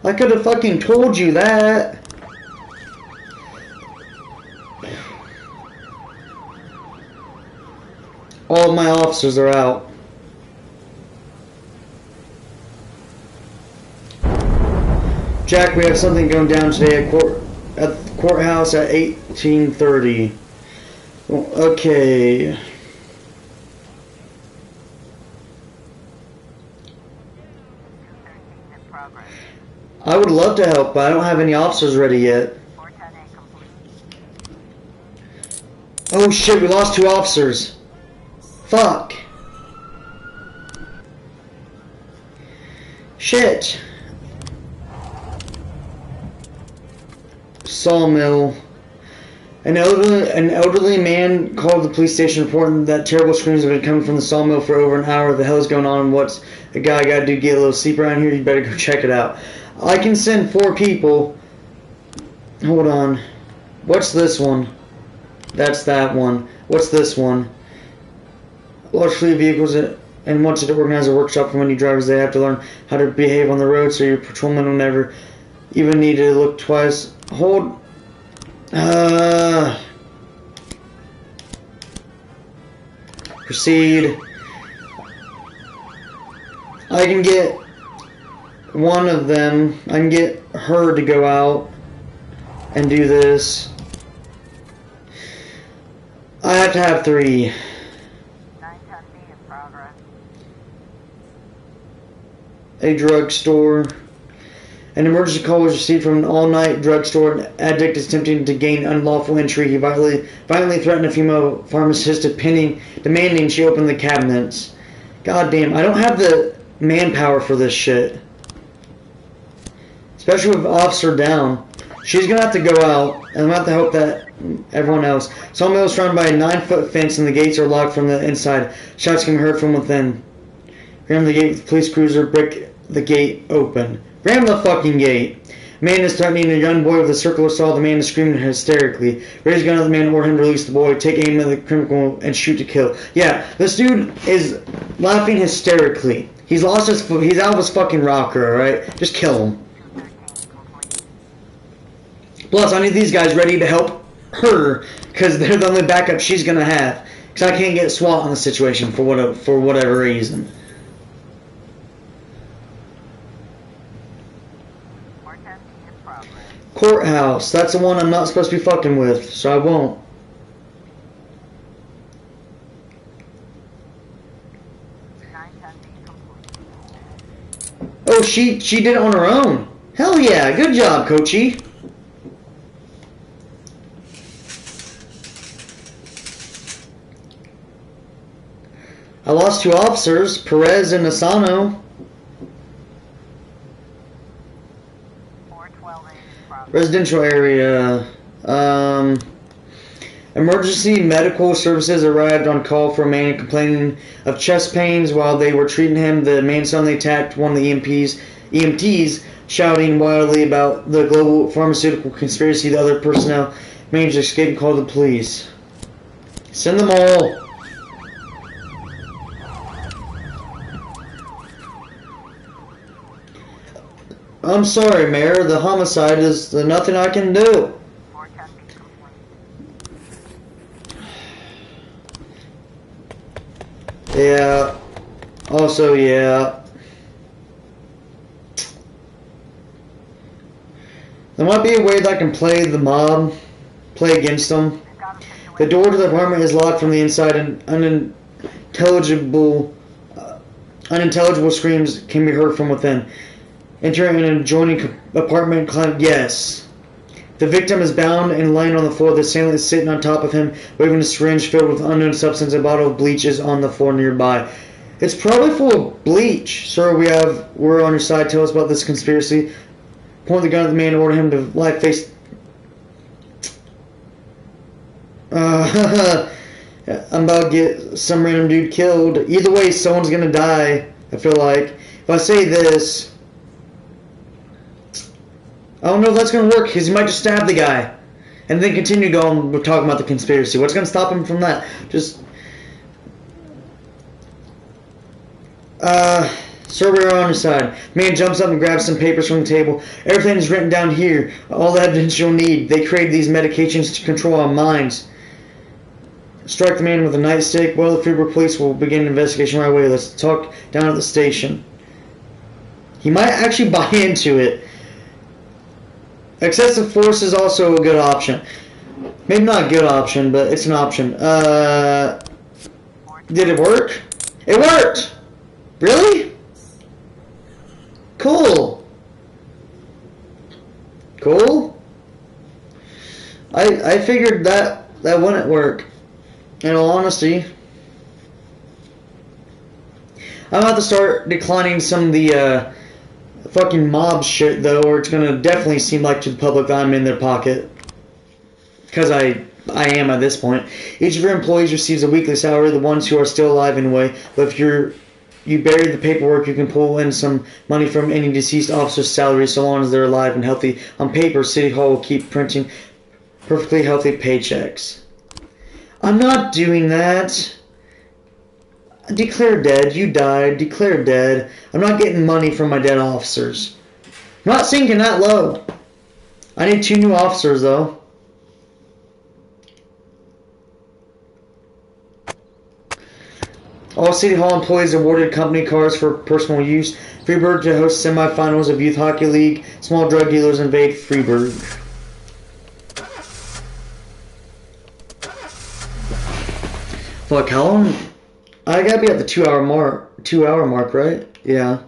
I could have fucking told you that. All of my officers are out. Jack, we have something going down today at the courthouse at 18:30. Well, okay. I would love to help, but I don't have any officers ready yet. Oh shit, we lost 2 officers. Fuck. Shit. Sawmill. An elderly man called the police station reporting that terrible screams have been coming from the sawmill for over an hour. What the hell is going on? What's a guy got to do? Get a little sleep around here? You better go check it out. I can send 4 people. Hold on. What's this one? That's that one. What's this one? Large fleet of vehicles and wants to organize a workshop for many drivers. They have to learn how to behave on the road, so your patrolman will never even need to look twice. Hold. Proceed. I can get one of them. I can get her to go out and do this. I have to have 3. 910 feet in progress. A drugstore. An emergency call was received from an all-night drugstore. An addict is attempting to gain unlawful entry. He violently threatened a female pharmacist, demanding she open the cabinets. God damn, I don't have the manpower for this shit. Especially with Officer down. She's gonna have to go out, and I'm gonna have to help that everyone else. Sawmill is surrounded by a 9-foot fence, and the gates are locked from the inside. Shots can be heard from within. Ram the gate with the police cruiser, break the gate open. Ram the fucking gate! Man is threatening a young boy with a circular saw. The man is screaming hysterically. Raise a gun at the man and order him to release the boy. Take aim at the criminal and shoot to kill. Yeah, this dude is laughing hysterically. He's lost his. He's out of his fucking rocker. All right, just kill him. Plus, I need these guys ready to help her because they're the only backup she's gonna have. Because I can't get SWAT on the situation for whatever reason. Courthouse. That's the one I'm not supposed to be fucking with, so I won't. Oh, she did it on her own. Hell yeah, good job, Coachy. I lost 2 officers, Perez and Asano. Residential area. Emergency medical services arrived on call for a man complaining of chest pains. While they were treating him, the man suddenly attacked one of the EMTs, shouting wildly about the global pharmaceutical conspiracy. The other personnel managed to escape and called the police. Send them all. I'm sorry, Mayor. The homicide is nothing I can do. Yeah. Also, yeah. There might be a way that I can play the mob, play against them. The door to the apartment is locked from the inside, and unintelligible screams can be heard from within. Entering an adjoining apartment, yes. The victim is bound and lying on the floor. The assailant is sitting on top of him, waving a syringe filled with unknown substance. A bottle of bleach is on the floor nearby. It's probably full of bleach. Sir, we're on your side. Tell us about this conspiracy. Point the gun at the man and order him to lie face. I'm about to get some random dude killed. Either way, someone's gonna die, I feel like. If I say this, I don't know if that's going to work, because he might just stab the guy. And then continue going, we're talking about the conspiracy. What's going to stop him from that? Just... Sir, we're on your side. Man jumps up and grabs some papers from the table. Everything is written down here. All the evidence you'll need. They created these medications to control our minds. Strike the man with a nightstick. Well, the Freeburg police will begin an investigation right away. Let's talk down at the station. He might actually buy into it. Excessive force is also a good option. Maybe not a good option, but it's an option. Did it work? It worked! Really? Cool. Cool? I figured that wouldn't work. In all honesty. I'm about to start declining some of the fucking mob shit though, or it's gonna definitely seem like to the public that I'm in their pocket. Because I am at this point. Each of your employees receives a weekly salary, the ones who are still alive anyway. But if you bury the paperwork, you can pull in some money from any deceased officer's salary so long as they're alive and healthy. On paper, City Hall will keep printing perfectly healthy paychecks. I'm not doing that. Declare dead. You died. Declare dead. I'm not getting money from my dead officers. I'm not sinking that low. I need 2 new officers, though. All City Hall employees awarded company cars for personal use. Freeburg to host semifinals of Youth Hockey League. Small drug dealers invade Freeburg. Fuck, how long? I gotta be at the 2 hour mark, right? Yeah.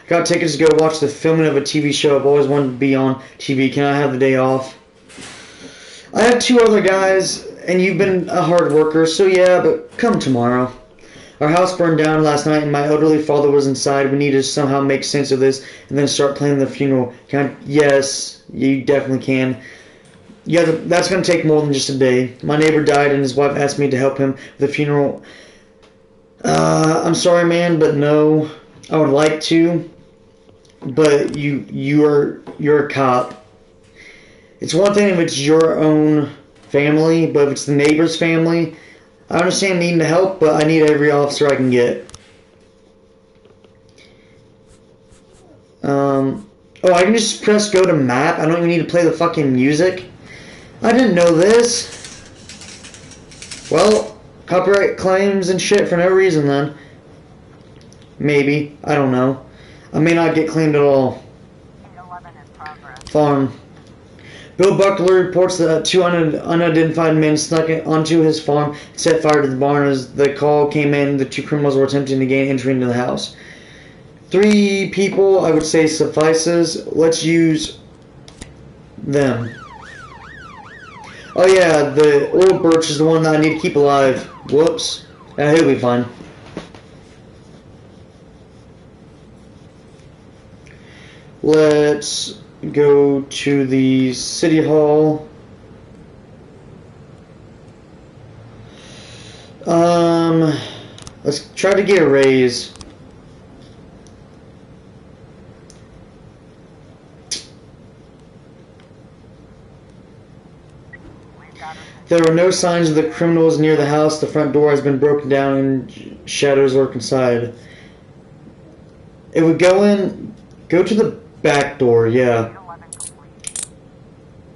Got tickets to go watch the filming of a TV show. I've always wanted to be on TV. Can I have the day off? I have 2 other guys, and you've been a hard worker, so yeah, but come tomorrow. Our house burned down last night and my elderly father was inside. We need to somehow make sense of this and then start planning the funeral. Yes, you definitely can. Yeah, that's going to take more than just a day. My neighbor died and his wife asked me to help him with the funeral. I'm sorry, man, but no. I would like to, but you're a cop. It's one thing if it's your own family, but if it's the neighbor's family, I understand needing to help, but I need every officer I can get. Oh, I can just press go to map. I don't even need to play the fucking music. I didn't know this. Well, copyright claims and shit for no reason then. Maybe. I don't know. I may not get claimed at all. Farm. Bill Buckler reports that two unidentified men snuck onto his farm and set fire to the barn. As the call came in, the two criminals were attempting to gain entry into the house. 3 people, I would say, suffices. Let's use them. Oh yeah, the old birch is the one that I need to keep alive. Whoops. He'll be fine. Let's go to the city hall. Let's try to get a raise. There were no signs of the criminals near the house. The front door has been broken down and shadows lurk inside. It would go to the back door, yeah.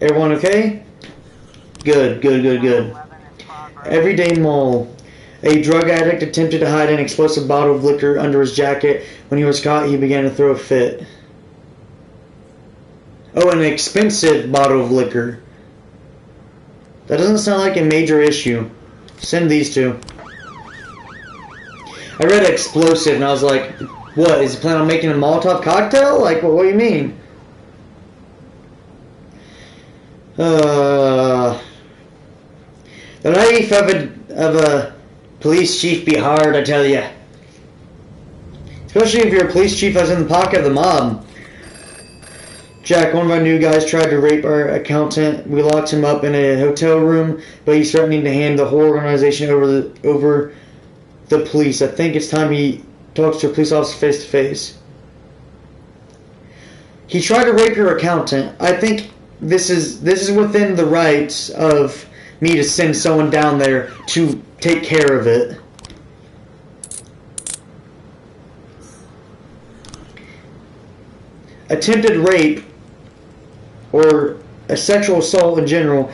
Everyone okay? Good. Everyday mall. A drug addict attempted to hide an explosive bottle of liquor under his jacket. When he was caught, he began to throw a fit. Oh, an expensive bottle of liquor. That doesn't sound like a major issue. Send these two. I read explosive and I was like, what? Is he planning on making a Molotov cocktail? Like, what do you mean? The life of a police chief be hard, I tell ya. Especially if you're a police chief that's in the pocket of the mob. Jack, one of our new guys tried to rape our accountant. We locked him up in a hotel room, but he's threatening to hand the whole organization over the police. I think it's time he talks to a police officer face to face. He tried to rape your accountant. I think this is within the rights of me to send someone down there to take care of it. Attempted rape or a sexual assault in general,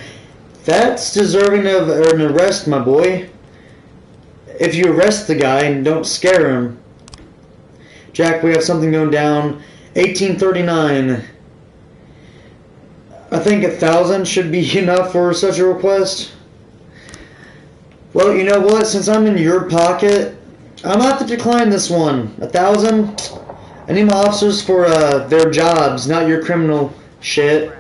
that's deserving of an arrest, my boy. If you arrest the guy and don't scare him. Jack, we have something going down. 1839. I think 1,000 should be enough for such a request. Well, you know what? Since I'm in your pocket, I'm about to decline this one. 1,000? I need my officers for their jobs, not your criminal shit.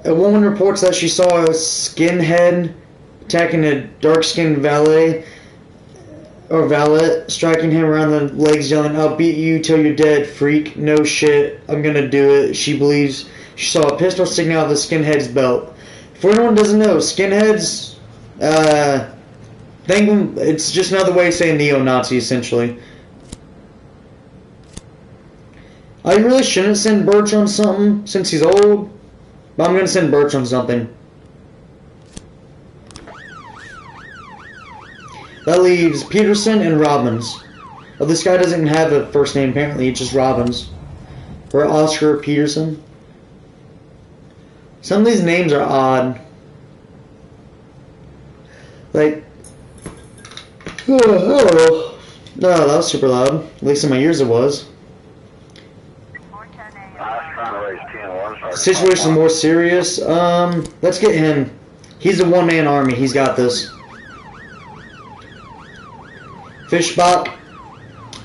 A woman reports that she saw a skinhead attacking a dark-skinned valet, striking him around the legs, yelling, "I'll beat you till you're dead, freak." No shit, I'm gonna do it. She believes she saw a pistol sticking out of the skinhead's belt. For anyone who doesn't know, skinheads, it's just another way of saying neo-Nazi, essentially. I really shouldn't send Birch on something, since he's old, but I'm gonna send Birch on something. That leaves Peterson and Robbins. Well, this guy doesn't have a first name, apparently, it's just Robbins. Or Oscar Peterson. Some of these names are odd. Like, oh, that was super loud. At least in my ears it was. The situation is more serious. Let's get him. He's a one-man army. He's got this. Fishbach.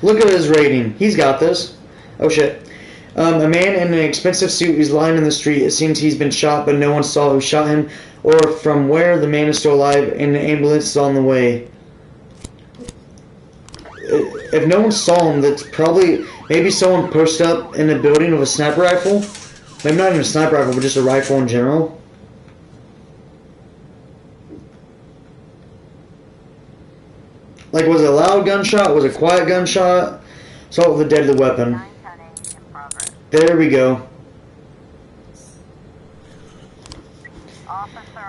Look at his rating. He's got this. Oh shit. A man in an expensive suit is lying in the street. It seems he's been shot, but no one saw who shot him or from where. The man is still alive and the ambulance is on the way. if no one saw him, that's probably maybe someone pushed up in the building with a sniper rifle. Maybe not even a sniper rifle, but just a rifle in general. Like, was it a loud gunshot? Was it a quiet gunshot? Assault with a deadly weapon. There we go.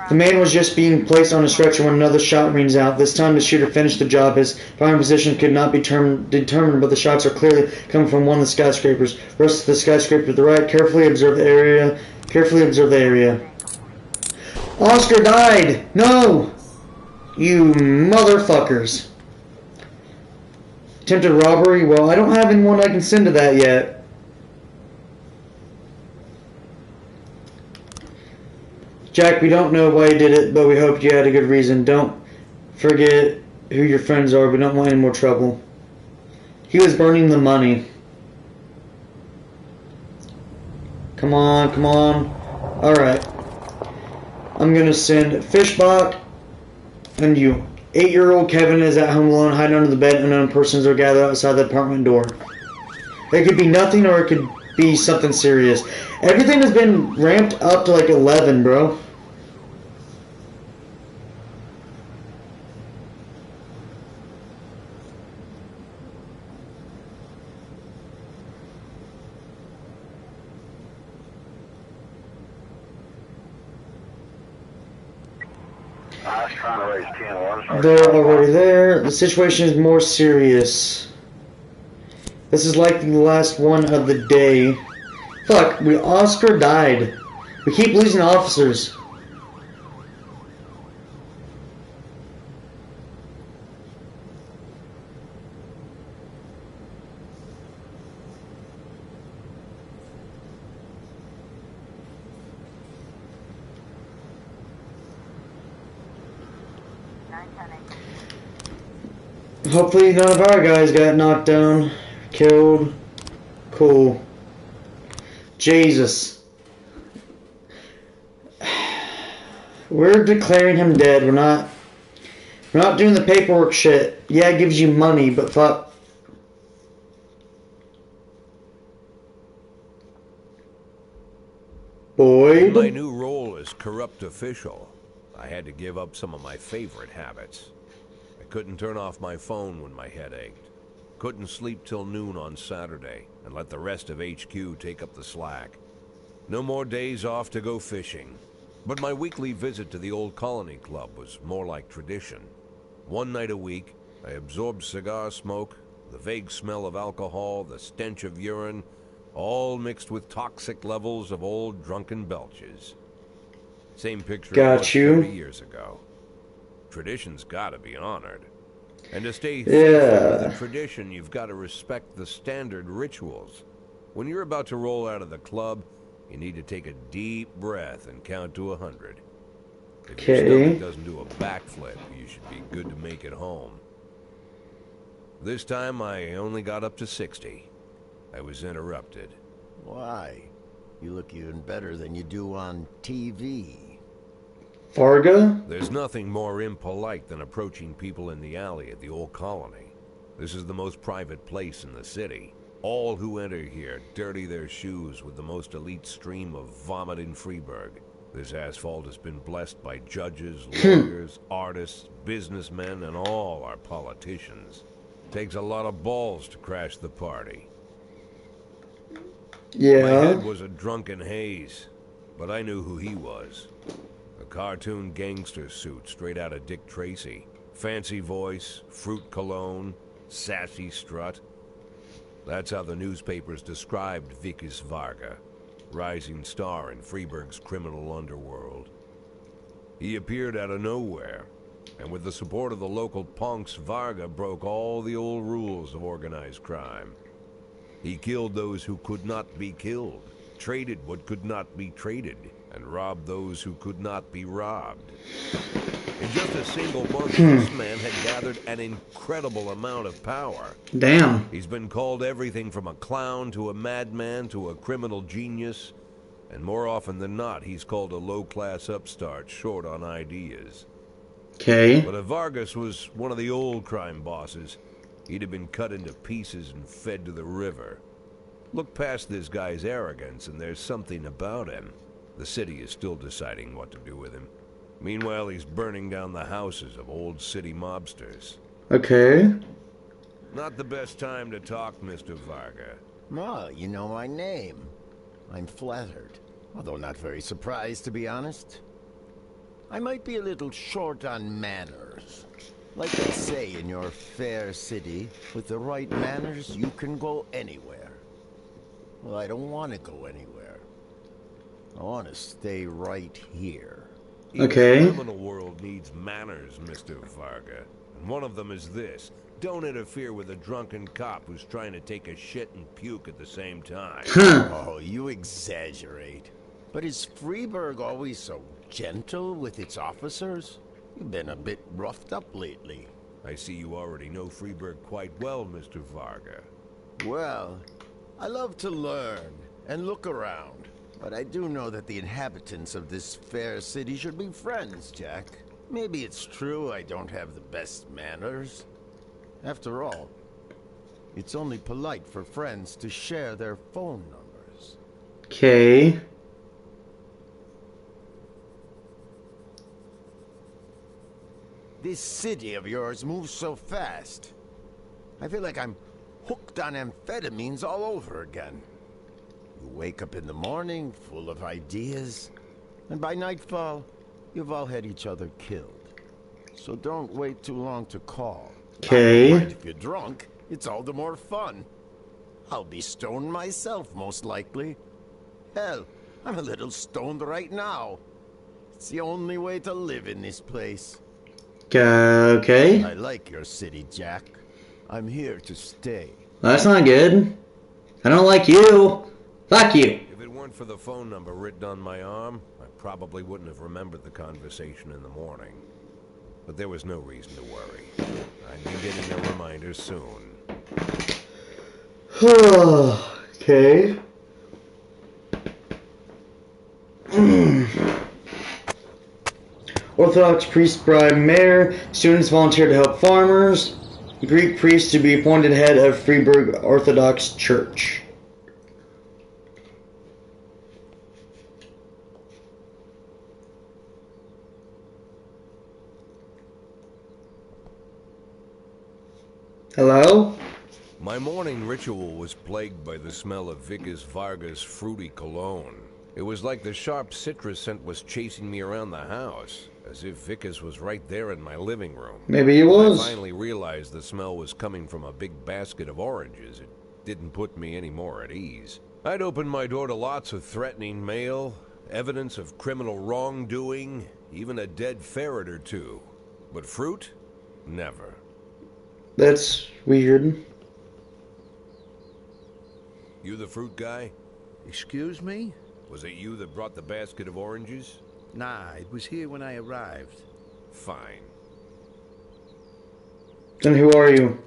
The man was just being placed on a stretcher when another shot rings out. This time the shooter finished the job. His firing position could not be determined, but the shots are clearly coming from one of the skyscrapers. Rest of the skyscraper to the right. Carefully observe the area. Carefully observe the area. Oscar died! No! You motherfuckers. Attempted robbery? Well, I don't have anyone I can send to that yet. Jack, we don't know why you did it, but we hope you had a good reason. Don't forget who your friends are. We don't want any more trouble. He was burning the money. Come on, come on. Alright. I'm going to send Fishbach and you. 8-year-old Kevin is at home alone, hiding under the bed. Unknown persons are gathered outside the apartment door. It could be nothing or it could be something serious. Everything has been ramped up to like 11, bro. They're already there. The situation is more serious. This is likely the last one of the day. Fuck, Oscar died. We keep losing officers. Hopefully none of our guys got knocked down, killed. Cool. Jesus. We're declaring him dead. We're not doing the paperwork shit. Yeah, it gives you money, but fuck. Boyd? My new role as corrupt official, I had to give up some of my favorite habits. I couldn't turn off my phone when my head ached. Couldn't sleep till noon on Saturday and let the rest of HQ take up the slack. No more days off to go fishing. But my weekly visit to the old Colony Club was more like tradition. One night a week, I absorbed cigar smoke, the vague smell of alcohol, the stench of urine, all mixed with toxic levels of old drunken belches. Same picture Got was you. 30 years ago. Tradition's gotta be honored. And to stay faithful with the tradition, you've got to respect the standard rituals. When you're about to roll out of the club, you need to take a deep breath and count to 100. If your stomach doesn't do a backflip, you should be good to make it home. This time, I only got up to 60. I was interrupted. Why? You look even better than you do on TV. Varga? There's nothing more impolite than approaching people in the alley at the old Colony. This is the most private place in the city. All who enter here dirty their shoes with the most elite stream of vomit in Freeburg. This asphalt has been blessed by judges, lawyers, artists, businessmen, and all our politicians. Takes a lot of balls to crash the party. Yeah. My head was a drunken haze, but I knew who he was. A cartoon gangster suit straight out of Dick Tracy. Fancy voice, fruit cologne, sassy strut. That's how the newspapers described Vikas Varga, rising star in Freeburg's criminal underworld. He appeared out of nowhere, and with the support of the local punks, Varga broke all the old rules of organized crime. He killed those who could not be killed, traded what could not be traded, and robbed those who could not be robbed. In just a single month, this man had gathered an incredible amount of power. Damn. He's been called everything from a clown to a madman to a criminal genius, and more often than not, he's called a low-class upstart short on ideas. Okay. But if Vargas was one of the old crime bosses, he'd have been cut into pieces and fed to the river. Look past this guy's arrogance, and there's something about him. The city is still deciding what to do with him. Meanwhile, he's burning down the houses of old city mobsters. Okay. Not the best time to talk, Mr. Varga. Well, you know my name. I'm flattered, although not very surprised, to be honest. I might be a little short on manners. Like they say in your fair city, with the right manners, you can go anywhere. Well, I don't want to go anywhere. I want to stay right here. Okay. Even the criminal world needs manners, Mr. Varga. And one of them is this. Don't interfere with a drunken cop who's trying to take a shit and puke at the same time. Oh, you exaggerate. But is Freeburg always so gentle with its officers? You've been a bit roughed up lately. I see you already know Freeburg quite well, Mr. Varga. Well, I love to learn and look around. But I do know that the inhabitants of this fair city should be friends, Jack. Maybe it's true I don't have the best manners. After all, it's only polite for friends to share their phone numbers. Okay. This city of yours moves so fast. I feel like I'm hooked on amphetamines all over again. You wake up in the morning full of ideas, and by nightfall, you've all had each other killed. So don't wait too long to call. Okay. If you're drunk, it's all the more fun. I'll be stoned myself, most likely. Hell, I'm a little stoned right now. It's the only way to live in this place. Okay. I like your city, Jack. I'm here to stay. That's not good. I don't like you. Fuck you. If it weren't for the phone number written on my arm, I probably wouldn't have remembered the conversation in the morning. But there was no reason to worry. I'd be getting a reminder soon. Okay. Orthodox priest bribe mayor. Students volunteer to help farmers. Greek priest to be appointed head of Freeburg Orthodox Church. Hello? My morning ritual was plagued by the smell of Vickers Varga's fruity cologne. It was like the sharp citrus scent was chasing me around the house, as if Vickers was right there in my living room. Maybe he was. When I finally realized the smell was coming from a big basket of oranges, it didn't put me any more at ease. I'd opened my door to lots of threatening mail, evidence of criminal wrongdoing, even a dead ferret or two. But fruit? Never. That's weird. You the fruit guy? Excuse me? Was it you that brought the basket of oranges? Nah, it was here when I arrived. Fine. Then who are you?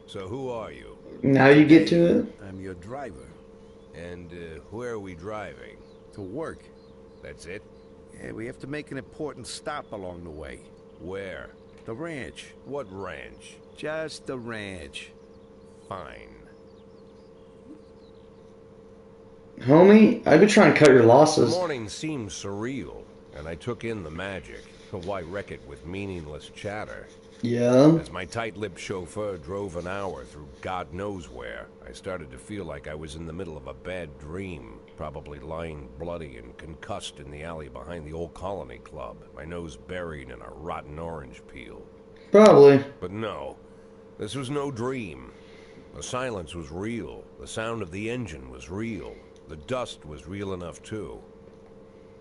So who are you? Now you get to it? I'm your driver. And where are we driving? To work. That's it? Yeah, we have to make an important stop along the way. Where? The ranch. What ranch? Just the ranch. Fine. Homie, I've been trying to cut your losses. The morning seemed surreal, and I took in the magic. Why wreck it with meaningless chatter? Yeah. As my tight-lipped chauffeur drove an hour through God knows where, I started to feel like I was in the middle of a bad dream, probably lying bloody and concussed in the alley behind the old Colony Club, my nose buried in a rotten orange peel. Probably. But no, this was no dream. The silence was real. The sound of the engine was real. The dust was real enough, too.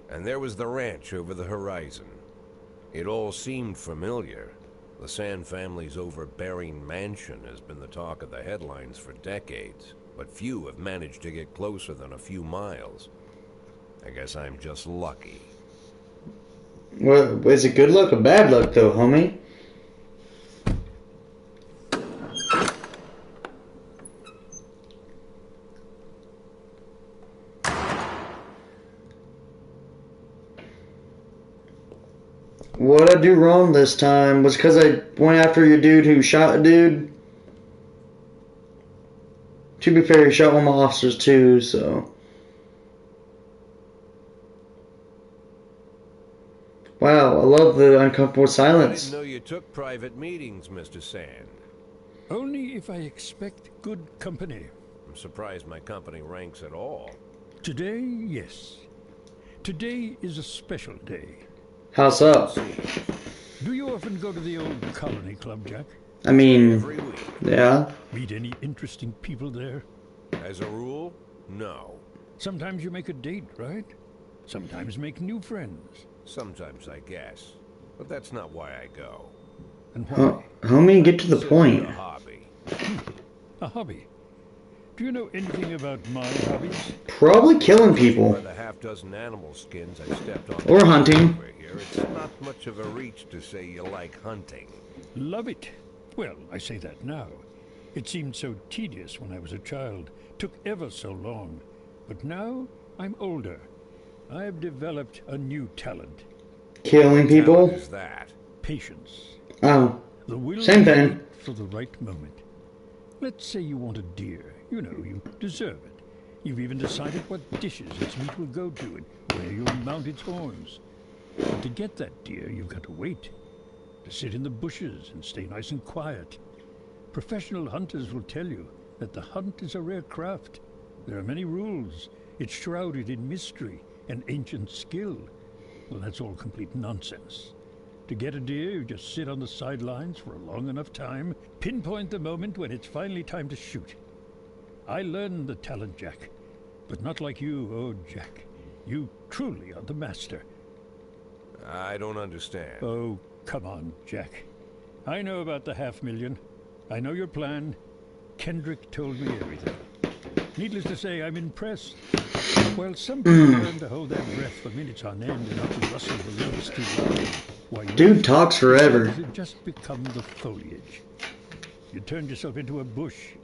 And there was the ranch over the horizon. It all seemed familiar. The Sand family's overbearing mansion has been the talk of the headlines for decades, but few have managed to get closer than a few miles. I guess I'm just lucky. Well, is it good luck or bad luck, though, homie? What I do wrong this time was because I went after your dude who shot a dude. To be fair, he shot one of my officers too, so. Wow, I love the uncomfortable silence. I didn't know you took private meetings, Mr. Sand. Only if I expect good company. I'm surprised my company ranks at all. Today, yes. Today is a special day. How so? Do you often go to the old Colony Club, Jack? I mean, every week. Yeah. Meet any interesting people there? As a rule, no. Sometimes you make a date, right? Sometimes make new friends. Sometimes, I guess. But that's not why I go. And why? Homie, get to the point. A hobby. A hobby? Do you know anything about my hobbies? Probably killing people. By the half-dozen animal skins I stepped on or hunting. Over here, it's not much of a reach to say you like hunting. Love it. Well, I say that now. It seemed so tedious when I was a child. Took ever so long. But now, I'm older. I've developed a new talent. Killing people? What is that? Patience. Oh. The will Same thing. For the right moment. Let's say you want a deer. You know, you deserve it. You've even decided what dishes its meat will go to and where you'll mount its horns. But to get that deer, you've got to wait. To sit in the bushes and stay nice and quiet. Professional hunters will tell you that the hunt is a rare craft. There are many rules. It's shrouded in mystery and ancient skill. Well, that's all complete nonsense. To get a deer, you just sit on the sidelines for a long enough time, pinpoint the moment when it's finally time to shoot. I learned the talent, Jack. But not like you, oh, Jack. You truly are the master. I don't understand. Oh, come on, Jack. I know about the $500,000. I know your plan. Kendrick told me everything. Needless to say, I'm impressed. Well, some people learn to hold their breath for minutes on end and not to rustle the leaves too loud. Why, dude talks forever. You just become the foliage. You turned yourself into a bush,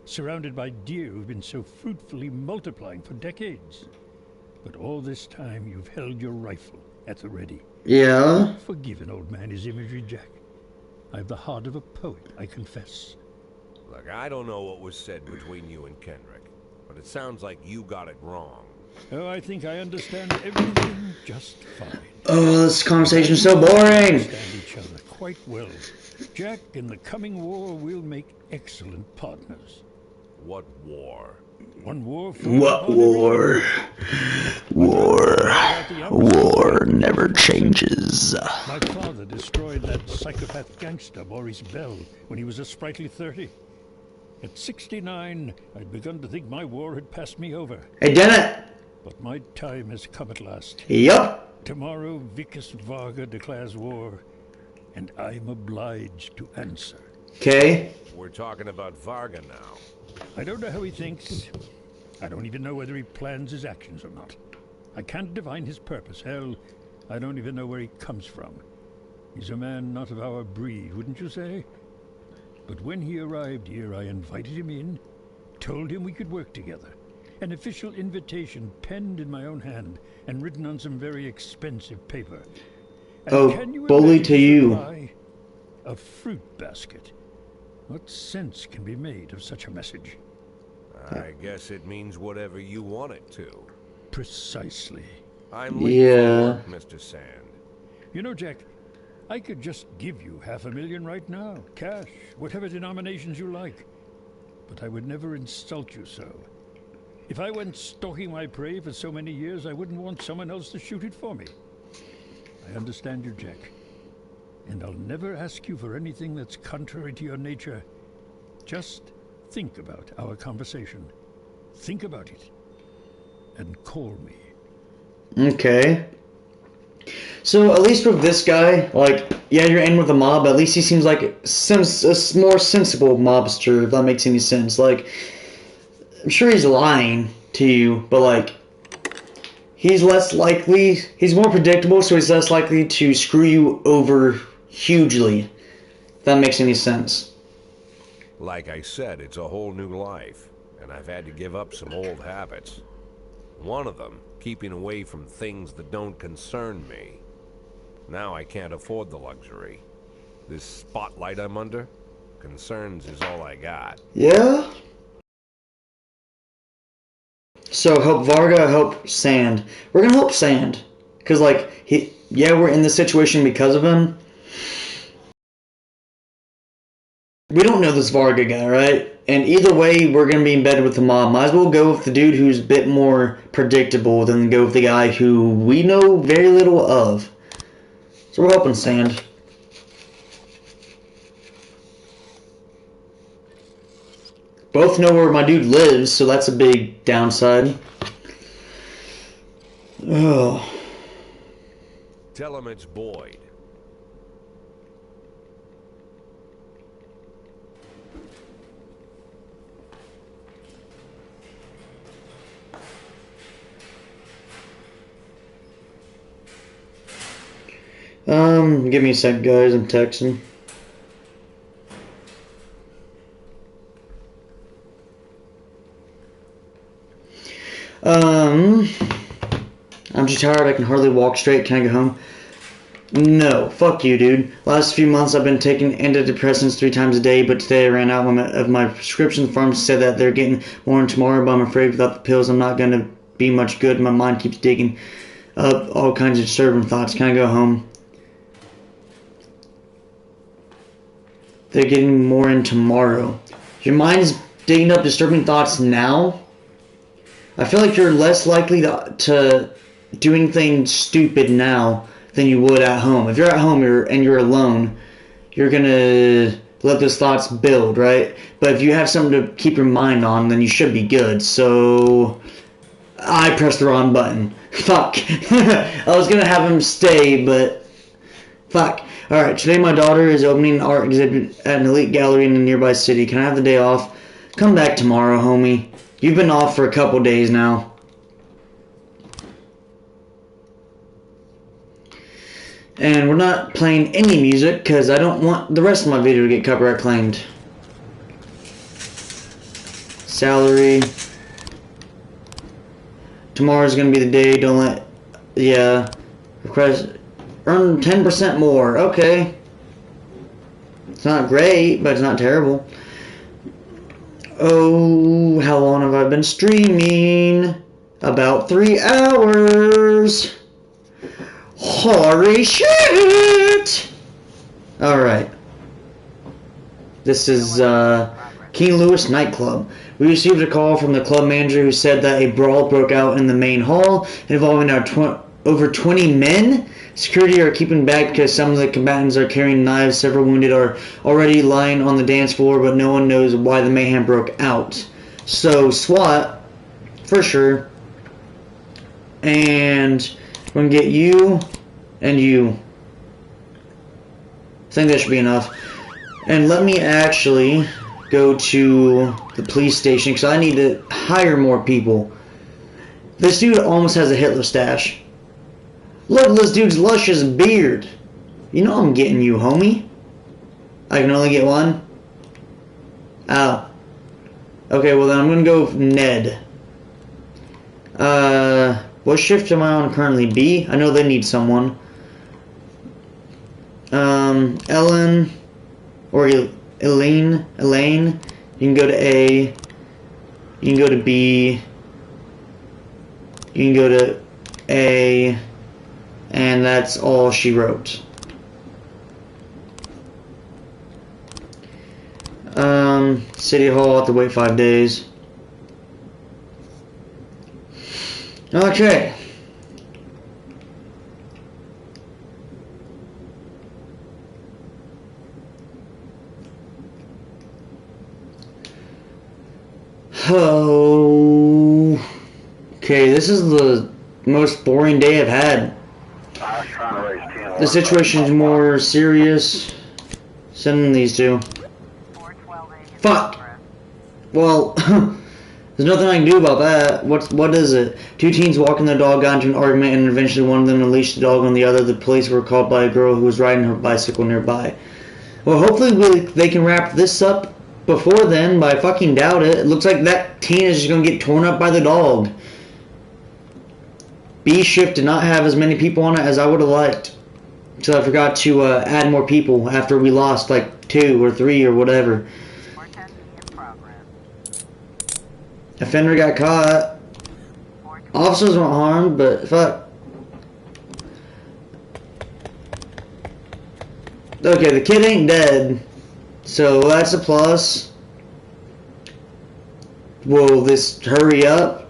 surrounded by deer who've been so fruitfully multiplying for decades. But all this time, you've held your rifle at the ready. Yeah? Forgive an old man his imagery, Jack. I've the heart of a poet, I confess. Look, I don't know what was said between you and Kendrick, but it sounds like you got it wrong. Oh, I think I understand everything just fine. Oh, this conversation's so boring. We understand each other quite well. Jack, in the coming war, we'll make excellent partners. What war? One war for what war? War never changes. My father destroyed that psychopath gangster, Maurice Bell, when he was a sprightly 30. At 69, I'd begun to think my war had passed me over. Hey, Dennett! But my time has come at last. Yup. Tomorrow, Vickers Varga declares war, and I'm obliged to answer. Okay. We're talking about Varga now. I don't know how he thinks. I don't even know whether he plans his actions or not. I can't divine his purpose. Hell, I don't even know where he comes from. He's a man not of our breed, wouldn't you say? But when he arrived here, I invited him in, told him we could work together. An official invitation penned in my own hand and written on some very expensive paper. And oh, bully to you. Reply? A fruit basket. What sense can be made of such a message? I guess it means whatever you want it to. Precisely. I'm late for work, Mr. Sand. You know, Jack, I could just give you $500,000 right now. Cash, whatever denominations you like. But I would never insult you so. If I went stalking my prey for so many years, I wouldn't want someone else to shoot it for me. I understand you, Jack. And I'll never ask you for anything that's contrary to your nature. Just think about our conversation. Think about it. And call me. Okay. So, at least with this guy, like, yeah, you're in with a mob, at least he seems like a more sensible mobster, if that makes any sense. Like, I'm sure he's lying to you, but, like, he's less likely, he's more predictable, so he's less likely to screw you over hugely, if that makes any sense. Like I said, it's a whole new life, and I've had to give up some old habits. One of them, keeping away from things that don't concern me. Now I can't afford the luxury. This spotlight I'm under, concerns is all I got. Yeah? So help Varga, help Sand. We're gonna help Sand. Cause like, we're in this situation because of him. We don't know this Varga guy, right? And either way, we're going to be in bed with the mob. Might as well go with the dude who's a bit more predictable than go with the guy who we know very little of. So we're helping Sand. Both know where my dude lives, so that's a big downside. Oh. Tell him it's Boyd. Give me a sec, guys. I'm texting. I'm too tired. I can hardly walk straight. Can I go home? No. Fuck you, dude. Last few months I've been taking antidepressants 3 times a day, but today I ran out of my prescription. The pharmacist said that they're getting more in tomorrow, but I'm afraid without the pills I'm not going to be much good. My mind keeps digging up all kinds of disturbing thoughts. Can I go home? They're getting more in tomorrow. Your mind's digging up disturbing thoughts now? I feel like you're less likely to do anything stupid now than you would at home. If you're at home and you're alone, you're gonna let those thoughts build, right? But if you have something to keep your mind on, then you should be good. So I pressed the wrong button. Fuck. I was gonna have him stay, but fuck. Alright, today my daughter is opening an art exhibit at an elite gallery in a nearby city. Can I have the day off? Come back tomorrow, homie. You've been off for a couple days now. And we're not playing any music because I don't want the rest of my video to get copyright claimed. Salary. Tomorrow's gonna be the day. Don't let. Yeah. Request. Earn 10% more. Okay. It's not great, but it's not terrible. Oh, how long have I been streaming? About 3 hours. Holy shit! Alright. This is King Louis nightclub. We received a call from the club manager who said that a brawl broke out in the main hall involving over 20 men. Security are keeping back because some of the combatants are carrying knives. Several wounded are already lying on the dance floor, but no one knows why the mayhem broke out. So, SWAT, for sure. And we're going to get you and you. I think that should be enough. And let me actually go to the police station because I need to hire more people. This dude almost has a Hitler stash. Look at this dude's luscious beard. You know I'm getting you, homie. I can only get one? Oh. Okay, well then I'm gonna go with Ned. What shift am I on currently? B? I know they need someone. Ellen. Or Elaine. You can go to A. You can go to B. You can go to A. And that's all she wrote. City Hall, I have to wait 5 days. Okay. Oh. Okay, this is the most boring day I've had. The situation's more serious. Sending these two. Fuck! Well, there's nothing I can do about that. What is it? 2 teens walking their dog got into an argument and eventually one of them unleashed the dog on the other. The police were called by a girl who was riding her bicycle nearby. Well, hopefully they can wrap this up before then, but I fucking doubt it. It looks like that teen is just gonna get torn up by the dog. B shift did not have as many people on it as I would have liked. So I forgot to add more people after we lost like 2 or 3 or whatever. Offender got caught. Officers weren't harmed, but fuck. Okay, the kid ain't dead, so that's a plus. Will this hurry up?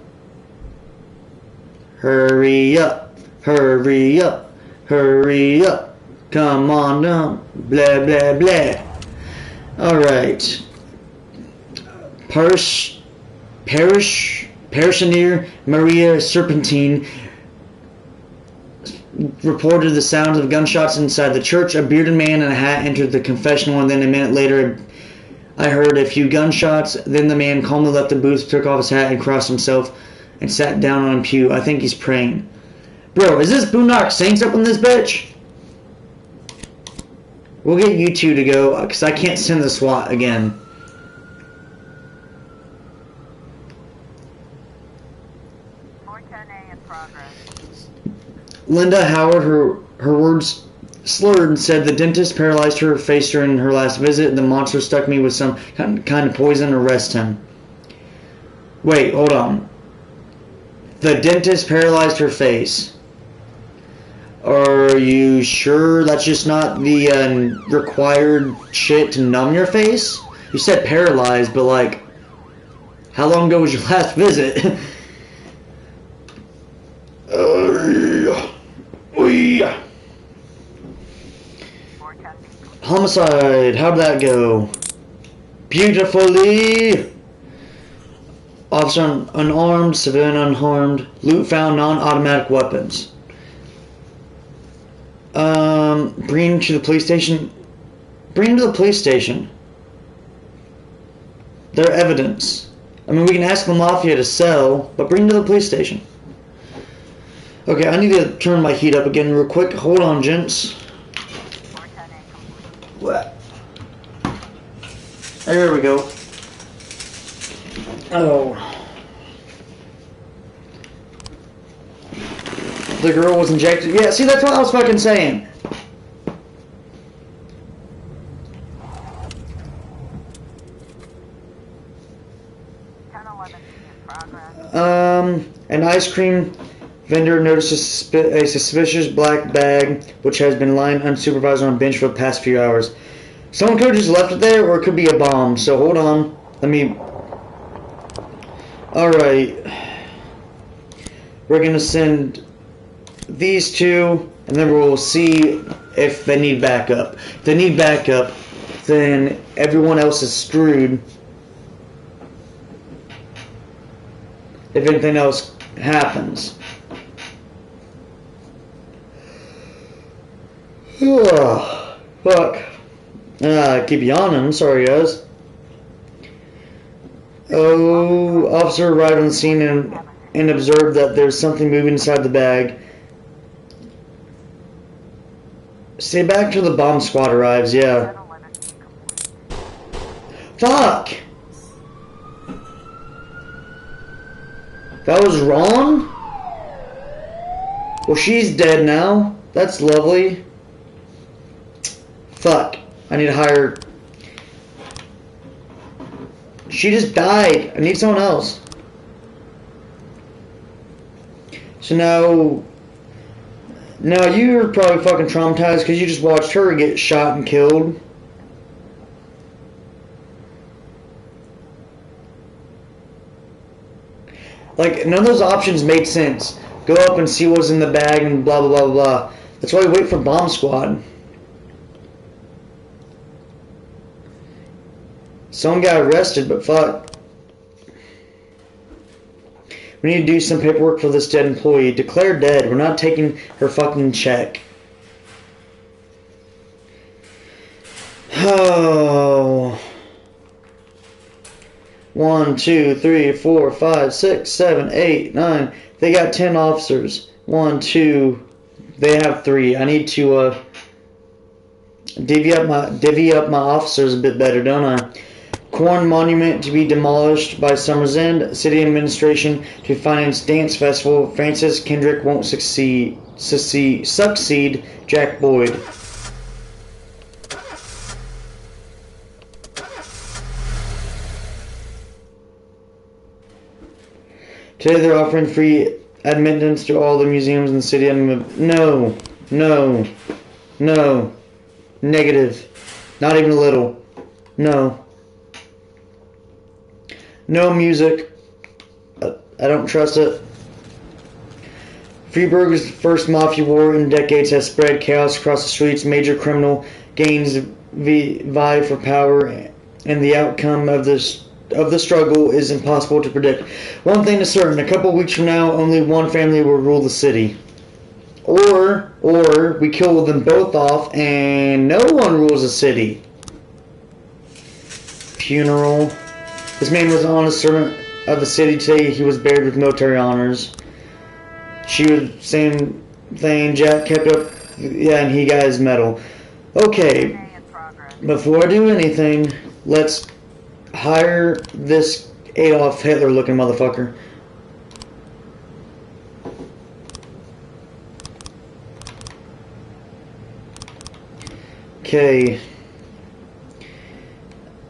Hurry up, hurry up, hurry up. Come on down, blah, blah, blah. Alright. Parishioner Maria Serpentine reported the sounds of gunshots inside the church. A bearded man in a hat entered the confessional, and then a minute later I heard a few gunshots. Then the man calmly left the booth, took off his hat, and crossed himself and sat down on a pew. I think he's praying. Bro, is this Boondock Saints up in this bitch? We'll get you 2 to go, because I can't send the SWAT again. Linda Howard, her words slurred, and said the dentist paralyzed her face during her last visit. The monster stuck me with some kind of poison. Arrest him. Wait, hold on. The dentist paralyzed her face. Are you sure that's just not the required shit to numb your face? You said paralyzed, but like, how long ago was your last visit? Homicide, how'd that go? Beautifully! Officer unarmed, civilian unharmed. Loot found, non-automatic weapons. Bring him to the police station. Bring him to the police station. Their evidence. I mean, we can ask the Mafia to sell, but bring him to the police station. Okay, I need to turn my heat up again real quick. Hold on, gents. What? There we go. Oh. The girl was injected. Yeah, see, that's what I was fucking saying. An ice cream vendor noticed a suspicious black bag which has been lying unsupervised on a bench for the past few hours. Someone could have just left it there, or it could be a bomb. So hold on. Let me... Alright. We're going to send these 2, and then we'll see if they need backup. If they need backup, then everyone else is screwed. If anything else happens. Oh, fuck. I keep yawning. Sorry, guys. Oh, officer arrived on the scene and observed that there's something moving inside the bag. Stay back till the bomb squad arrives, yeah. Fuck! That was wrong? Well, she's dead now. That's lovely. Fuck. I need to hire... She just died. I need someone else. So now you're probably fucking traumatized because you just watched her get shot and killed. Like, none of those options made sense. Go up and see what's in the bag and blah, blah, blah, blah. That's why we wait for bomb squad. Someone got arrested, but fuck. We need to do some paperwork for this dead employee. Declare dead. We're not taking her fucking check. Oh. 1, 2, 3, 4, 5, 6, 7, 8, 9. They got 10 officers. 1, 2. They have 3. I need to divvy up my officers a bit better, don't I? Corn Monument to be demolished by Summer's End. City administration to finance dance festival. Francis Kendrick won't succeed. Jack Boyd. Today they're offering free admittance to all the museums in the city. No. Negative. Not even a little. No. No music. I don't trust it. Freiburg's first mafia war in decades has spread chaos across the streets. Major criminal gangs vie for power, and the outcome of the struggle is impossible to predict. One thing is certain: a couple weeks from now, only one family will rule the city. Or we kill them both off, and no one rules the city. Funeral. This man was an honest servant of the city. Today he was buried with military honors. She was same thing. Jack kept up, yeah, and he got his medal. Okay, before I do anything, let's hire this Adolf Hitler looking motherfucker. Okay.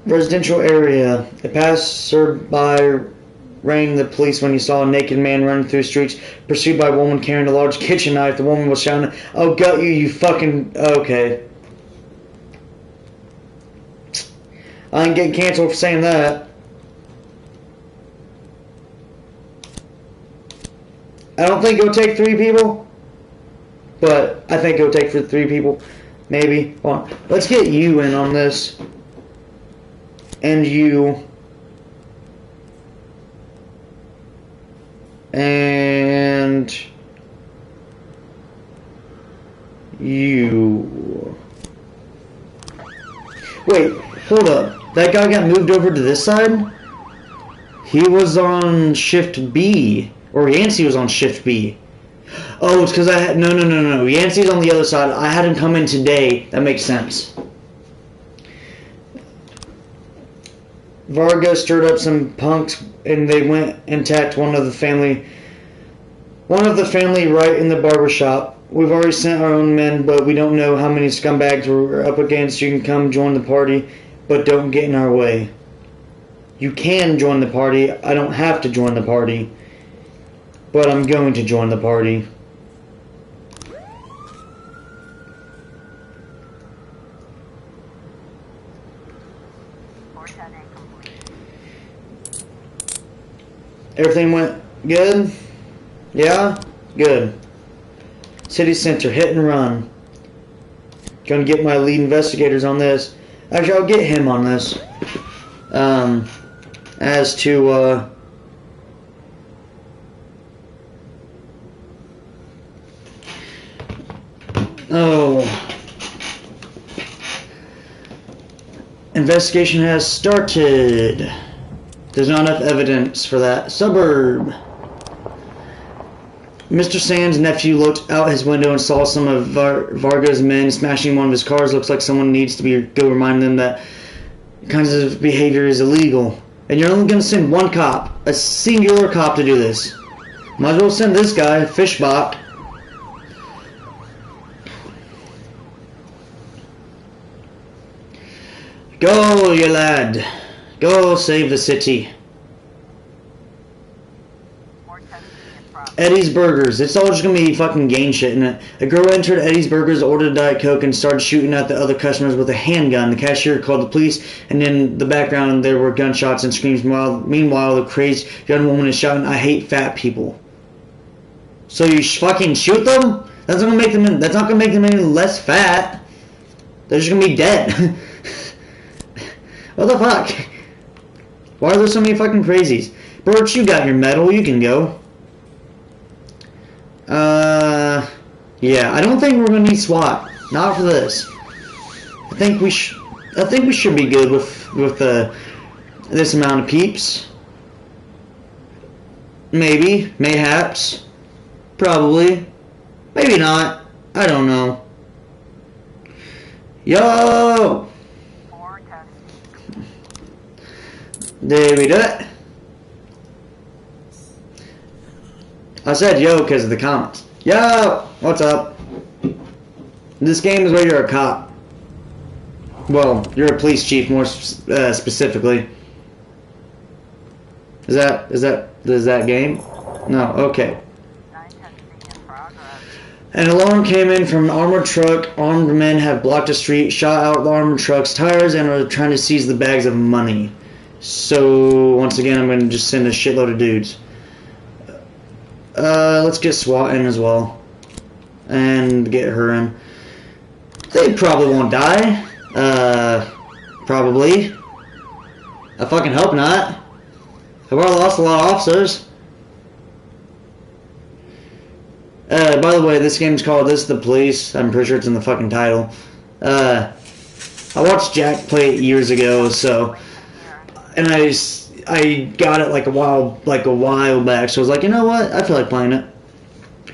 Residential area. A passerby rang the police when he saw a naked man running through the streets, pursued by a woman carrying a large kitchen knife. The woman was shouting, "I'll gut you, you fucking..." Okay. I ain't getting canceled for saying that. I don't think it'll take 3 people, but I think it'll take for 3 people. Maybe. Hold on. Let's get you in on this. And you. And you. Wait, hold up. That guy got moved over to this side? He was on shift B. Or Yancey was on shift B. Oh, it's because I had... No. Yancey's on the other side. I had him come in today. That makes sense. Varga stirred up some punks, and they went and attacked one of the family right in the barber shop. We've already sent our own men, but we don't know how many scumbags we're up against. You can come join the party, but don't get in our way. You can join the party. I don't have to join the party, but I'm going to join the party. Everything went good? Yeah? Good. City Center, hit and run. Gonna get my lead investigators on this. Actually, I'll get him on this. As to, investigation has started. There's not enough evidence for that. Suburb. Mr. Sand's nephew looked out his window and saw some of Varga's men smashing one of his cars. Looks like someone needs to go remind them that kinds of behavior is illegal. And you're only going to send one cop, a singular cop, to do this. Might as well send this guy, Fishbach. Go, you lad. Go save the city. Eddie's Burgers. It's all just gonna be fucking gang shit in it. A girl entered Eddie's Burgers, ordered a Diet Coke, and started shooting at the other customers with a handgun. The cashier called the police, and in the background there were gunshots and screams. Meanwhile, the crazed young woman is shouting, "I hate fat people." So you fucking shoot them? That's not gonna make them. That's not gonna make them any less fat. They're just gonna be dead. What the fuck? Why are there so many fucking crazies? Birch, you got your medal. You can go. Yeah, I don't think we're gonna need SWAT. Not for this. I think we should be good with this amount of peeps. Maybe, mayhaps, probably, maybe not. I don't know. Did we do it? I said yo because of the comments. Yo! What's up? This game is where you're a cop. Well, you're a police chief more specifically. Is that game? No, okay. An alarm came in from an armored truck. Armed men have blocked the street, shot out the armored truck's tires, and are trying to seize the bags of money. So, once again, I'm going to just send a shitload of dudes. Let's get SWAT in as well. And get her in. They probably won't die. Probably. I fucking hope not. I've already lost a lot of officers. By the way, this game's called This is the Police. I'm pretty sure it's in the fucking title. I watched Jack play it years ago, so... And I got it like a while back, so I was like, you know what? I feel like playing it.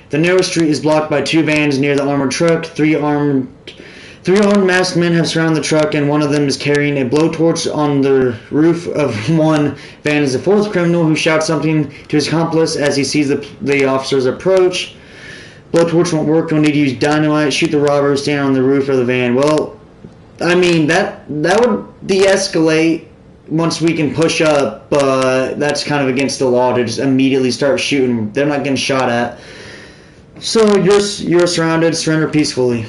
The narrow street is blocked by 2 vans near the armored truck. Three armed masked men have surrounded the truck, and one of them is carrying a blowtorch. On the roof of one van is a 4th criminal who shouts something to his accomplice as he sees the officers approach. Blowtorch won't work. You'll need to use dynamite. Shoot the robber standing on the roof of the van. Well, I mean, that would de-escalate once we can push up, but that's kind of against the law to just immediately start shooting. They're not getting shot at. So you're surrounded. Surrender peacefully.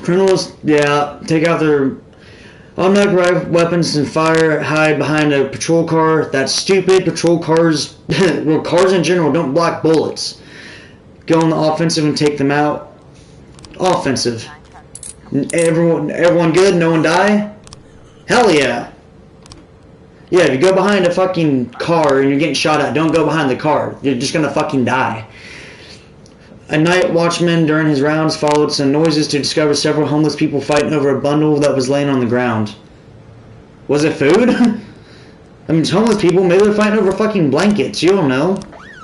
Criminals, yeah, take out their automatic weapons and hide behind a patrol car. That's stupid. Patrol cars, well, cars in general don't block bullets. Go on the offensive and take them out. Offensive. Everyone good? No one die? Hell yeah. Yeah, if you go behind a fucking car and you're getting shot at, don't go behind the car. You're just gonna fucking die. A night watchman during his rounds followed some noises to discover several homeless people fighting over a bundle that was laying on the ground. Was it food? I mean, it's homeless people. Maybe they're fighting over fucking blankets. You don't know.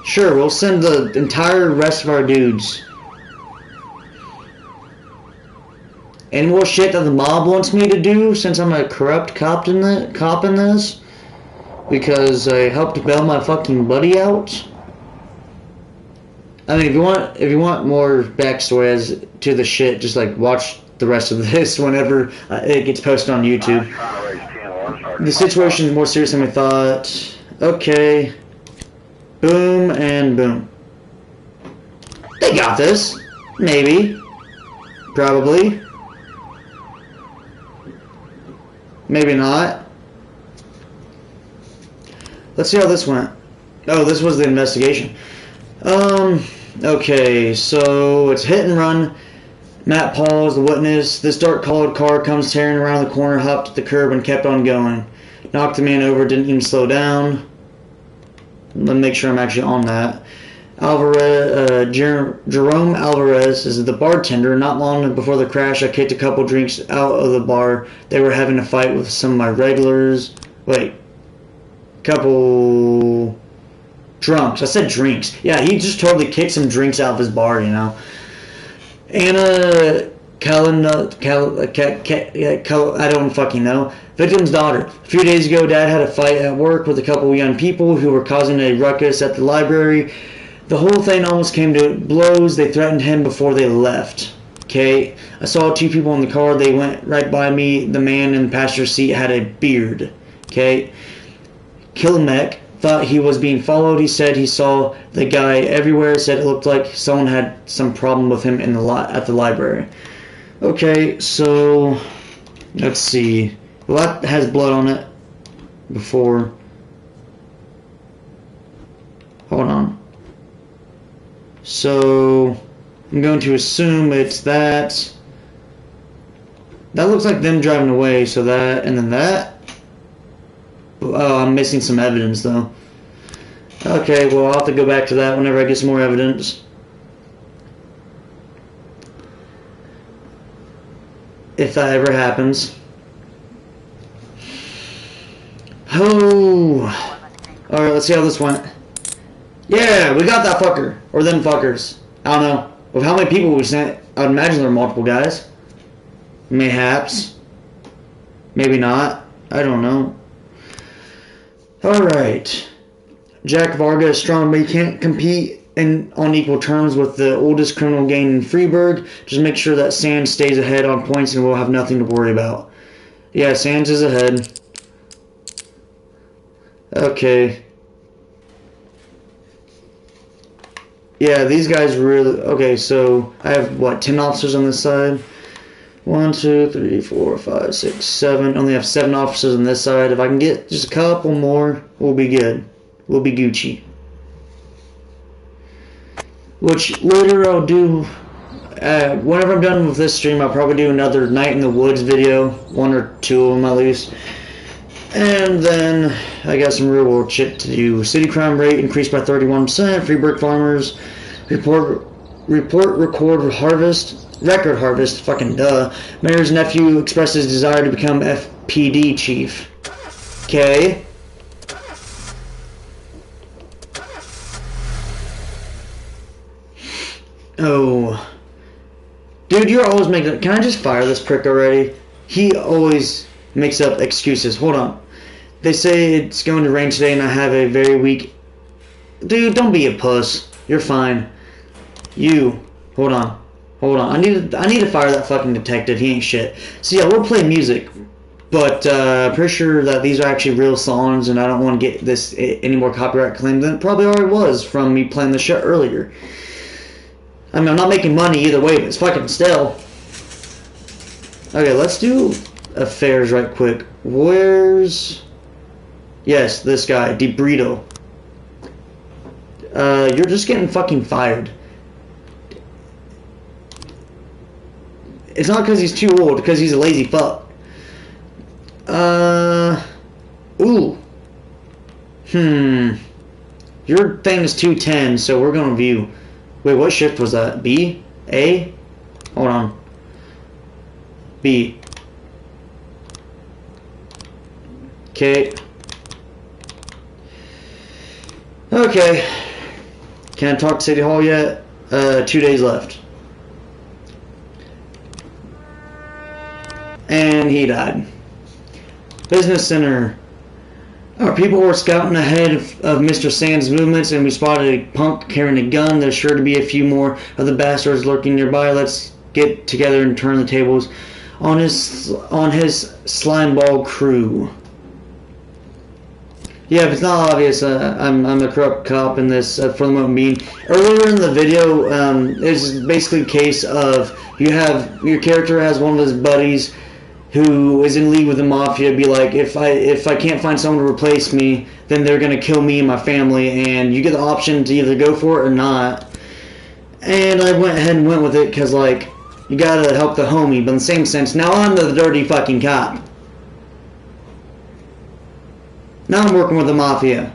Sure, we'll send the entire rest of our dudes. Any more shit that the mob wants me to do since I'm a corrupt cop in this? Because I helped bail my fucking buddy out? I mean, if you want more backstory as to the shit, just like watch the rest of this whenever it gets posted on YouTube. The situation is more serious than we thought. Okay. Boom and boom. They got this. Maybe. Probably. Maybe not. Let's see how this went. Oh, this was the investigation. Okay, so it's hit and run. Matt Paul is the witness. This dark colored car comes tearing around the corner, hopped at the curb, and kept on going. Knocked the man over, didn't even slow down. Let me make sure I'm actually on that. Jerome Alvarez is the bartender. Not long before the crash, I kicked a couple drinks out of the bar. They were having a fight with some of my regulars. Wait. Couple drunks. I said drinks. Yeah, he just totally kicked some drinks out of his bar, you know. Anna I don't fucking know. Victim's daughter. A few days ago, Dad had a fight at work with a couple of young people who were causing a ruckus at the library. The whole thing almost came to blows. They threatened him before they left. Okay? I saw 2 people in the car. They went right by me. The man in the passenger seat had a beard. Okay? Killamek thought he was being followed. He said he saw the guy everywhere. Said it looked like someone had some problem with him in at the library. Okay, so let's see. Well, that has blood on it before. Hold on. So I'm going to assume it's that. That looks like them driving away. So that and then that. Oh, I'm missing some evidence though. Okay, well I'll have to go back to that whenever I get some more evidence. If that ever happens. Oh. Alright, let's see how this went. Yeah, we got that fucker. Or them fuckers. I don't know. With how many people we sent, I'd imagine there are multiple guys. Mayhaps. Maybe not. I don't know. Alright. Jack Varga is strong, but he can't compete on equal terms with the oldest criminal gang in Freeburg. Just make sure that Sands stays ahead on points and we'll have nothing to worry about. Yeah, Sands is ahead. Okay. Yeah, these guys really... Okay, so I have, what, 10 officers on this side? 1, 2, 3, 4, 5, 6, 7. Only have 7 officers on this side. If I can get just a couple more, we'll be good. We'll be Gucci. Which later I'll do... whenever I'm done with this stream, I'll probably do another Night in the Woods video. 1 or 2 of them at least. And then I got some real world shit to do. City crime rate increased by 31%. Freeburg farmers record record harvest. Fucking duh. Mayor's nephew expresses desire to become FPD chief. Okay. Oh. Dude, you're always making... Can I just fire this prick already? He always makes up excuses. Hold on. They say it's going to rain today and I have a very weak... Dude, don't be a puss. You're fine. You. Hold on. Hold on. I need to fire that fucking detective. He ain't shit. So yeah, we'll play music. But pretty sure that these are actually real songs and I don't want to get this any more copyright claim than it probably already was from me playing the shit earlier. I mean, I'm not making money either way, but it's fucking still. Okay, let's do affairs right quick. Where's... Yes, this guy, DeBrito. You're just getting fucking fired. It's not because he's too old, because he's a lazy fuck. Ooh. Your thing is 210, so we're gonna view. Wait, what shift was that? B? A? Hold on. B. Okay. Okay. Can't talk to City Hall yet. 2 days left. And he died. Business Center. Our people were scouting ahead of Mr. Sands' movements and we spotted a punk carrying a gun. There's sure to be a few more of the bastards lurking nearby. Let's get together and turn the tables on his slimeball crew. Yeah, if it's not obvious, I'm a corrupt cop in this for the moment being. Earlier in the video, it's basically a case of your character has one of his buddies who is in league with the mafia. Be like, if I can't find someone to replace me, then they're gonna kill me and my family, and you get the option to either go for it or not. And I went ahead and went with it because, like, you gotta help the homie, but in the same sense, now I'm the dirty fucking cop. Now I'm working with the mafia.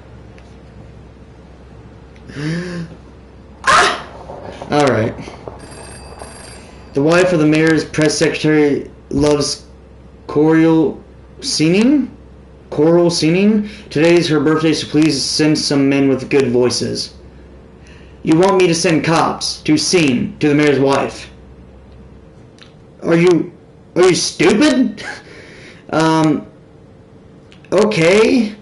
Alright. The wife of the mayor's press secretary loves choral singing. Today's her birthday, so please send some men with good voices. You want me to send cops to sing to the mayor's wife? Are you stupid? Okay.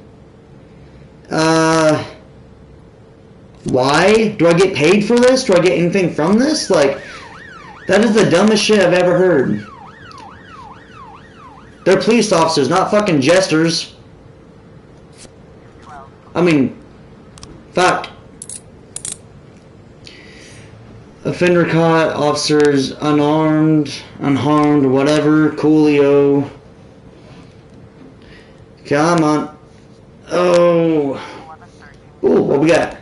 Why? Do I get paid for this? Do I get anything from this? Like, that is the dumbest shit I've ever heard. They're police officers, not fucking jesters. I mean, fuck. Offender caught, officers unharmed, whatever, coolio. Come on. Oh. Ooh, what we got?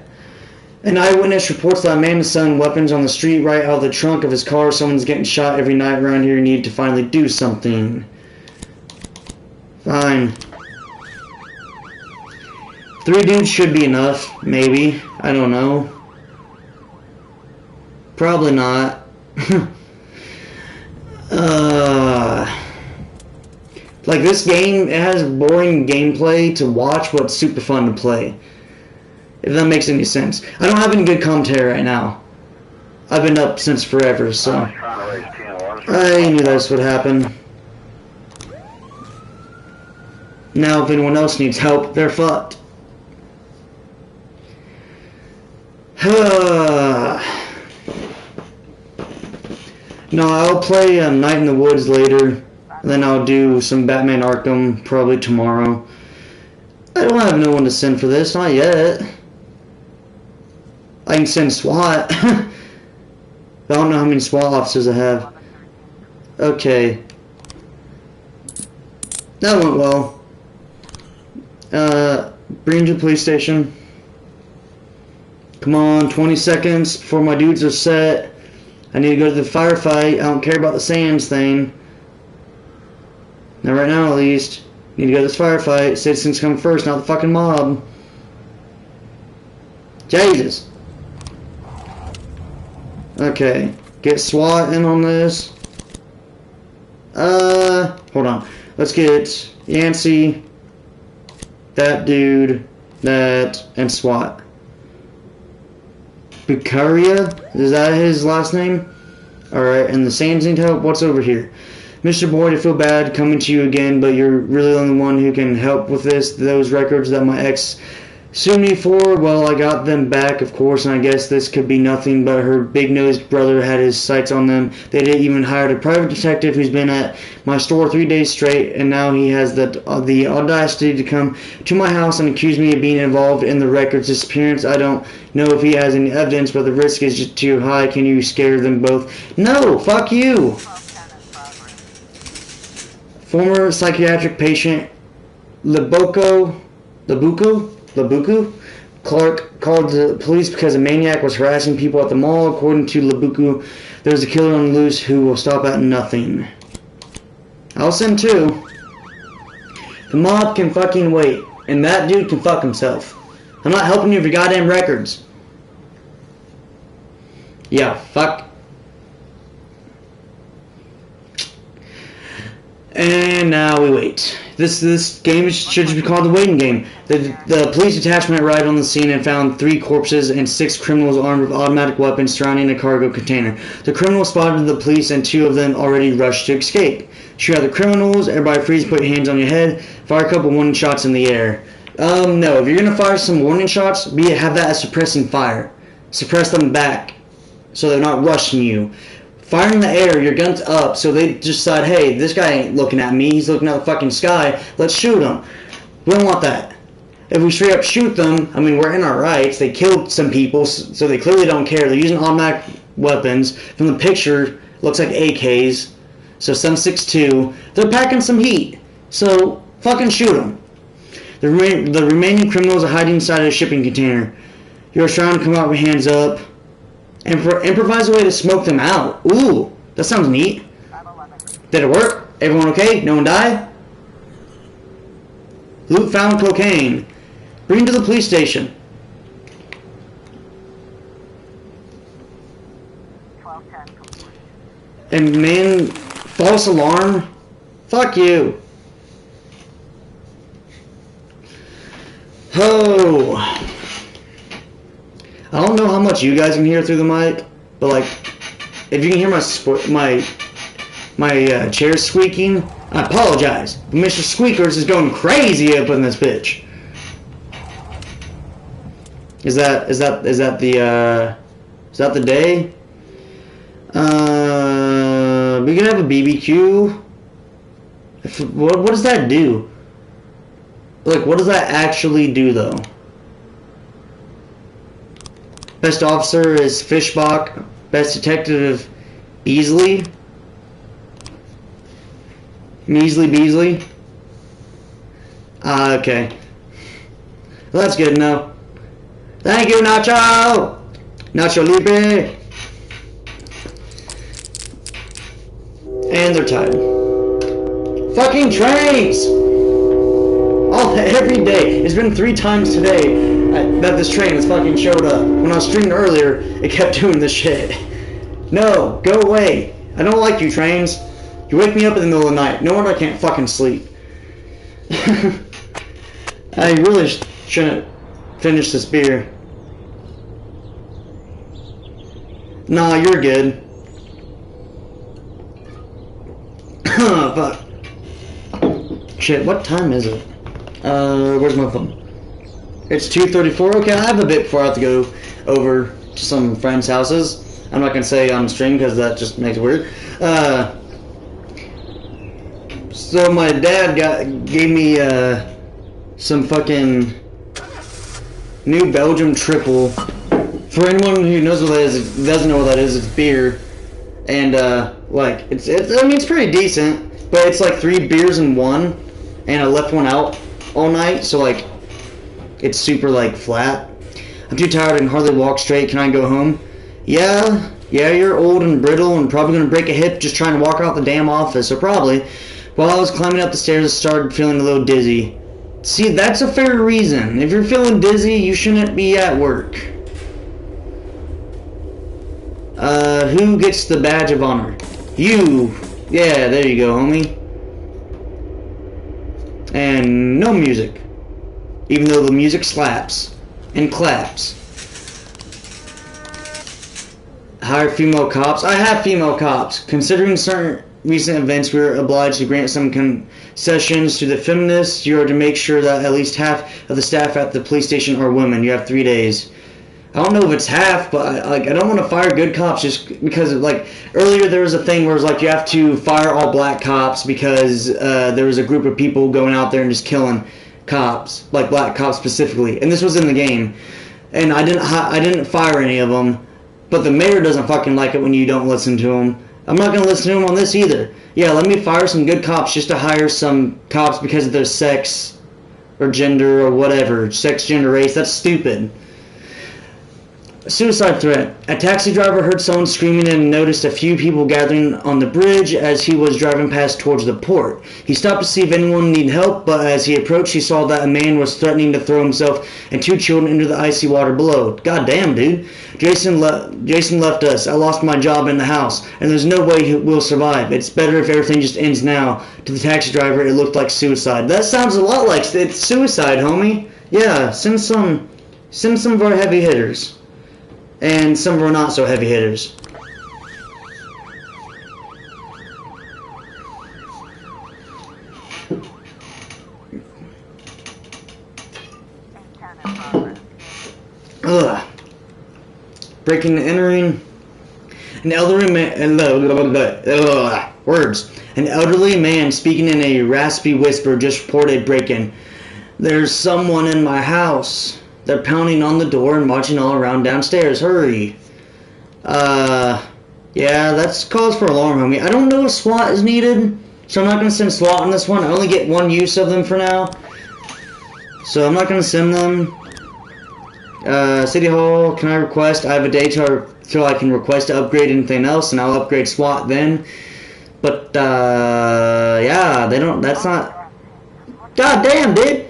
An eyewitness reports that a man is selling weapons on the street right out of the trunk of his car. Someone's getting shot every night around here. You need to finally do something. Fine. 3 dudes should be enough, maybe. I don't know. Probably not. Like, this game, it has boring gameplay to watch, but it's super fun to play. If that makes any sense. I don't have any good commentary right now. I've been up since forever, so I knew this would happen. Now, if anyone else needs help, they're fucked. No, I'll play Night in the Woods later. Then I'll do some Batman Arkham probably tomorrow. I don't have no one to send for this, not yet. I can send SWAT. I don't know how many SWAT officers I have. Okay. That went well. Bring to the police station. Come on, 20 seconds before my dudes are set. I need to go to the firefight. I don't care about the Sands thing. Not right now, at least. Need to go to this firefight. Citizens come first, not the fucking mob. Jesus. Okay. Get SWAT in on this. Hold on. Let's get Yancey, that dude, that, and SWAT. Bucaria? Is that his last name? Alright, and the Sands need help? What's over here? Mr. Boyd, I feel bad coming to you again, but you're really the only one who can help with this. Those records that my ex sued me for, well, I got them back, of course, and I guess this could be nothing, but her big-nosed brother had his sights on them. They didn't even hire a private detective who's been at my store 3 days straight, and now he has the audacity to come to my house and accuse me of being involved in the records disappearance. I don't know if he has any evidence, but the risk is just too high. Can you scare them both? No! Fuck you! Former psychiatric patient Labuku Clark called the police because a maniac was harassing people at the mall. According to Labuku, there's a killer on the loose who will stop at nothing. I'll send two. The mob can fucking wait, and that dude can fuck himself. I'm not helping you with your goddamn records. Yeah, fuck. And now we wait. This game should just be called the waiting game. The police detachment arrived on the scene and found 3 corpses and 6 criminals armed with automatic weapons surrounding a cargo container. The criminals spotted the police and 2 of them already rushed to escape. Shoot at the criminals, everybody freeze, put your hands on your head, fire a couple warning shots in the air. No, if you're gonna fire some warning shots, have that as suppressing fire. Suppress them back, so they're not rushing you. Fire in the air, your gun's up, so they decide, hey, this guy ain't looking at me, he's looking at the fucking sky, let's shoot him. We don't want that. If we straight up shoot them, I mean, we're in our rights, they killed some people, so they clearly don't care, they're using automatic weapons. From the picture, looks like AKs, so some 6.2, they're packing some heat, so fucking shoot them. The remaining criminals are hiding inside a shipping container. You're trying to come out with hands up. And improvise a way to smoke them out. Ooh, that sounds neat. Did it work? Everyone okay? No one died? Loot found cocaine. Bring to the police station. And man, false alarm? Fuck you. Oh. I don't know how much you guys can hear through the mic, but like, if you can hear my chair squeaking, I apologize. But Mr. Squeakers is going crazy up in this bitch. Is that the day? We can have a BBQ. What does that do? Like, what does that actually do though? Best officer is Fishbach. Best detective, Beasley. Beasley. Okay. Well, that's good enough. Thank you, Nacho! Nacho Libre! And they're tired. Fucking trains! Every day. It's been 3 times today that this train has fucking showed up. When I was streaming earlier, it kept doing this shit. No, go away. I don't like you, trains. You wake me up in the middle of the night. No wonder I can't fucking sleep. I really shouldn't finish this beer. Nah, you're good. Fuck. Shit, what time is it? Where's my phone? It's 2:34. Okay, I have a bit before I have to go over to some friends' houses. I'm not gonna say on stream because that just makes it weird. So my dad gave me some fucking New Belgium triple. For anyone who knows what that is, doesn't know what that is, it's beer, and like it's pretty decent, but it's like 3 beers in one, and I left one out all night, so like it's super like flat. I'm too tired and hardly walk straight. Can I go home? Yeah, you're old and brittle and probably gonna break a hip just trying to walk out the damn office, so probably. While I was climbing up the stairs, I started feeling a little dizzy. See, that's a fair reason. If you're feeling dizzy, you shouldn't be at work. Who gets the badge of honor? You. Yeah, there you go, homie. And no music. Even though the music slaps and claps. Hire female cops. I have female cops. Considering certain recent events, we are obliged to grant some concessions to the feminists. You are to make sure that at least half of the staff at the police station are women. You have 3 days. I don't know if it's half, but I don't want to fire good cops just because like earlier there was a thing where it was like you have to fire all black cops because there was a group of people going out there and just killing cops, like black cops specifically, and this was in the game, and I didn't fire any of them, but the mayor doesn't fucking like it when you don't listen to him. I'm not gonna listen to him on this either. Yeah, let me fire some good cops just to hire some cops because of their sex or gender or whatever, sex, gender, race. That's stupid. Suicide threat. A taxi driver heard someone screaming and noticed a few people gathering on the bridge as he was driving past towards the port. He stopped to see if anyone needed help, but as he approached, he saw that a man was threatening to throw himself and 2 children into the icy water below. God damn, dude. Jason left us. I lost my job in the house, and there's no way we'll survive. It's better if everything just ends now. To the taxi driver, it looked like suicide. That sounds a lot like it's suicide, homie. Yeah, send some of our heavy hitters. And some of our not so heavy hitters. Ugh. Breaking and entering. An elderly man. Words. An elderly man speaking in a raspy whisper just reported break-in. There's someone in my house. They're pounding on the door and marching all around downstairs. Hurry. Yeah, that's cause for alarm, homie. I don't know if SWAT is needed, so I'm not going to send SWAT on this one. I only get 1 use of them for now, so I'm not going to send them. City Hall, can I request? I have a day till I can request to upgrade anything else, and I'll upgrade SWAT then. But, yeah, they don't, that's not... God damn, dude!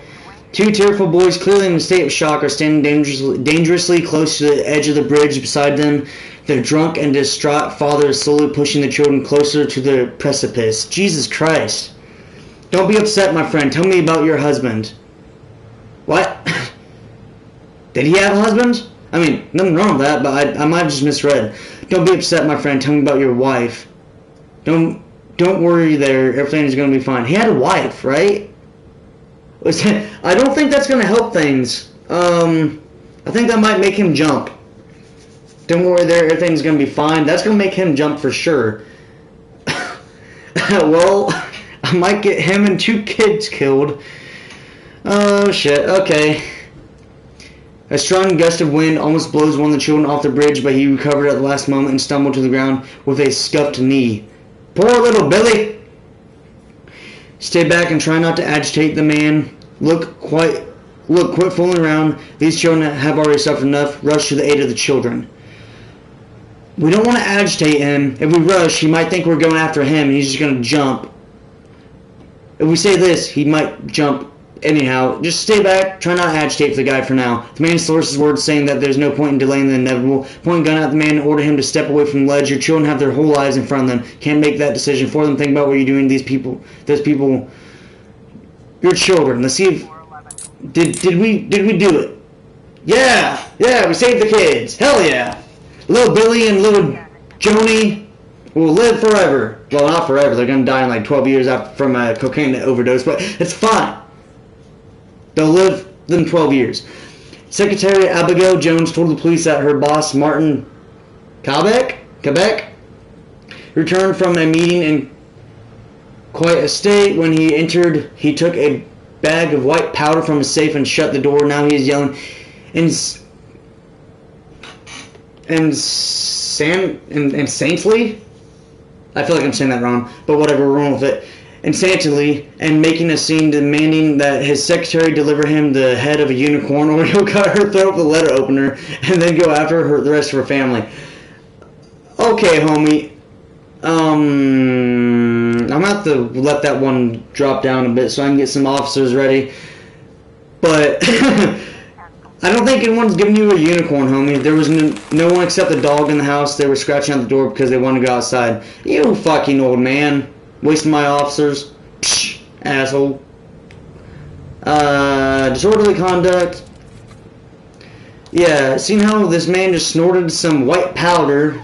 2 tearful boys, clearly in a state of shock, are standing dangerously close to the edge of the bridge beside them. Their drunk and distraught father is slowly pushing the children closer to the precipice. Jesus Christ. Don't be upset, my friend. Tell me about your husband. What? Did he have a husband? I mean, nothing wrong with that, but I might have just misread. Don't be upset, my friend. Tell me about your wife. Don't worry there. Everything's going to be fine. He had a wife, right? I don't think that's going to help things. I think that might make him jump. Don't worry there, everything's going to be fine. That's going to make him jump for sure. Well, I might get him and 2 kids killed. Oh, shit. Okay. A strong gust of wind almost blows one of the children off the bridge, but he recovered at the last moment and stumbled to the ground with a scuffed knee. Poor little Billy! Stay back and try not to agitate the man. Quit fooling around. These children have already suffered enough. Rush to the aid of the children. We don't want to agitate him. If we rush, he might think we're going after him and he's just going to jump. If we say this, he might jump anyhow. Just stay back. Try not to agitate the guy for now. The man slurs his words, saying that there's no point in delaying the inevitable. Point gun at the man and order him to step away from the ledge. Your children have their whole lives in front of them. Can't make that decision for them. Think about what you're doing to these people. Those people... Your children. Let's see if... Did we do it? Yeah, we saved the kids. Hell yeah. Little Billy and little Joni will live forever. Well, not forever. They're going to die in like 12 years from a cocaine overdose, but it's fine. They'll live them 12 years. Secretary Abigail Jones told the police that her boss, Martin Quebec, returned from a meeting in quite a state. When he entered, he took a bag of white powder from his safe and shut the door. Now he is yelling insanely. I feel like I'm saying that wrong, but whatever, we're wrong with it. Insanely, and making a scene, demanding that his secretary deliver him the head of a unicorn, or he'll cut her throat with a letter opener, and then go after her, the rest of her family. Okay, homie. I'm gonna have to let that one drop down a bit so I can get some officers ready. But I don't think anyone's giving you a unicorn, homie. There was no one except the dog in the house. They were scratching at the door because they wanted to go outside. You fucking old man. Wasting my officers. Psh, asshole. Disorderly conduct. Yeah, seen how this man just snorted some white powder,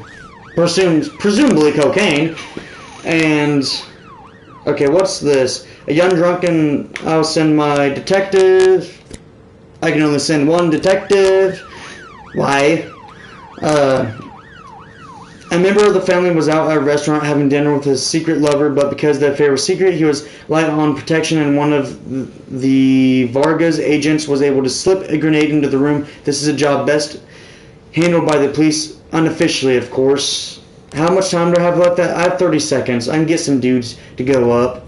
presumably cocaine, and okay, what's this? A young drunken. I'll send my detective. I can only send one detective. Why? A member of the family was out at a restaurant having dinner with his secret lover, but because the affair was secret, he was light on protection, and one of the Vargas agents was able to slip a grenade into the room. This is a job best handled by the police, unofficially, of course. How much time do I have left? I have 30 seconds. I can get some dudes to go up.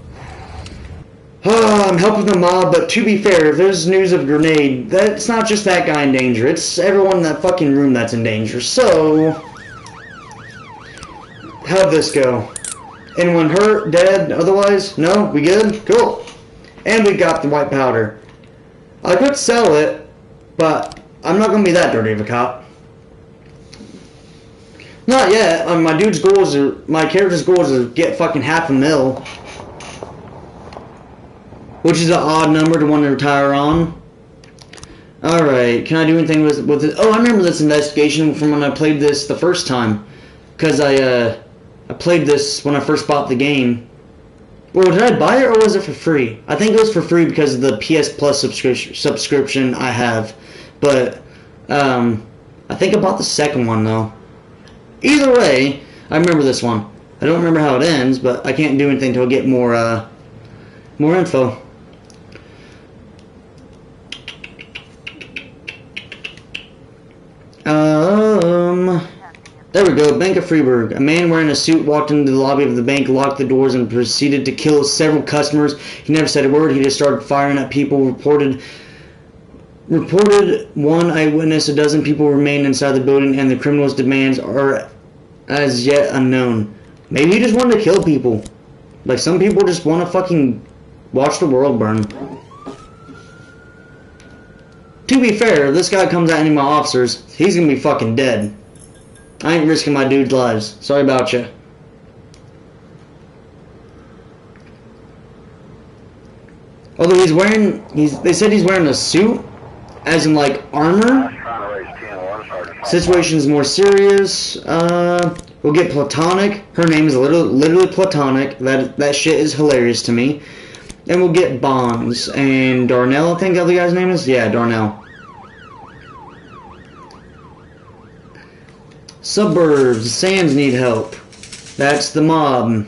I'm helping the mob, but to be fair, if there's news of a grenade, that's not just that guy in danger. It's everyone in that fucking room that's in danger. So, how'd this go? Anyone hurt? Dead? Otherwise? No? We good? Cool. And we got the white powder. I could sell it, but I'm not going to be that dirty of a cop. Not yet. My dude's goal is my character's goal is to get fucking $500,000. Which is an odd number to want to retire on. Alright, can I do anything with it? Oh, I remember this investigation from when I played this the first time. Because I played this when I first bought the game. Well, did I buy it or was it for free? I think it was for free because of the PS Plus subscription I have. But, I think I bought the second one though. Either way, I remember this one. I don't remember how it ends, but I can't do anything until I get more info. There we go, Bank of Freiburg. A man wearing a suit walked into the lobby of the bank, locked the doors, and proceeded to kill several customers. He never said a word. He just started firing at people. Reported one eyewitness. A dozen people remained inside the building, and the criminal's demands are as yet unknown. Maybe he just wanted to kill people. Like, some people just want to fucking watch the world burn. To be fair, if this guy comes at any of my officers, he's gonna be fucking dead. I ain't risking my dude's lives. Sorry about you. Although they said he's wearing a suit, as in like armor. Situation's more serious. We'll get Platonic. Her name is literally Platonic. That shit is hilarious to me. And we'll get Bonds and Darnell. I think the other guy's name is. Yeah, Darnell. Suburbs. The Sands need help. That's the mob.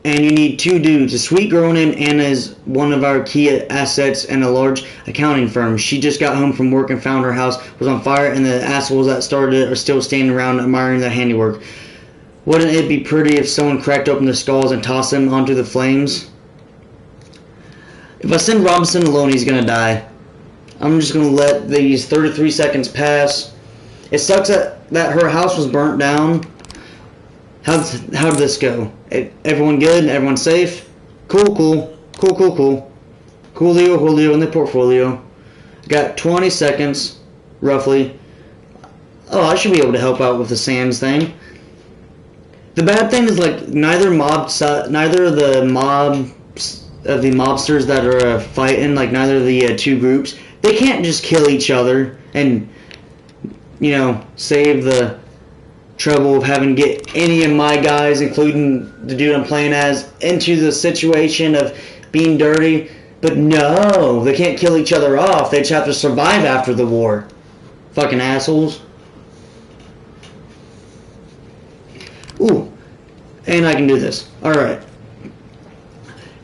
And you need two dudes. A sweet girl named Anna is one of our key assets and a large accounting firm. She just got home from work and found her house was on fire, and the assholes that started it are still standing around admiring their handiwork. Wouldn't it be pretty if someone cracked open the skulls and tossed them onto the flames? If I send Robinson alone, he's gonna die. I'm just gonna let these 33 seconds pass. It sucks that her house was burnt down. How'd this go? Everyone good? Everyone safe? Cool. Julio in the portfolio. Got 20 seconds, roughly. Oh, I should be able to help out with the Sands thing. The bad thing is, like, neither of the mobsters that are fighting, like, neither of the two groups, they can't just kill each other and, you know, save the trouble of having to get any of my guys, including the dude I'm playing as, into the situation of being dirty. But no, they can't kill each other off. They just have to survive after the war. Fucking assholes. Ooh. And I can do this. Alright.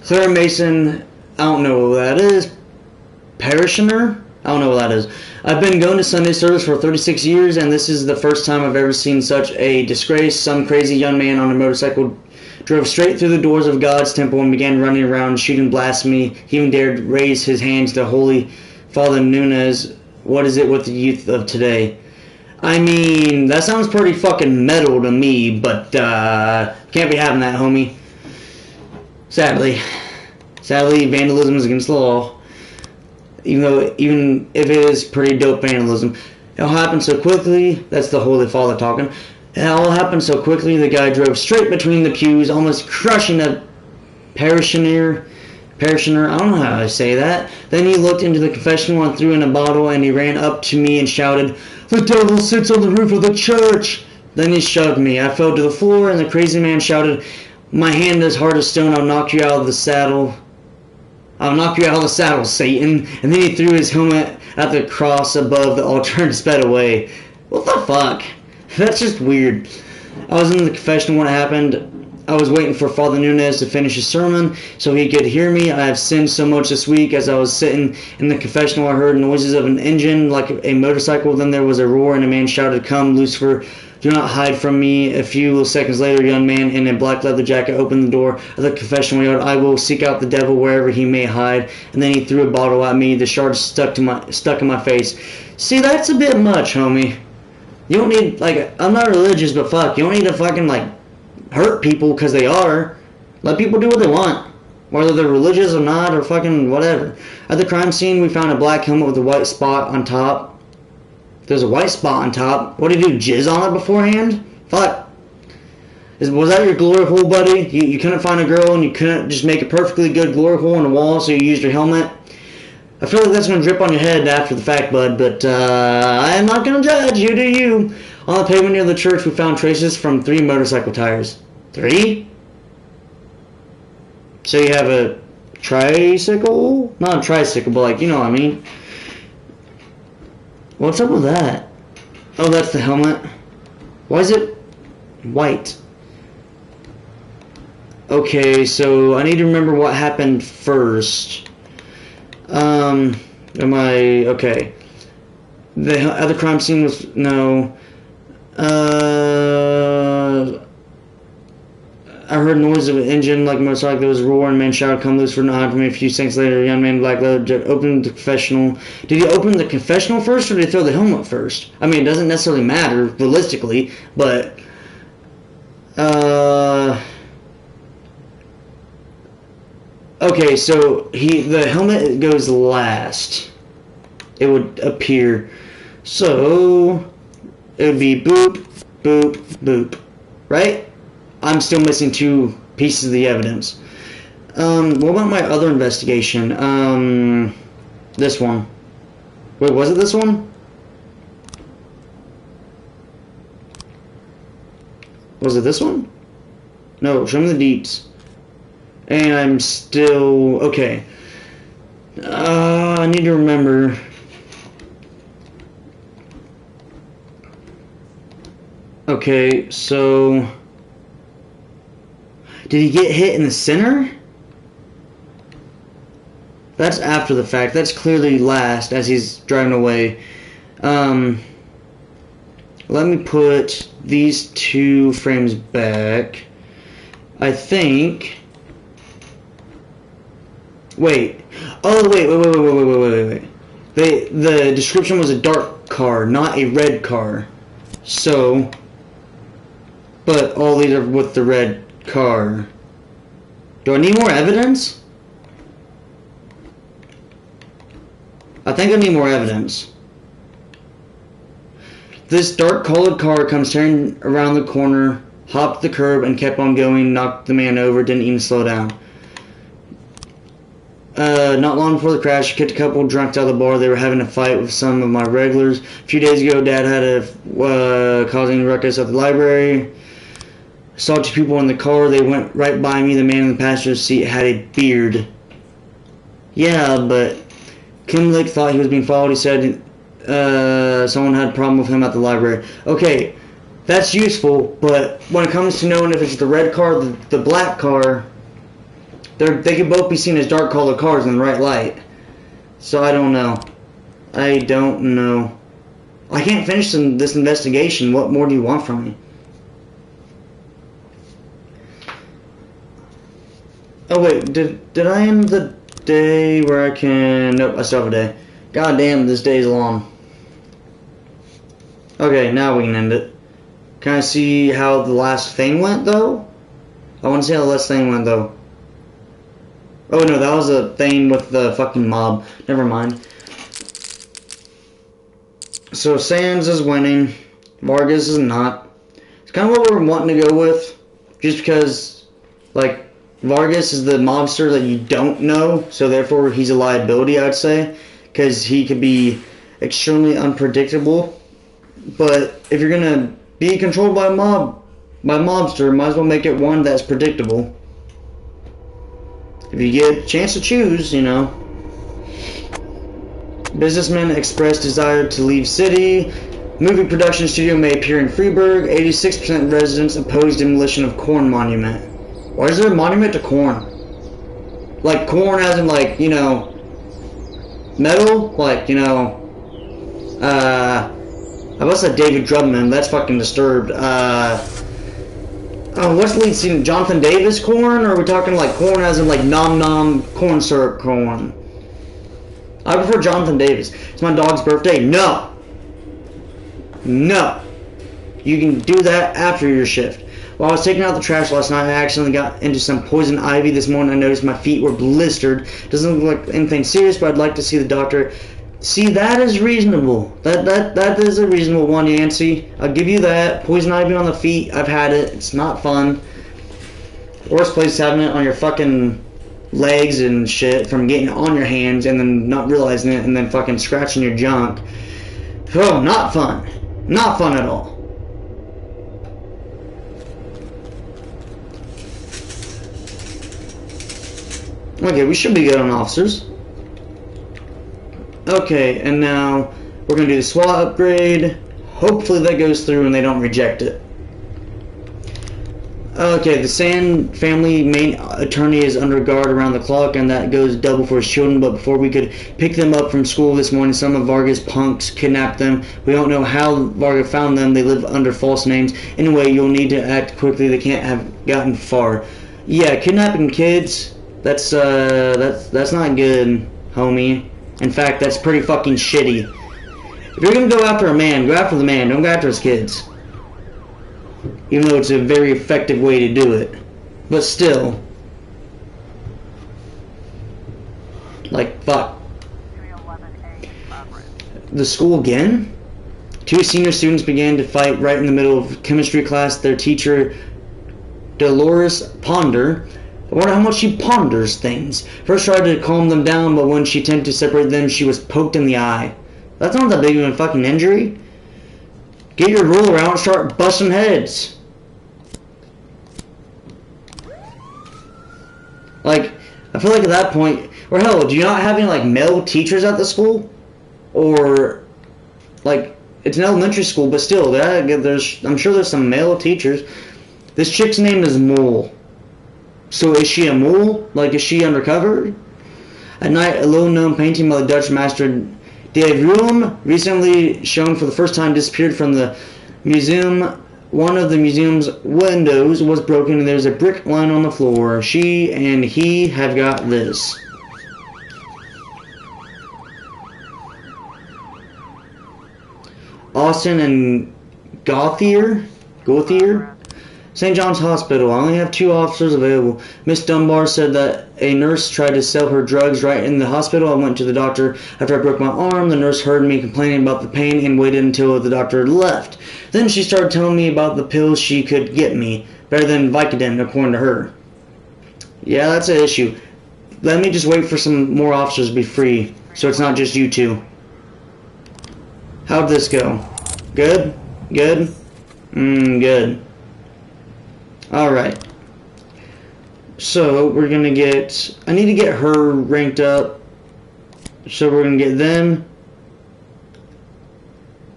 Claire Mason, I don't know what that is. Parishioner? I don't know what that is. I've been going to Sunday service for 36 years, and this is the first time I've ever seen such a disgrace. Some crazy young man on a motorcycle drove straight through the doors of God's temple and began running around shooting blasphemy. He even dared raise his hands to Holy Father Nunez. What is it with the youth of today? I mean, that sounds pretty fucking metal to me, but can't be having that, homie. Sadly, vandalism is against the law. Even if it is pretty dope vandalism. It all happened so quickly. That's the Holy Father talking. It all happened so quickly, the guy drove straight between the pews, almost crushing a parishioner, I don't know how to say that. Then he looked into the confessional and threw in a bottle, and he ran up to me and shouted, "The devil sits on the roof of the church!" Then he shoved me. I fell to the floor, and the crazy man shouted, "My hand is hard as stone, I'll knock you out of the saddle. I'll knock you out of the saddle, Satan." And then he threw his helmet at the cross above the altar and sped away. What the fuck? That's just weird. I was in the confessional when it happened. I was waiting for Father Nunez to finish his sermon so he could hear me. I have sinned so much this week. As I was sitting in the confessional, I heard noises of an engine like a motorcycle. Then there was a roar and a man shouted, "Come, Lucifer, do not hide from me." A few seconds later, a young man in a black leather jacket opened the door of the confessional yard. "I will seek out the devil wherever he may hide." And then he threw a bottle at me. The shard stuck in my face. See, that's a bit much, homie. You don't need, like, I'm not religious, but fuck, you don't need to fucking, like, hurt people because they are. Let people do what they want, whether they're religious or not, or fucking whatever. At the crime scene, we found a black helmet with a white spot on top. There's a white spot on top. What did you do, jizz on it beforehand? Fuck. Was that your glory hole, buddy? You couldn't find a girl and you couldn't just make a perfectly good glory hole in the wall, so you used your helmet? I feel like that's going to drip on your head after the fact, bud, but I'm not going to judge. You do you. On the pavement near the church, we found traces from 3 motorcycle tires. 3? So you have a tricycle? Not a tricycle, but like, you know what I mean. What's up with that? Oh, that's the helmet. Why is it white? Okay, so I need to remember what happened first. Okay. The other crime scene was, no. I heard noise of an engine like a motorcycle. There was a roar and a man shouted, "Come loose for not hide from me." A few seconds later, a young man in black leather opened the confessional. Did he open the confessional first or did he throw the helmet first? I mean, it doesn't necessarily matter realistically, but okay, so the helmet goes last. It would appear. So it would be boop, boop, boop. Right? I'm still missing 2 pieces of the evidence. What about my other investigation? This one. Wait, was it this one? Was it this one? No, show me the deets. And I'm still... Okay. I need to remember... Okay, so... Did he get hit in the center? That's after the fact. That's clearly last as he's driving away. Let me put these 2 frames back. I think... Wait. Oh, wait. The description was a dark car, not a red car. So... But all these are with the red car. Do I need more evidence? I think I need more evidence. This dark colored car comes turning around the corner, hopped the curb and kept on going, knocked the man over, didn't even slow down. Not long before the crash, kicked a couple drunks out of the bar. They were having a fight with some of my regulars. A few days ago, Dad had causing a ruckus at the library. Saw 2 people in the car. They went right by me. The man in the passenger seat had a beard. Yeah, but Kimlik thought he was being followed. He said someone had a problem with him at the library. Okay, that's useful, but when it comes to knowing if it's the red car or the black car, they could both be seen as dark colored cars in the right light. So I don't know. I don't know. I can't finish this investigation. What more do you want from me? Oh wait, did I end the day where I can... Nope, I still have a day. God damn, this day is long. Okay, now we can end it. Can I see how the last thing went, though? I want to see how the last thing went, though. Oh no, that was a thing with the fucking mob. Never mind. So Sands is winning. Vargas is not. It's kind of what we're wanting to go with. Just because, like, Vargas is the mobster that you don't know, so therefore he's a liability, I'd say, because he could be extremely unpredictable. But if you're gonna be controlled by a mobster, might as well make it one that's predictable. If you get a chance to choose, you know. Businessmen expressed desire to leave city. Movie production studio may appear in Freeburg. 86% residents oppose demolition of Corn Monument. Why is there a monument to corn? Like corn as in, like, you know, metal? Like, you know, I must have David Drummond. That's fucking Disturbed. Oh, what's the lead scene? Jonathan Davis corn? Or are we talking like corn as in like nom nom corn syrup corn? I prefer Jonathan Davis. It's my dog's birthday. No. No. You can do that after your shift. While I was taking out the trash last night, I accidentally got into some poison ivy. This morning I noticed my feet were blistered. Doesn't look like anything serious, but I'd like to see the doctor. See, that is reasonable. That is a reasonable one, Yancey. I'll give you that. Poison ivy on the feet. I've had it. It's not fun. Worst place having it on your fucking legs and shit from getting it on your hands and then not realizing it and then fucking scratching your junk. Oh, not fun. Not fun at all. Okay, we should be good on officers. Okay, and now we're going to do the SWAT upgrade. Hopefully that goes through and they don't reject it. Okay, the Sand family main attorney is under guard around the clock, and that goes double for his children. But before we could pick them up from school this morning, some of Vargas' punks kidnapped them. We don't know how Vargas found them. They live under false names. Anyway, you'll need to act quickly. They can't have gotten far. Yeah, kidnapping kids, that's not good, homie. In fact, that's pretty fucking shitty. If you're gonna go after a man, go after the man. Don't go after his kids. Even though it's a very effective way to do it. But still. Like, fuck. The school again? 2 senior students began to fight right in the middle of chemistry class. Their teacher, Dolores Ponder, I wonder how much she ponders things. First tried to calm them down, but when she attempted to separate them, she was poked in the eye. That's not that big of a fucking injury. Get your ruler out and start busting heads. Like, I feel like at that point, or hell, do you not have any like male teachers at the school? Or, like, it's an elementary school, but still, I'm sure there's some male teachers. This chick's name is Mole. So is she a mole? Like, is she undercover? At night, a little-known painting by the Dutch master De Vroom, recently shown for the first time, disappeared from the museum. One of the museum's windows was broken and there's a brick lying on the floor. She and he have got this. Austin and Gauthier? St. John's Hospital. I only have 2 officers available. Miss Dunbar said that a nurse tried to sell her drugs right in the hospital. I went to the doctor after I broke my arm. The nurse heard me complaining about the pain and waited until the doctor left. Then she started telling me about the pills she could get me. Better than Vicodin, according to her. Yeah, that's an issue. Let me just wait for some more officers to be free, so it's not just you 2. How'd this go? Good? Good? Good. Alright. So, we're gonna get... I need to get her ranked up. So we're gonna get them.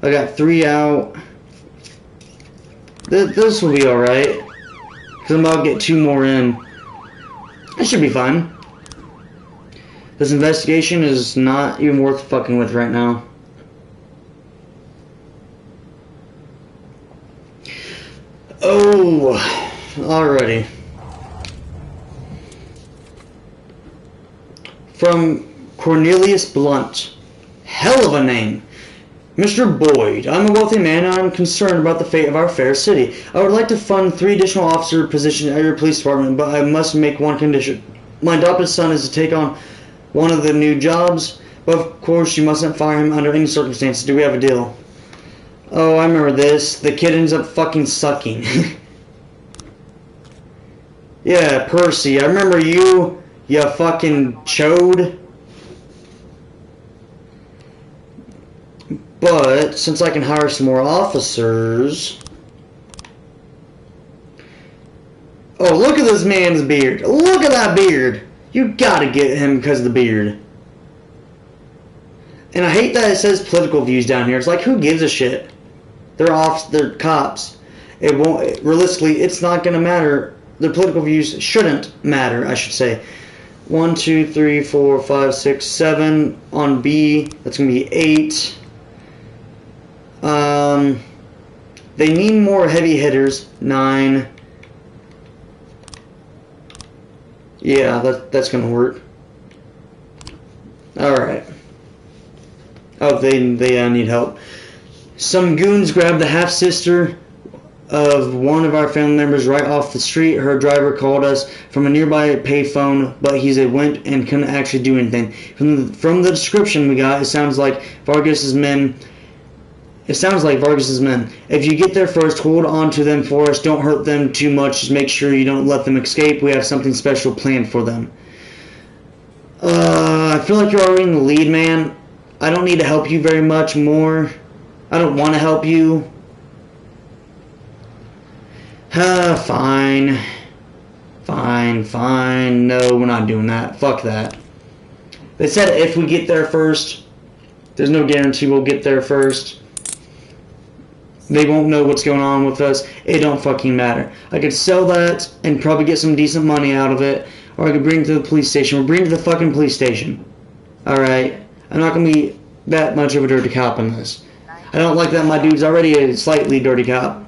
I got 3 out. This will be alright. Because I'm about to get 2 more in. That should be fine. This investigation is not even worth fucking with right now. Oh, alrighty. From Cornelius Blunt. Hell of a name. Mr. Boyd, I'm a wealthy man and I'm concerned about the fate of our fair city. I would like to fund 3 additional officer positions at your police department, but I must make one condition. My adopted son is to take on one of the new jobs, but of course you mustn't fire him under any circumstances. Do we have a deal? Oh, I remember this. The kid ends up fucking sucking. Yeah, Percy, I remember you fucking chode. But, since I can hire some more officers... Oh, look at this man's beard. Look at that beard. You gotta get him because of the beard. And I hate that it says political views down here. It's like, who gives a shit? They're cops. It won't, realistically, it's not gonna matter. Their political views shouldn't matter, I should say. 1, 2, 3, 4, 5, 6, 7. On B, that's gonna be 8. They need more heavy hitters. 9. Yeah, that's gonna work. Alright. Oh, they need help. Some goons grabbed the half-sister of one of our family members right off the street. Her driver called us from a nearby payphone, but he went and couldn't actually do anything. From the description we got, it sounds like Vargas's men. If you get there first, hold on to them for us. Don't hurt them too much. Just make sure you don't let them escape. We have something special planned for them. I feel like you're already in the lead, man. I don't need to help you very much more. I don't want to help you. Fine. Fine. No, we're not doing that. Fuck that. They said if we get there first. There's no guarantee we'll get there first. They won't know what's going on with us. It don't fucking matter. I could sell that and probably get some decent money out of it. Or I could bring it to the police station. We'll bring it to the fucking police station. Alright. I'm not going to be that much of a dirty cop in this. I don't like that my dude's already a slightly dirty cop.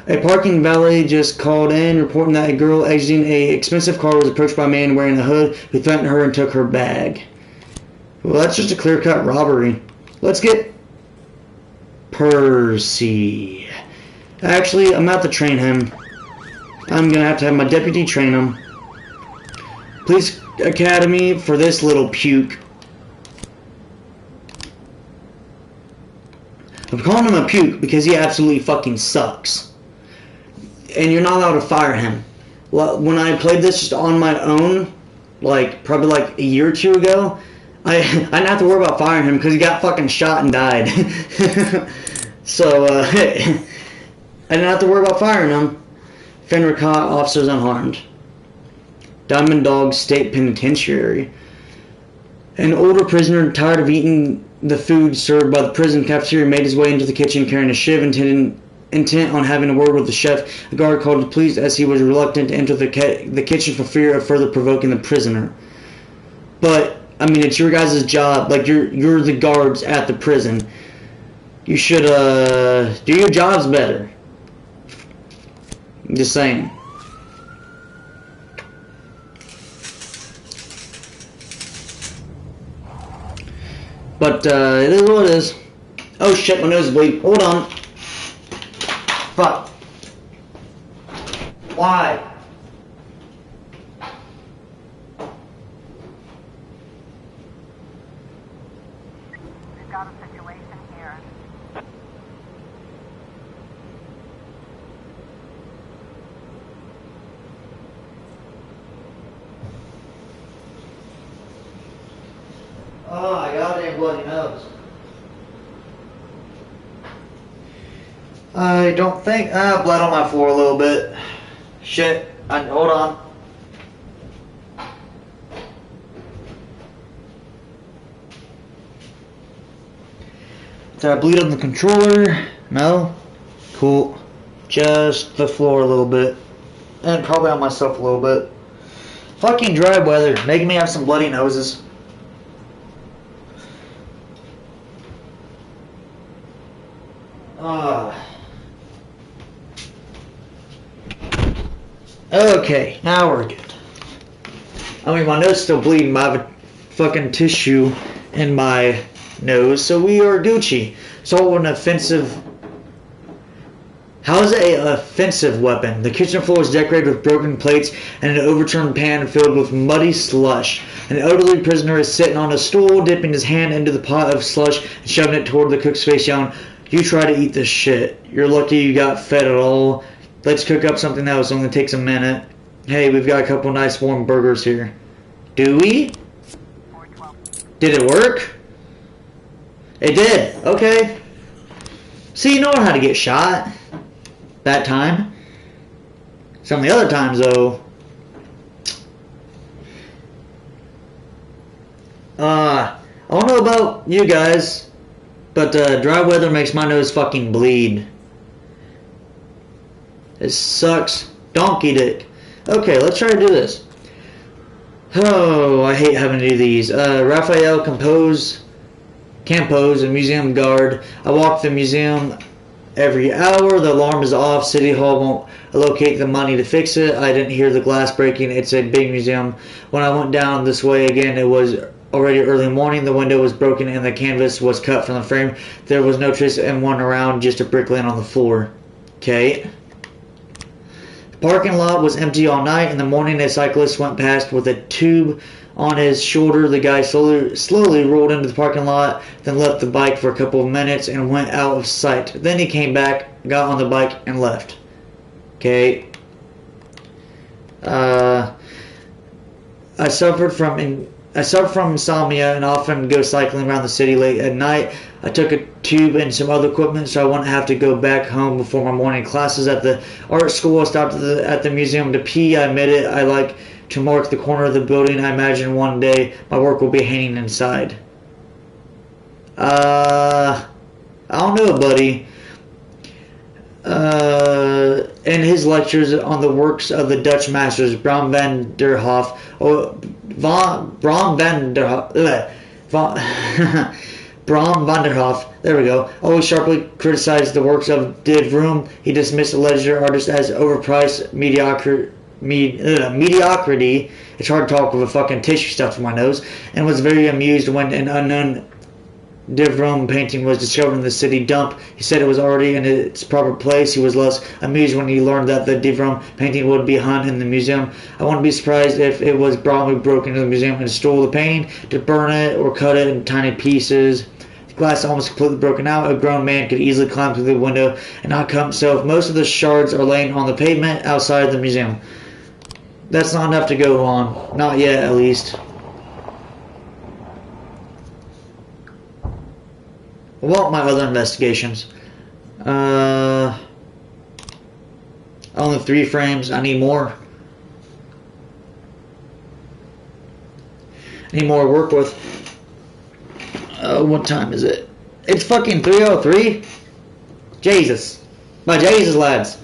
A parking valet just called in reporting that a girl exiting a expensive car was approached by a man wearing a hood who threatened her and took her bag. Well, that's just a clear-cut robbery. Let's get Percy. Actually, I'm about to train him. I'm going to have my deputy train him. Police Academy for this little puke. I'm calling him a puke because he absolutely fucking sucks. And you're not allowed to fire him. When I played this just on my own, probably like a year or 2 ago, I didn't have to worry about firing him because he got fucking shot and died. So, I didn't have to worry about firing him. Fenrir caught officers unharmed. Diamond Dog State Penitentiary. An older prisoner, tired of eating the food served by the prison cafeteria, made his way into the kitchen carrying a shiv, intent on having a word with the chef. The guard called the police as he was reluctant to enter the kitchen for fear of further provoking the prisoner. But, I mean, it's your guys' job. Like, you're the guards at the prison. You should, do your jobs better. I'm just saying. But, it is what it is. Oh shit, my nose is bleeding. Hold on. Fuck. Why? We've got a situation here. Oh, my goddamn bloody nose. I don't think... blood on my floor a little bit. Shit. Hold on. Did I bleed on the controller? No? Cool. Just the floor a little bit. And probably on myself a little bit. Fucking dry weather, making me have some bloody noses. Okay, now we're good. I mean, my nose is still bleeding, but I have a fucking tissue in my nose, so we are Gucci. So an offensive... How is it an offensive weapon? The kitchen floor is decorated with broken plates and an overturned pan filled with muddy slush. An elderly prisoner is sitting on a stool, dipping his hand into the pot of slush and shoving it toward the cook's face, yelling, "You try to eat this shit. You're lucky you got fed at all. Let's cook up something else. Only takes a minute. Hey, we've got a couple nice warm burgers here." Do we? Did it work? It did. Okay. See, you know how to get shot. That time. Some of the other times, though. I don't know about you guys, but dry weather makes my nose fucking bleed. It sucks. Donkey dick. Okay, let's try to do this. Oh, I hate having to do these. Raphael Campos, a museum guard. I walk the museum every hour. The alarm is off. City Hall won't allocate the money to fix it. I didn't hear the glass breaking. It's a big museum. When I went down this way again, it was already early morning. The window was broken and the canvas was cut from the frame. There was no trace of anyone around, just a brick laying on the floor. Okay. The parking lot was empty all night. In the morning, a cyclist went past with a tube on his shoulder. The guy slowly rolled into the parking lot, then left the bike for a couple of minutes and went out of sight. Then he came back, got on the bike, and left. Okay. I suffer from insomnia and often go cycling around the city late at night. I took a tube and some other equipment so I wouldn't have to go back home before my morning classes at the art school. I stopped at the museum to pee. I admit it. I like to mark the corner of the building. I imagine one day my work will be hanging inside. I don't know, buddy. In his lectures on the works of the Dutch masters, Bram van der Hoef, Bram van der Hoef, there we go, always sharply criticized the works of De Vroom. He dismissed the legendary artist as overpriced mediocrity. It's hard to talk with a fucking tissue stuffed in my nose, and was very amused when an unknown De Vroom painting was discovered in the city dump. He said it was already in its proper place. He was less amused when he learned that the De Vroom painting would be hung in the museum. I wouldn't be surprised if it was Bram who broke into the museum and stole the painting to burn it or cut it in tiny pieces. The glass almost completely broken out. A grown man could easily climb through the window and not cut himself. Most of the shards are laying on the pavement outside the museum. That's not enough to go on. Not yet, at least. Well, my other investigations. Only 3 frames. I need more. I need more to work with. What time is it? It's fucking 3:03? Jesus. My Jesus, lads.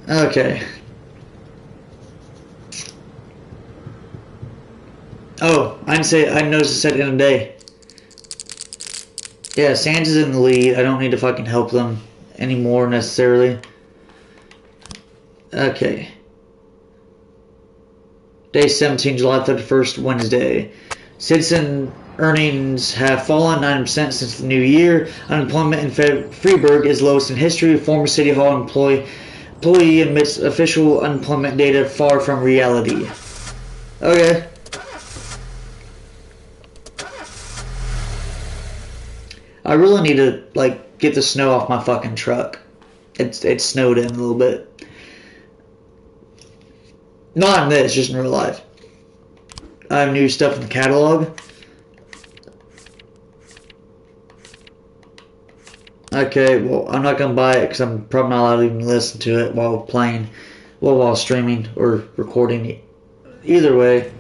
Okay. Oh, I noticed it said in a day. Yeah, Sans is in the lead. I don't need to fucking help them anymore necessarily. Okay. Day 17, July 31st, Wednesday. Citizen earnings have fallen 9% since the new year. Unemployment in Freiburg is lowest in history. Former City Hall employee admits official unemployment data far from reality. Okay. I really need to, like, get the snow off my fucking truck. It snowed in a little bit. Not in this, just in real life. I have new stuff in the catalog. Okay, well, I'm not gonna buy it because I'm probably not allowed to even listen to it while playing, well, while streaming or recording. Either way.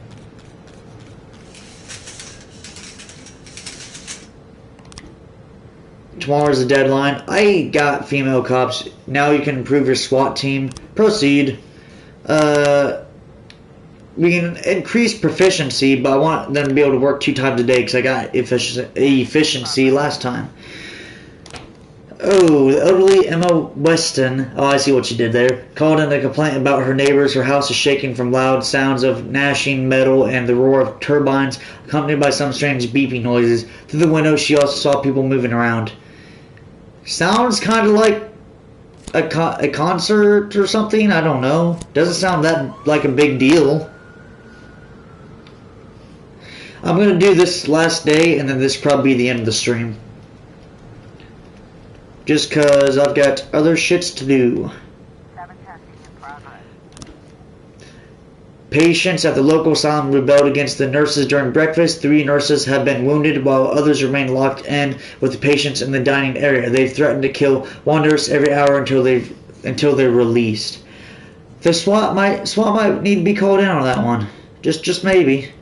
Tomorrow's the deadline. I got female cops. Now you can improve your SWAT team. Proceed. We can increase proficiency, but I want them to be able to work 2 times a day because I got efficiency last time. Oh, the elderly Emma Weston. Oh, I see what you did there. Called in a complaint about her neighbors. Her house is shaking from loud sounds of gnashing metal and the roar of turbines, accompanied by some strange beeping noises. Through the window, she also saw people moving around. Sounds kind of like a concert or something. I don't know. Doesn't sound that like a big deal. I'm going to do this last day, and then this will probably be the end of the stream. Just because I've got other shits to do. Patients at the local asylum rebelled against the nurses during breakfast. 3 nurses have been wounded, while others remain locked in with the patients in the dining area. They've threatened to kill 1 nurse every hour until they're released. The SWAT might need to be called in on that one. Just maybe.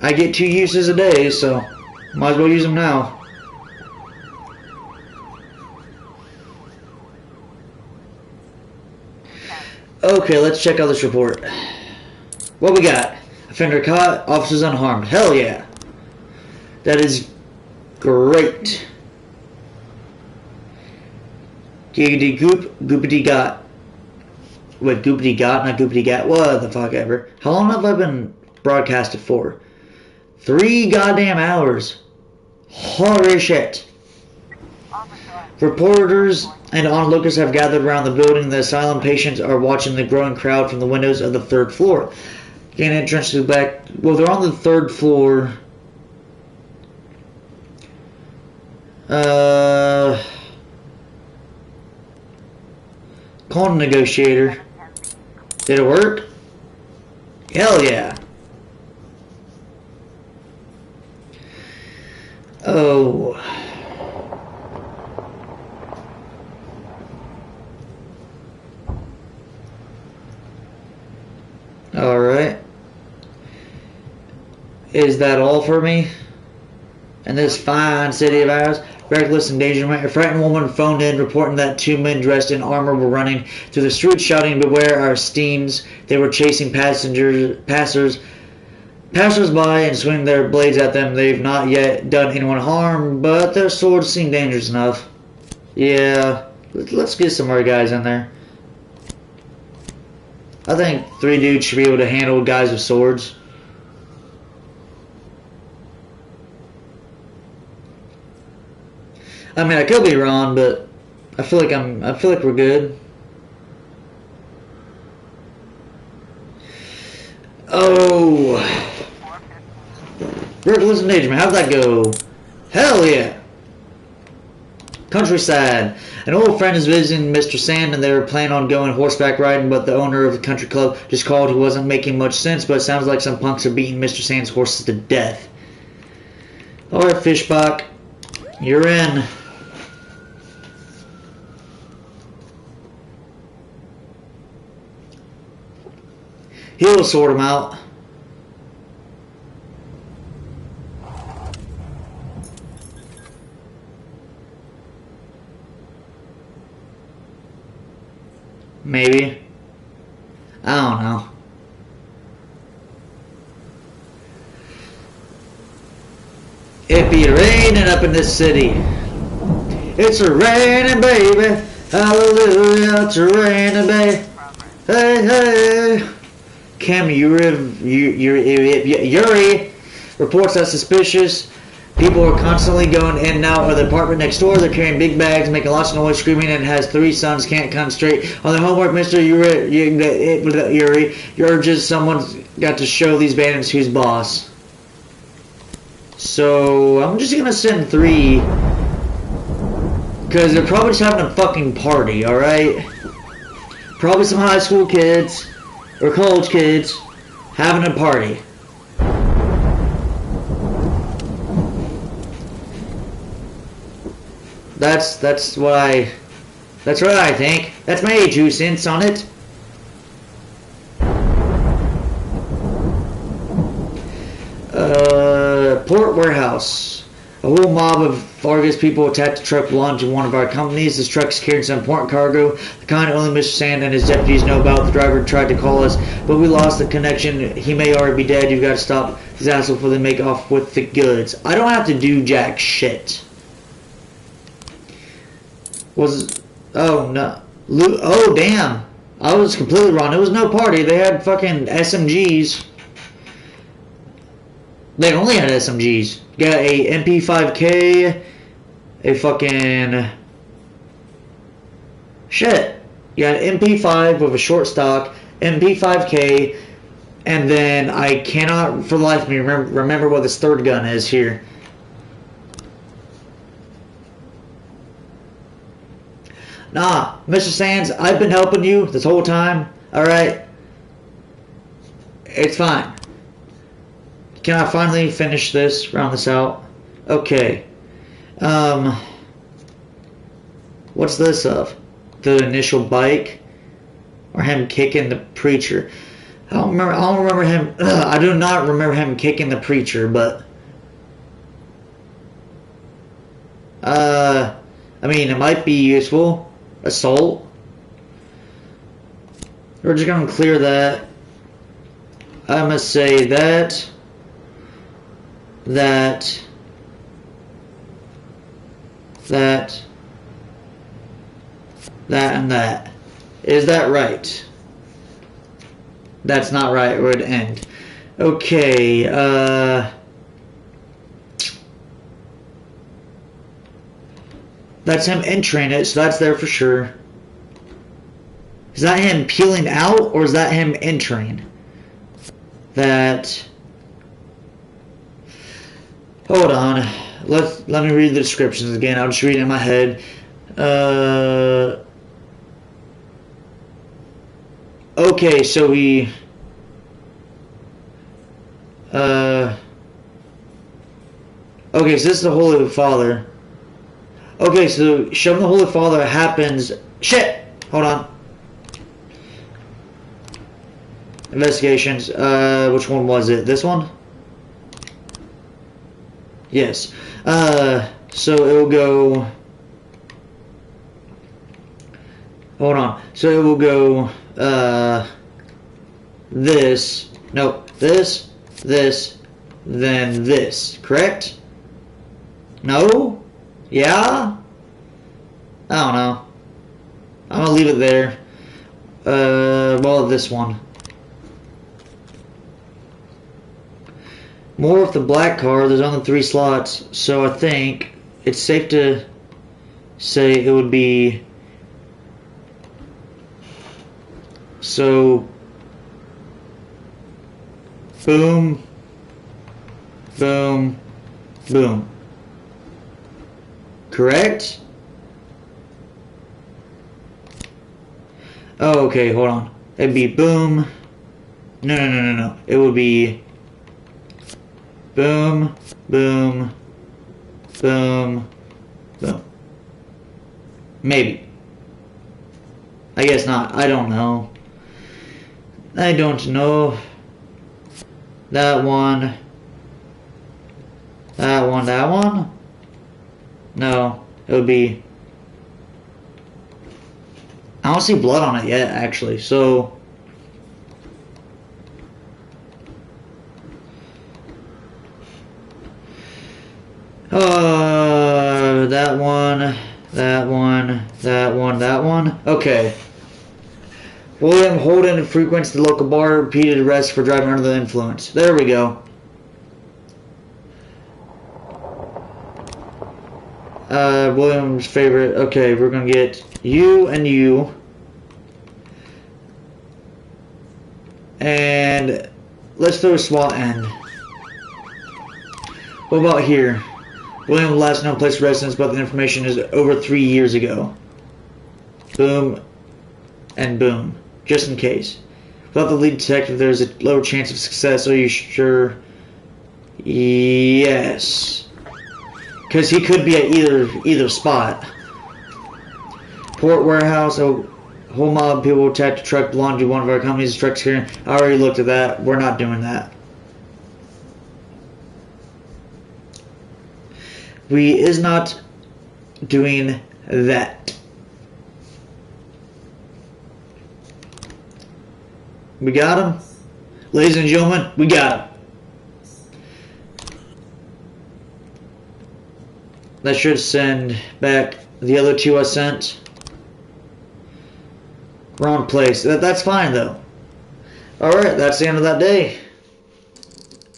I get 2 uses a day, so might as well use them now. Okay, let's check out this report. What we got? Offender caught, officers unharmed. Hell yeah. That is great. Giggity goop, goopity got. Wait, goopity got, not goopity gat. What the fuck ever. How long have I been broadcasted for? 3 goddamn hours. Holy shit. Reporters and onlookers have gathered around the building. The asylum patients are watching the growing crowd from the windows of the 3rd floor. Gain entrance to the back. Well, they're on the 3rd floor. Call the negotiator. Did it work? Hell yeah. Oh. Alright. Is that all for me? In this fine city of ours? Reckless endangerment. A frightened woman phoned in reporting that 2 men dressed in armor were running through the streets shouting, "Beware our steams." They were chasing passersby and swinging their blades at them. They've not yet done anyone harm, but their swords seem dangerous enough. Yeah, let's get some more guys in there. I think 3 dudes should be able to handle guys with swords. I mean, I could be wrong, but I feel like we're good. Oh, reckless endangerment. How'd that go? Hell yeah. Countryside. An old friend is visiting Mr. Sand and they were planning on going horseback riding, but the owner of the country club just called. He wasn't making much sense, but it sounds like some punks are beating Mr. Sand's horses to death. Alright, Fishbach. You're in. He'll sort them out. Maybe. I don't know. It be raining up in this city. It's a raining, baby. Hallelujah, it's a raining, baby. Hey, hey. Cam Yuri reports that suspicious people are constantly going in and out of the apartment next door. They're carrying big bags, making lots of noise, screaming, and has 3 sons, can't concentrate on their homework. Mr. Yuri urges someone's got to show these bandits who's boss. So I'm just gonna send 3 because they're probably just having a fucking party, alright? Probably some high school kids or college kids having a party. That's what I think. That's my 2 cents on it. Port warehouse. A whole mob of Fargus people attacked the truck belonging to one of our companies. This truck is carrying some important cargo, the kind only Mr. Sand and his deputies know about. The driver tried to call us, but we lost the connection. He may already be dead. You've got to stop these assholes before they make off with the goods. I don't have to do jack shit. Oh, no. Oh, damn. I was completely wrong. It was no party. They had fucking SMGs. They only had SMGs. Got a MP5K, a fucking shit. You got an MP5 with a short stock, MP5K, and then I cannot for the life of me remember what this third gun is here. Nah, Mr. Sands, I've been helping you this whole time. Alright? It's fine. Can I finally finish this? Round this out? Okay. What's this of? The initial bike? Or him kicking the preacher? I don't remember him. I do not remember him kicking the preacher, but I mean, it might be useful. Assault. We're just gonna clear that. I must say that and that. Is that right? That's not right. It would end. Okay, that's him entering it, so that's there for sure. Is that him peeling out, or is that him entering? That... Hold on. Let me read the descriptions again. I'll just read it in my head. Okay, so he... Okay, so this is the Holy Father. Okay, so shoving the Holy Father happens... Shit! Hold on. Investigations. Which one was it? This one? Yes. So it will go... Hold on. So it will go... This. No. This. This. Then this. Correct? No? Yeah? I don't know. I'm gonna leave it there. Well, this one. More of the black card. There's only 3 slots, so I think it's safe to say it would be... So... Boom. Boom. Boom. Correct? Oh, okay, hold on. It'd be boom. No. It would be boom, boom, boom, boom. Maybe. I guess not. I don't know. I don't know. That one. That one. That one? No. It would be... I don't see blood on it yet, actually. So... that one, that one, that one, that one. Okay. William Holden frequents the local bar, repeated arrest for driving under the influence. There we go. William's favorite. Okay, we're gonna get you and you. And let's throw a SWAT in. What about here? William last known place of residence, but the information is over 3 years ago. Boom. And boom. Just in case. Without the lead detective, there's a lower chance of success. Are you sure? Yes. Because he could be at either spot. Port warehouse. A whole mob of people attacked a truck belonging to one of our companies. Trucks here. I already looked at that. We're not doing that. We is not doing that. We got him. Ladies and gentlemen, we got him. That should send back the other two I sent. Wrong place. That's fine though. Alright, that's the end of that day.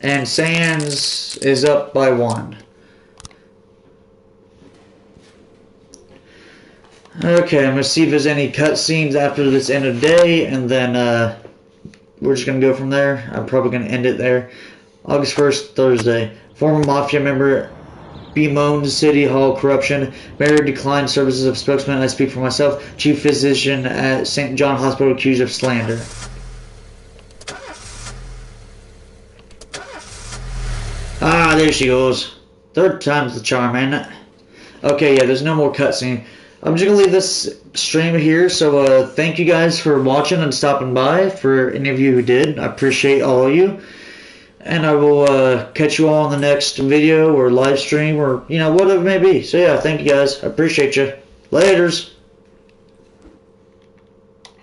And Sans is up by 1. Okay, I'm going to see if there's any cutscenes after this end of day, and then we're just going to go from there. I'm probably going to end it there. August 1st, Thursday. Former Mafia member bemoans City Hall corruption. Mayor declined services of spokesman. I speak for myself. Chief physician at St. John Hospital accused of slander. Ah, there she goes. Third time's the charm, ain't it? Okay, yeah, there's no more cutscene. I'm just going to leave this stream here, so thank you guys for watching and stopping by. For any of you who did, I appreciate all of you. And I will catch you all in the next video or live stream or, you know, whatever it may be. So yeah, thank you guys. I appreciate you. Laters.